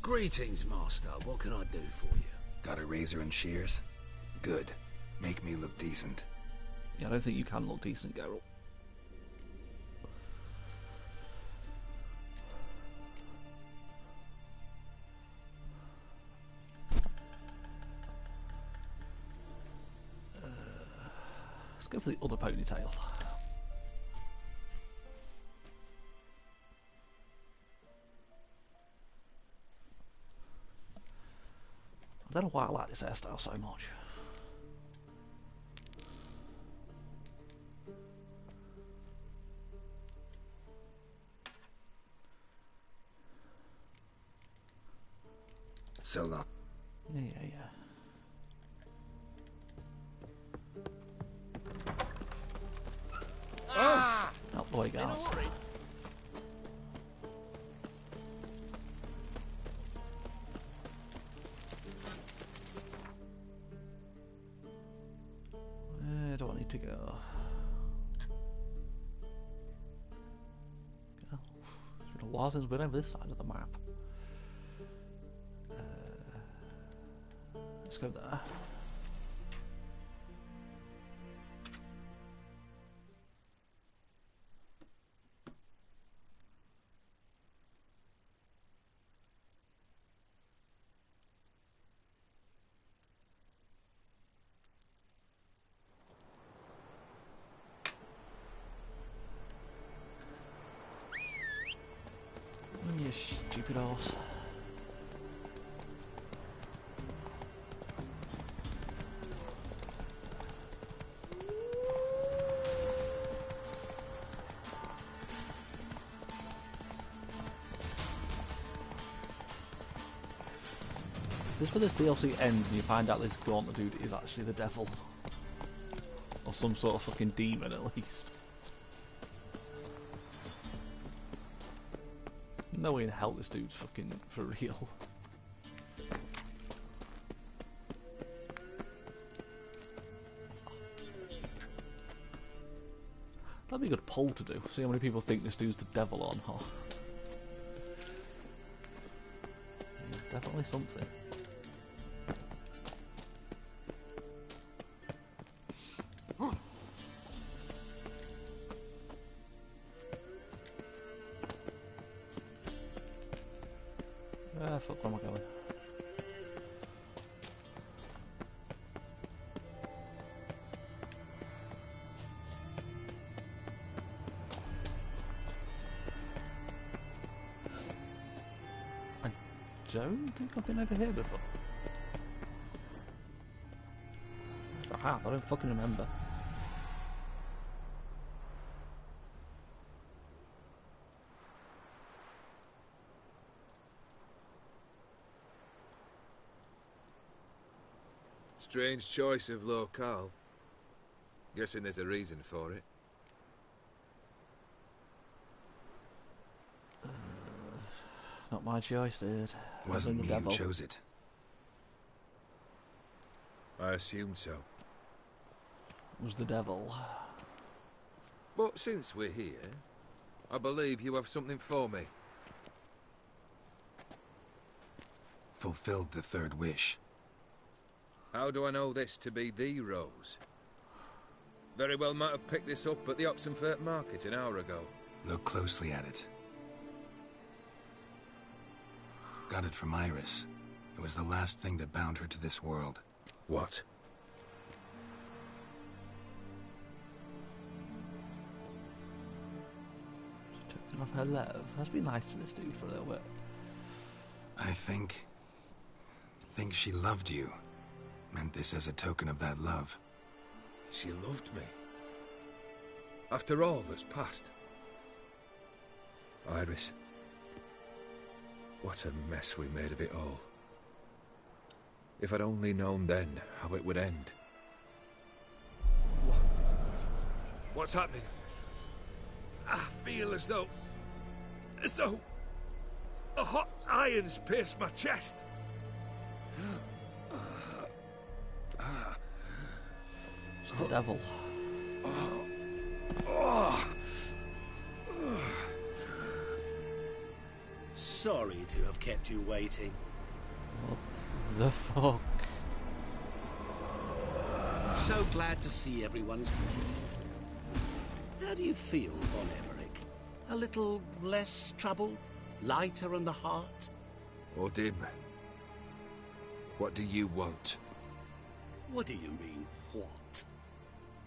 Greetings, Master. What can I do for you? Got a razor and shears? Good. Make me look decent. Yeah, I don't think you can look decent, Geralt. Let's go for the other ponytail. I don't know why I like this hairstyle so much. So long. Yeah. Ah! Out the way, guys. Where do I need to go? Oh, it's been a while since we've been over this side of the map. Let's go there. You stupid horse. Just for this DLC ends and you find out this Gauntlet dude is actually the devil. Or some sort of fucking demon at least. No way in hell this dude's fucking for real. That'd be a good poll to do. See how many people think this dude's the devil or not. It's definitely something. Fuck, where am I going? I don't think I've been over here before. If I have, I don't fucking remember. Strange choice of locale. Guessing there's a reason for it. Not my choice, dude. Wasn't me devil. who chose it. I assumed so. It was the devil. But since we're here, I believe you have something for me. Fulfilled the third wish. How do I know this to be the rose? Very well might have picked this up at the Oxenfurt market an hour ago. Look closely at it. Got it from Iris. It was the last thing that bound her to this world. What? Token of her love. Has been nice to this dude for a little bit. I think she loved you. Meant this as a token of that love. She loved me. After all that's passed. Iris. What a mess we made of it all. If I'd only known then how it would end. What's happening? I feel as though a hot iron's pierced my chest. It's the devil. Sorry to have kept you waiting. What the fuck? So glad to see everyone's pleased. How do you feel, Von Emmerich? A little less troubled? Lighter on the heart? Odim, what do you want? What do you mean, what?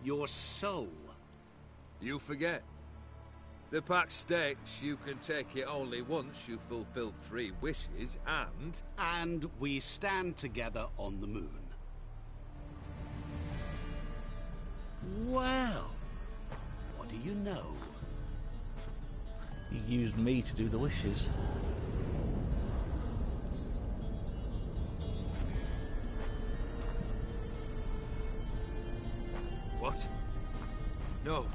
Your soul. You forget. The pact states you can take it only once you've fulfilled 3 wishes, and... And we stand together on the moon. Well, what do you know? You used me to do the wishes. What? No.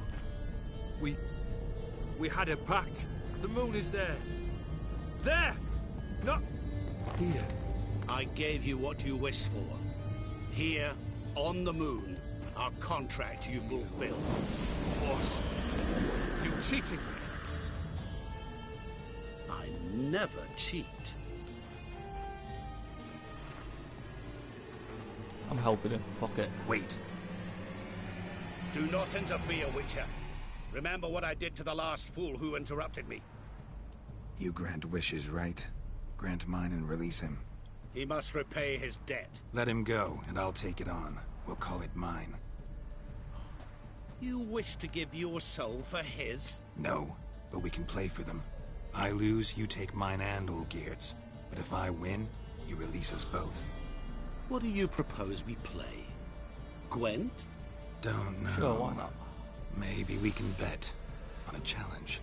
We had a pact. The moon is there. There! Not here. I gave you what you wished for. Here, on the moon, our contract you fulfilled. Boss, you cheated me. I never cheat. I'm helping him. Fuck it. Wait. Do not interfere, Witcher. Remember what I did to the last fool who interrupted me. You grant wishes, right? Grant mine and release him. He must repay his debt. Let him go, and I'll take it on. We'll call it mine. You wish to give your soul for his? No, but we can play for them. I lose, you take mine and Olgierd's. But if I win, you release us both. What do you propose we play? Gwent? Don't know. Sure, why not? Maybe we can bet on a challenge.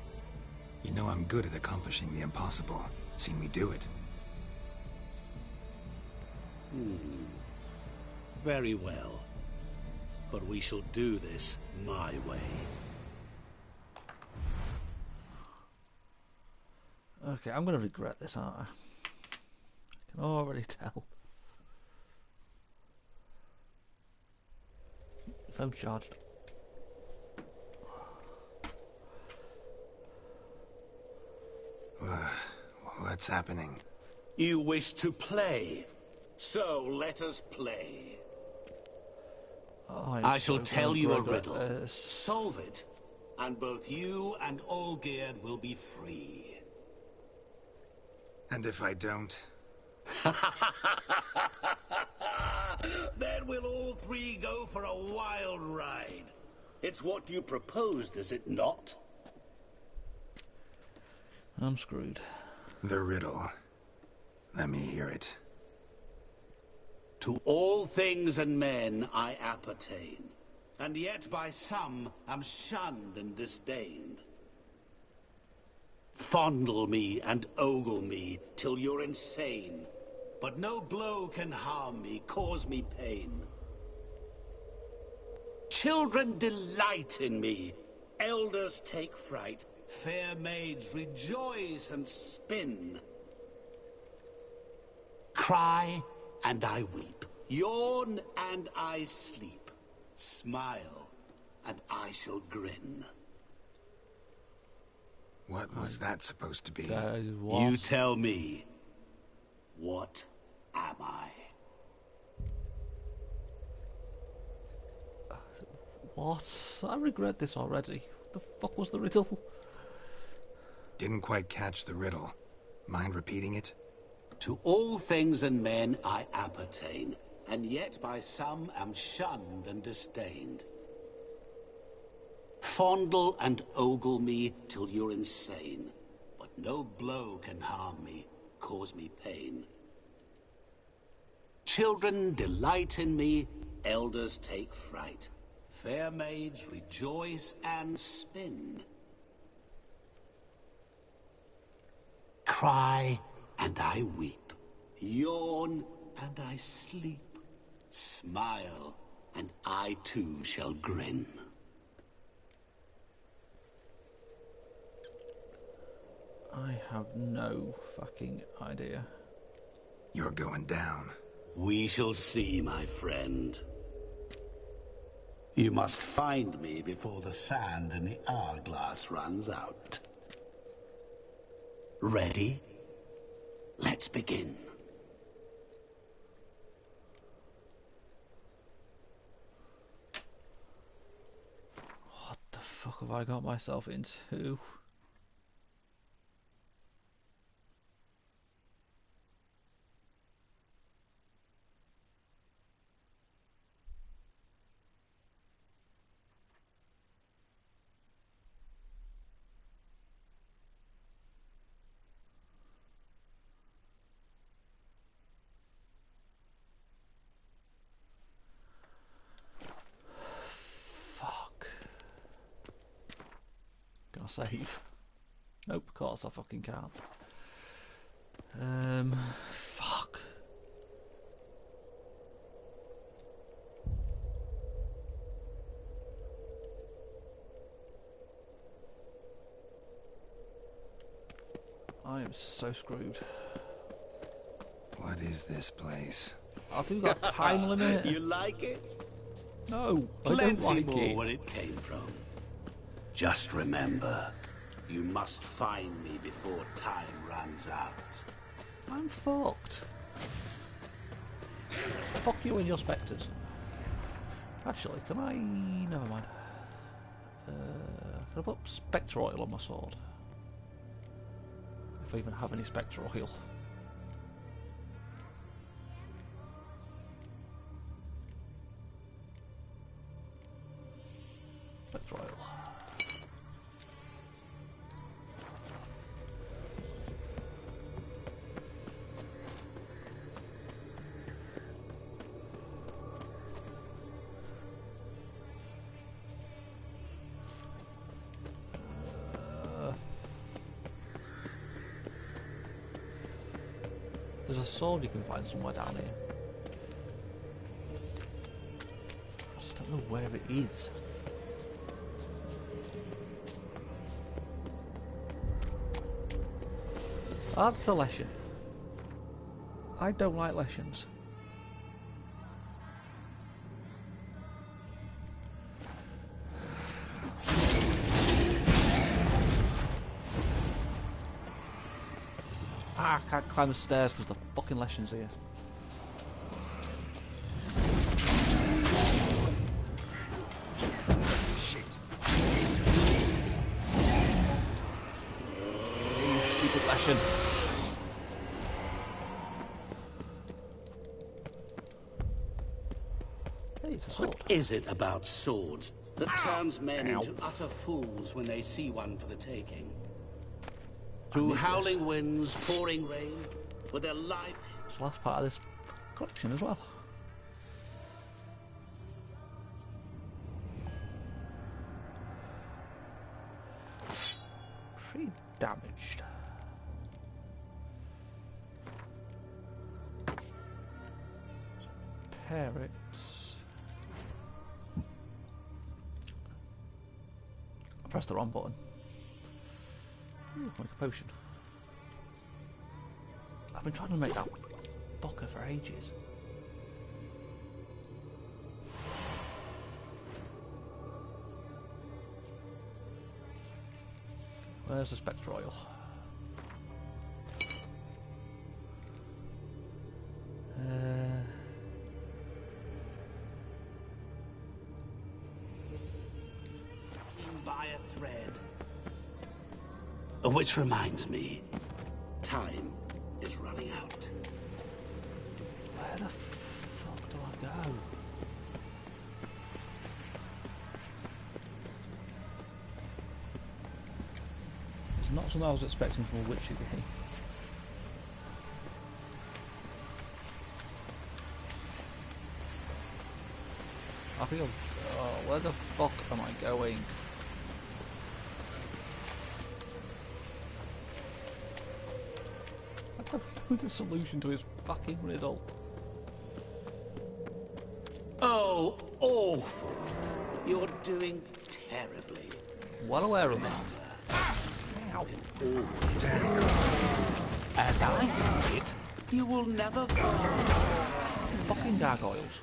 You know I'm good at accomplishing the impossible. Seen me do it. Very well. But we shall do this my way. Okay, I'm going to regret this, aren't I? I can already tell. Phone charged. What's happening? You wish to play, so let us play. Oh, I shall tell you a riddle. This. Solve it, and both you and Olgierd will be free. And if I don't? Then we'll all three go for a wild ride. It's what you proposed, is it not? I'm screwed. The riddle. Let me hear it. To all things and men I appertain, and yet by some am shunned and disdained. Fondle me and ogle me till you're insane, but no blow can harm me, cause me pain. Children delight in me, elders take fright, fair maids rejoice and spin. Cry and I weep, yawn and I sleep, smile and I shall grin. What was that supposed to be? You tell me, what am I? What? I regret this already. What the fuck was the riddle? Didn't quite catch the riddle. Mind repeating it? To all things and men I appertain, and yet by some am shunned and disdained. Fondle and ogle me till you're insane, but no blow can harm me, cause me pain. Children delight in me, elders take fright, fair maids rejoice and spin. Cry and I weep, yawn and I sleep, smile and I too shall grin. I have no fucking idea. You're going down. We shall see, my friend. You must find me before the sand in the hourglass runs out. Ready? Let's begin. What the fuck have I got myself into? Save. Nope, of course I fucking can't. Fuck. I am so screwed. What is this place? I think we've got a time limit. You like it? No, I Plenty don't like more it. where it came from. Just remember, you must find me before time runs out. I'm fucked. Fuck you and your spectres. Actually, can I... Never mind. Can I put spectre oil on my sword? If I even have any spectre oil. Spectre oil. There's a sword you can find somewhere down here. I just don't know where it is. That's a lesson. I don't like lessons. I can't climb the stairs because the fucking lessons here. Shit. You stupid lesson. What is it about swords that turns men into utter fools when they see one for the taking? Through howling winds, pouring rain, with their life... It's the last part of this collection as well. Pretty damaged. Parrots. I pressed the wrong button. Ooh, like a potion. I've been trying to make that fucker for ages. Where's the Spectre Oil? By a thread. Which reminds me, time is running out. Where the fuck do I go? It's not something I was expecting from a Witcher game. I feel... Oh, where the fuck am I going? The solution to his fucking riddle. Oh, awful. You're doing terribly. Well aware of that. As I see it, you will never fall. Fucking gargoyles.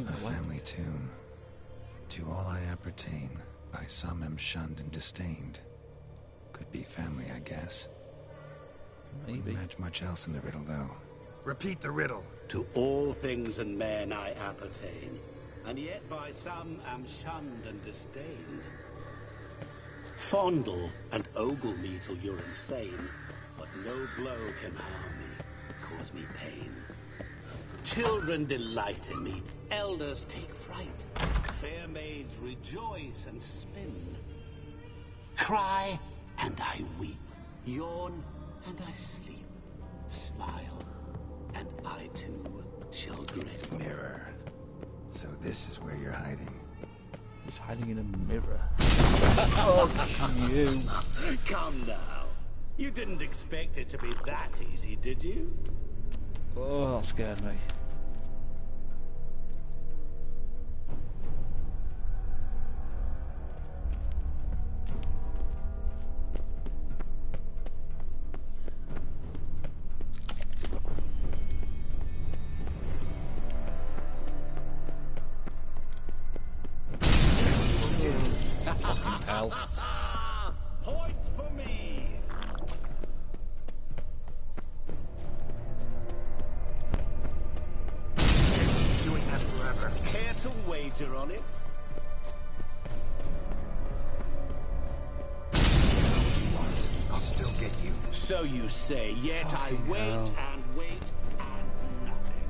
A family tune. To all I appertain, by some am shunned and disdained. Could be family, I guess. Maybe. Wouldn't match much else in the riddle, though. Repeat the riddle. To all things and men I appertain, and yet by some am shunned and disdained. Fondle and ogle me till you're insane, but no blow can harm me, cause me pain. Children delight in me, elders take fright, fair maids rejoice and spin. Cry and I weep, yawn and I sleep, smile and I too shall grin. Mirror. So this is where you're hiding. He's hiding in a mirror. Oh, you. Come now. You didn't expect it to be that easy, did you? Oh, that scared me. Hell. Point for me. Doing that forever. Care to wager on it? I'll still get you. So you say, yet I wait and wait and nothing.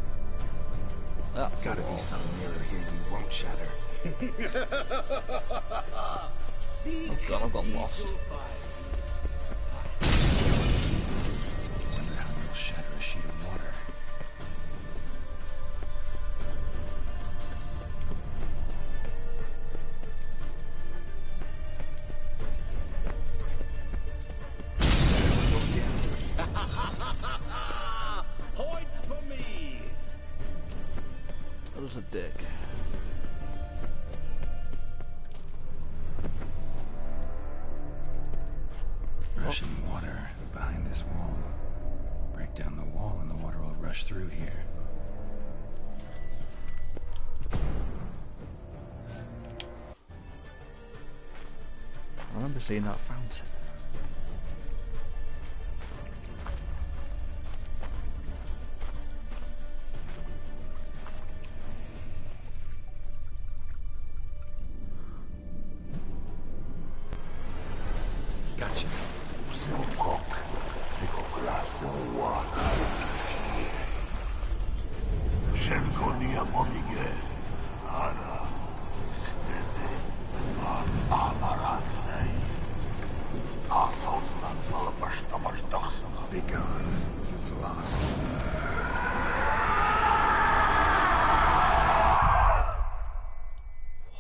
That's Gotta be some mirror here you won't shatter. Oh god, I've got lost. Wonder how you'll shatter a sheet of water. a dick. Rushing water behind this wall. Break down the wall and the water will rush through here. I remember seeing that fountain. Gotcha. Be gone. You've lost.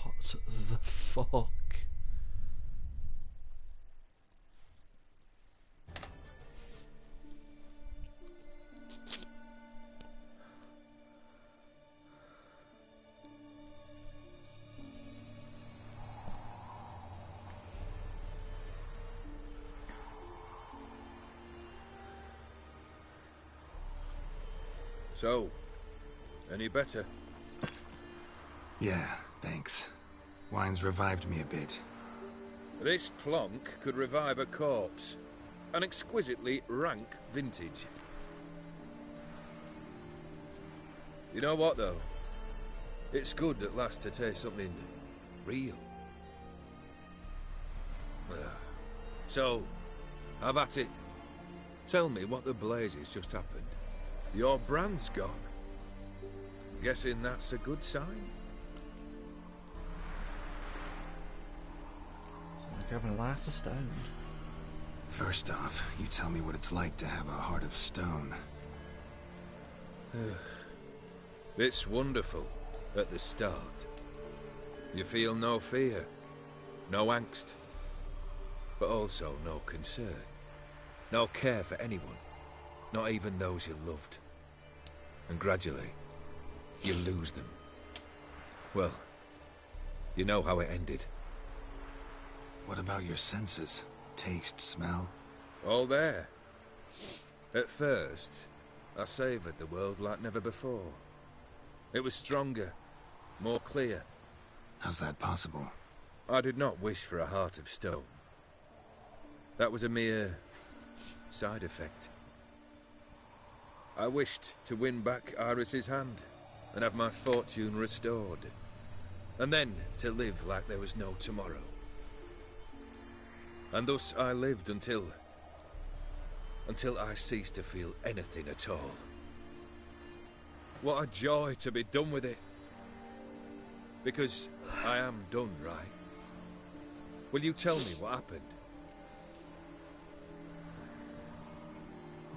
What the fuck? So, any better? Yeah, thanks. Wine's revived me a bit. This plonk could revive a corpse. An exquisitely rank vintage. You know what, though? It's good at last to taste something real. So, have at it. Tell me what the blazes just happened. Your brand's gone. Guessing that's a good sign? It's like having a heart of stone. First off, you tell me what it's like to have a heart of stone. It's wonderful at the start. You feel no fear, no angst, but also no concern, no care for anyone, not even those you loved. And gradually, you lose them. Well, you know how it ended. What about your senses? Taste, smell? All there. At first, I savoured the world like never before. It was stronger, more clear. How's that possible? I did not wish for a heart of stone. That was a mere side effect. I wished to win back Iris's hand and have my fortune restored. And then to live like there was no tomorrow. And thus I lived until I ceased to feel anything at all. What a joy to be done with it. Because I am done, right? Will you tell me what happened?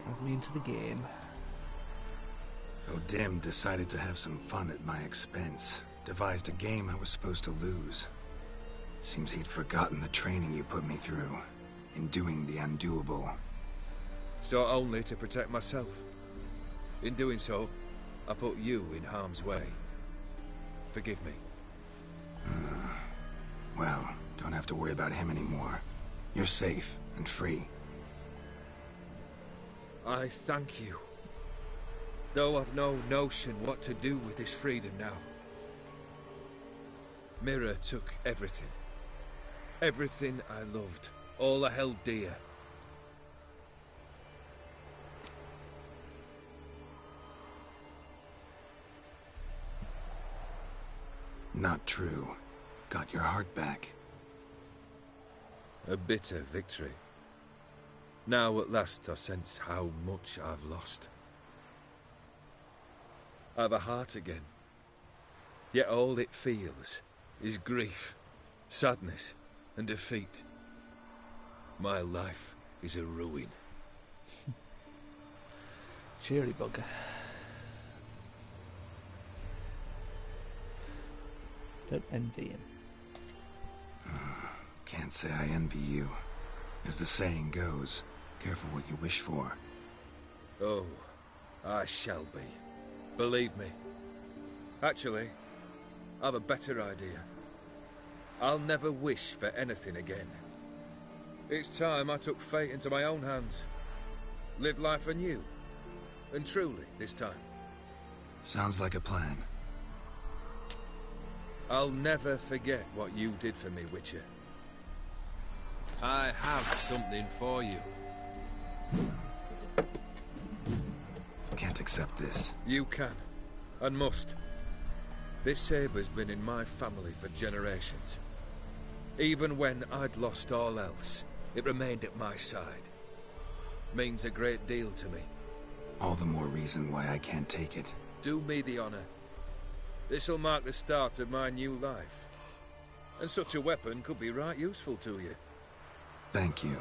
Drag me into the game. O'Dim decided to have some fun at my expense. Devised a game I was supposed to lose. Seems he'd forgotten the training you put me through. In doing the undoable. So only to protect myself. In doing so, I put you in harm's way. Forgive me. Well, don't have to worry about him anymore. You're safe and free. I thank you. Though I've no notion what to do with this freedom now. Mira took everything. Everything I loved. All I held dear. Not true. Got your heart back. A bitter victory. Now at last I sense how much I've lost. I've a heart again. Yet all it feels is grief, sadness, and defeat. My life is a ruin. Cheery bugger. Don't envy him. Can't say I envy you. As the saying goes, careful what you wish for. Oh, I shall be. Believe me. Actually, I've a better idea. I'll never wish for anything again. It's time I took fate into my own hands. Lived life anew. And truly, this time. Sounds like a plan. I'll never forget what you did for me, Witcher. I have something for you. Can't accept this. You can, and must. This sabre's been in my family for generations. Even when I'd lost all else, it remained at my side. Means a great deal to me. All the more reason why I can't take it. Do me the honor. This'll mark the start of my new life. And such a weapon could be right useful to you. Thank you.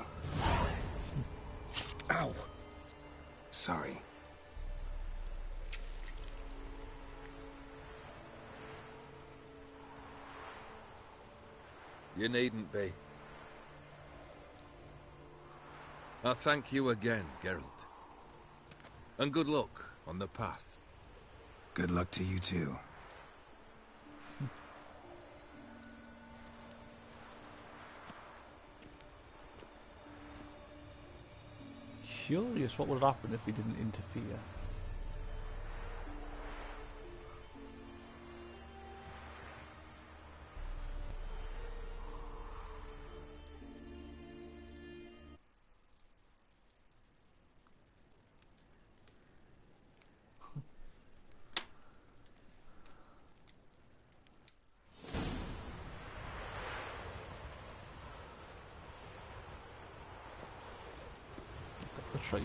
Ow! Sorry. You needn't be. I thank you again, Geralt. And good luck on the path. Good luck to you too. Curious what would happen if we didn't interfere. The trophy.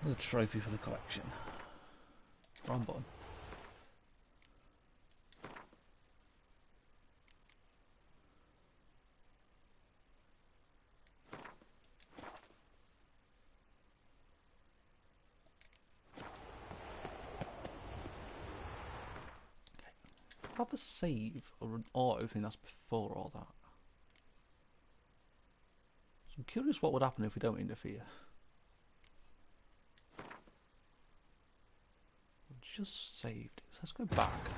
The trophy for the collection. Wrong button. Have a save or an auto thing that's before all that. So I'm curious what would happen if we don't interfere. We just saved it. So let's go back.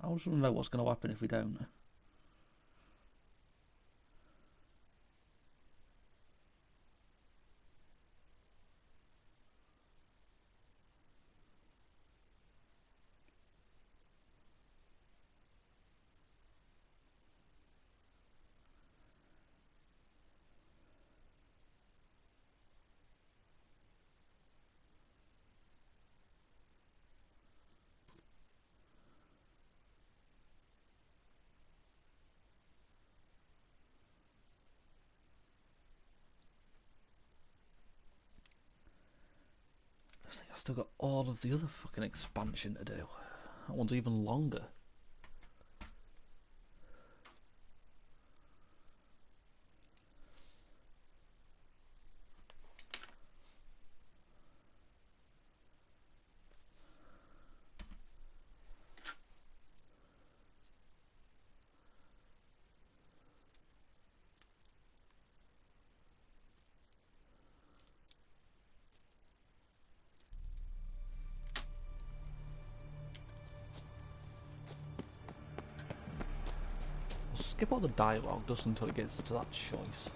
I just want to know what's going to happen if we don't. I think I've still got all of the other fucking expansion to do. That one's even longer. Skip all the dialogue just until it gets to that choice.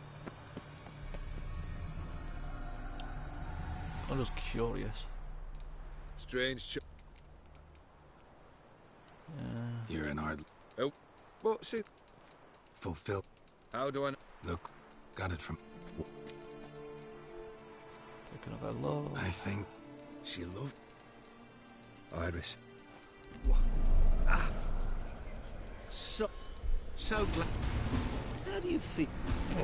I'm just curious. Strange. You're an art. Oh, what's it? Fulfill. How do I know? Look, got it from. Taking off her love. I think she loved Iris. What? Ah. So glad. How do you feel?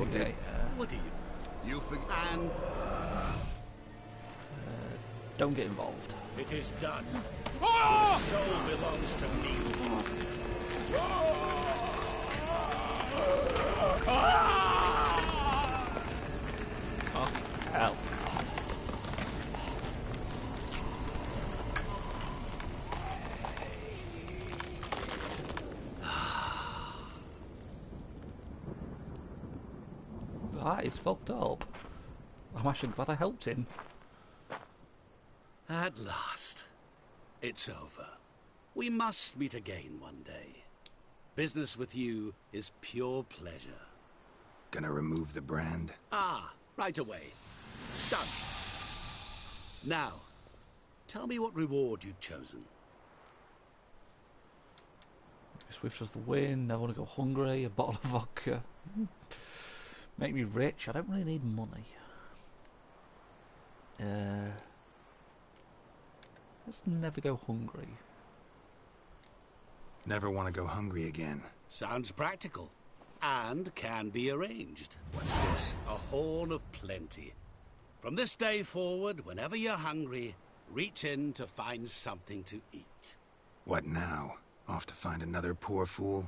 Okay. What do you? You forget. And don't get involved. It is done. Your soul belongs to me. Oh, hell. That is fucked up. I'm actually glad I helped him. At last. It's over. We must meet again one day. Business with you is pure pleasure. Gonna remove the brand? Ah, right away. Done. Now, tell me what reward you've chosen. Swift as the wind, never want to go hungry, a bottle of vodka. Make me rich, I don't really need money. Let's never go hungry. Never want to go hungry again. Sounds practical. And can be arranged. What's this? A horn of plenty. From this day forward, whenever you're hungry, reach in to find something to eat. What now? Off to find another poor fool?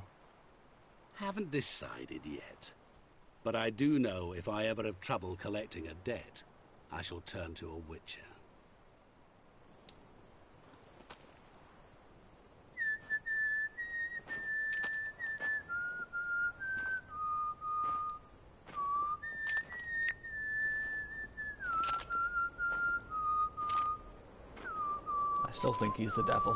Haven't decided yet. But I do know if I ever have trouble collecting a debt, I shall turn to a witcher. I still think he's the devil.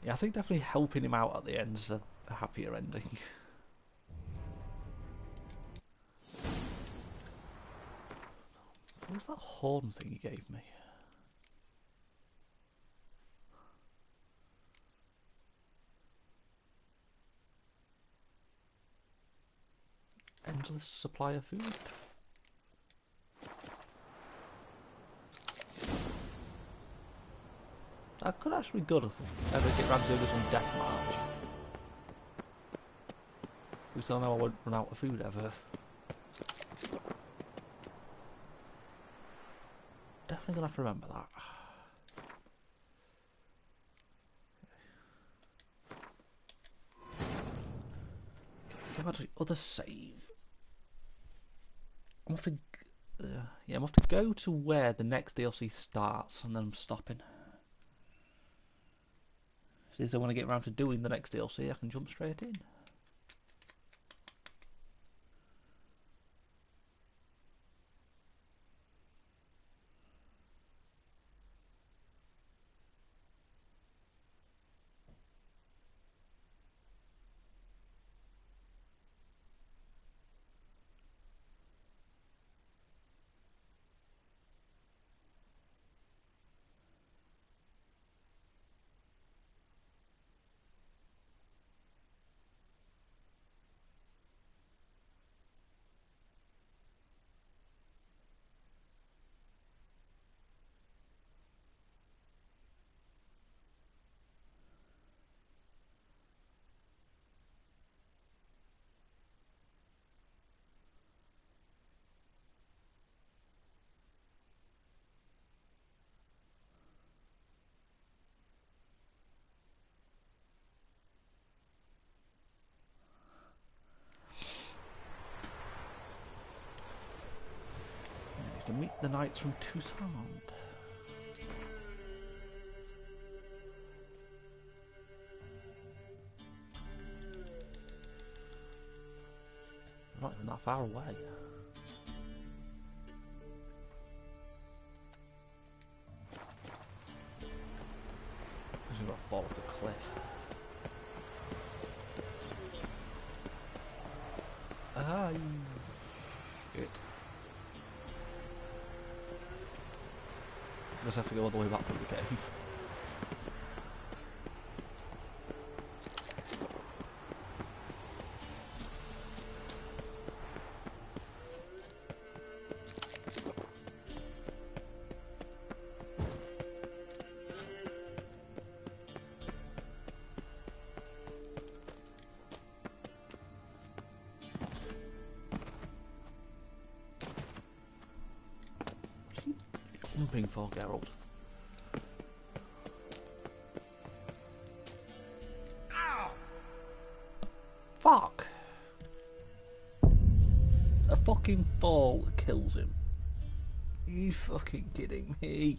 Yeah, I think definitely helping him out at the end is a happier ending. What was that horn thing he gave me? Endless supply of food? That could actually be good if I ever get round to doing some death march. Because I know I won't run out of food ever. Definitely gonna have to remember that. Okay, go to the other save. I'm off to, I'm off to go to where the next DLC starts, and then I'm stopping. So if I want to get around to doing the next DLC, I can jump straight in. To meet the knights from Toussaint. Not even that far away. Because we're going to fall off the cliff. Ah, shit. I just have to go all the way back through the cave. Jumping for Geralt. Ow! Fuck! A fucking fall kills him. Are you fucking kidding me?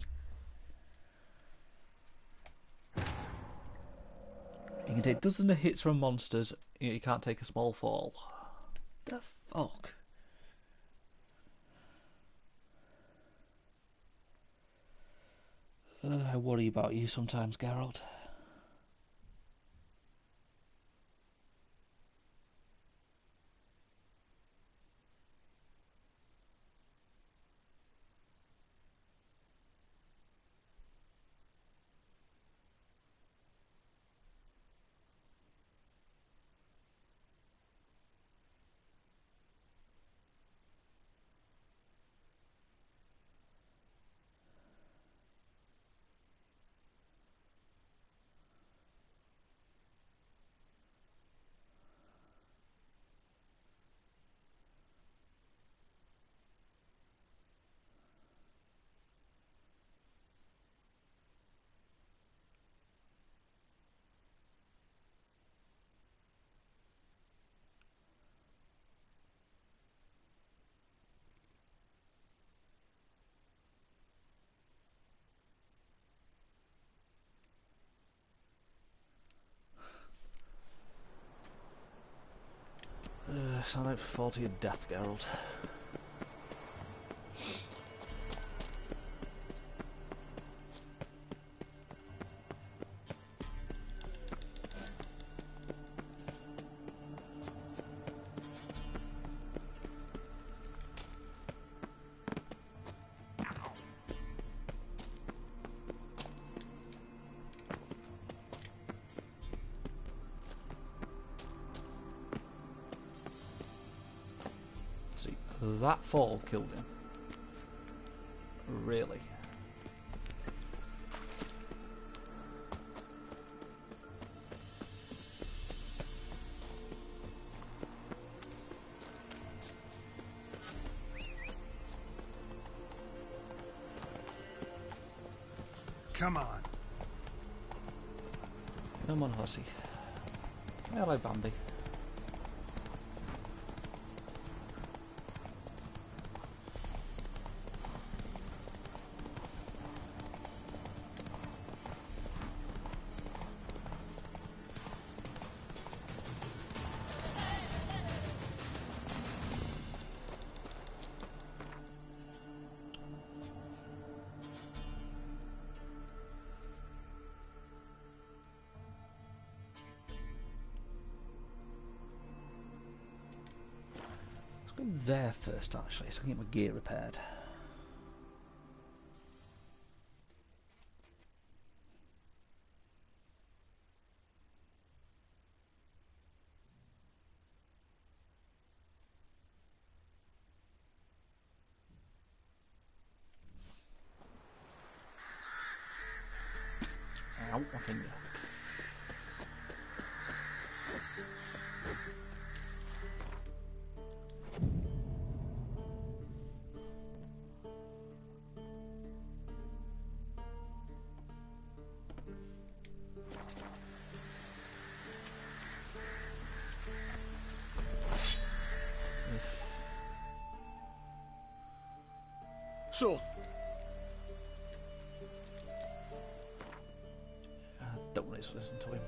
You can take dozens of hits from monsters, yet you can't take a small fall. The fuck? I worry about you sometimes, Geralt. Sound like fall to your death, Geralt. That fall killed him. Really? Come on. Come on, Hussy. Hello, Bambi. There first, actually, so I can get my gear repaired. Ow, my finger. So, I don't want to listen to him.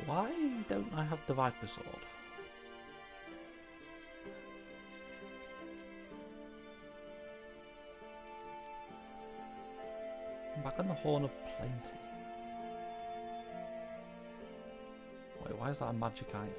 Why don't I have the Viper Sword? I'm back on the Horn of Plenty. Wait, why is that a magic item?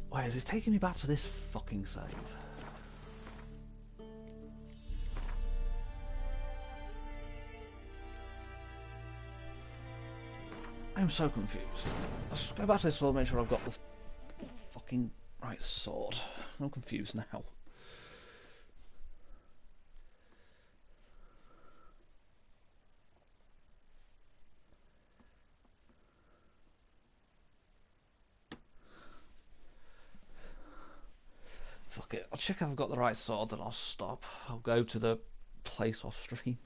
Why is it taking me back to this fucking save? I'm so confused. Let's go back to this one, make sure I've got the fucking right sword? I'm confused now. Fuck it. I'll check if I've got the right sword, then I'll stop. I'll go to the place off stream.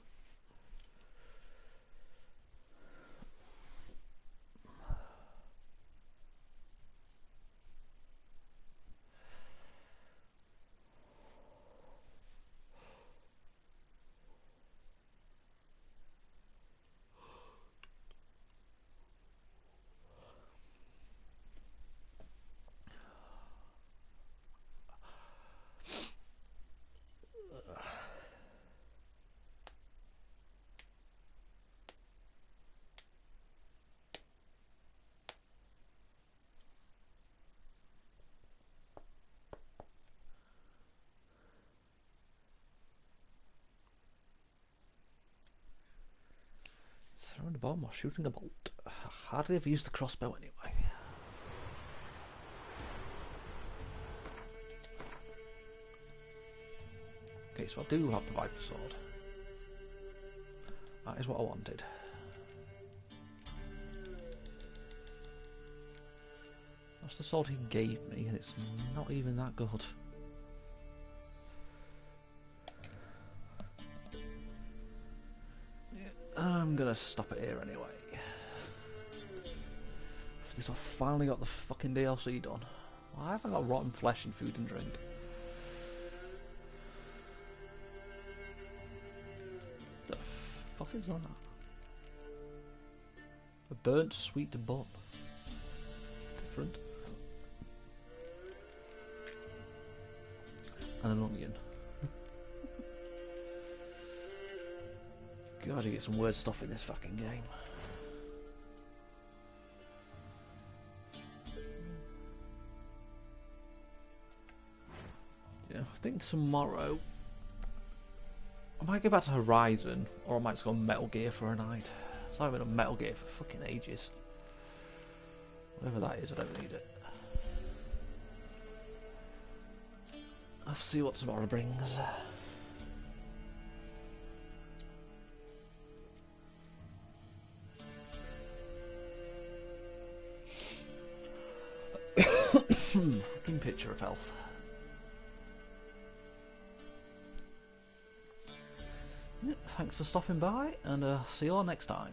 Throwing a bomb or shooting a bolt. Hardly ever used the crossbow anyway. Okay, so I do have the Viper Sword. That is what I wanted. That's the sword he gave me, and it's not even that good. I'm gonna stop it here anyway. At least I've finally got the fucking DLC done. Why have I got rotten flesh in food and drink? The fuck is that? A burnt sweet bun. Different. And an onion. God, you get some weird stuff in this fucking game. Yeah, I think tomorrow I might go back to Horizon, or I might just go on Metal Gear for a night. So I haven't been on Metal Gear for fucking ages. Whatever that is, I don't need it. I'll see what tomorrow brings. Fucking picture of health. Yeah, thanks for stopping by, and see you all next time.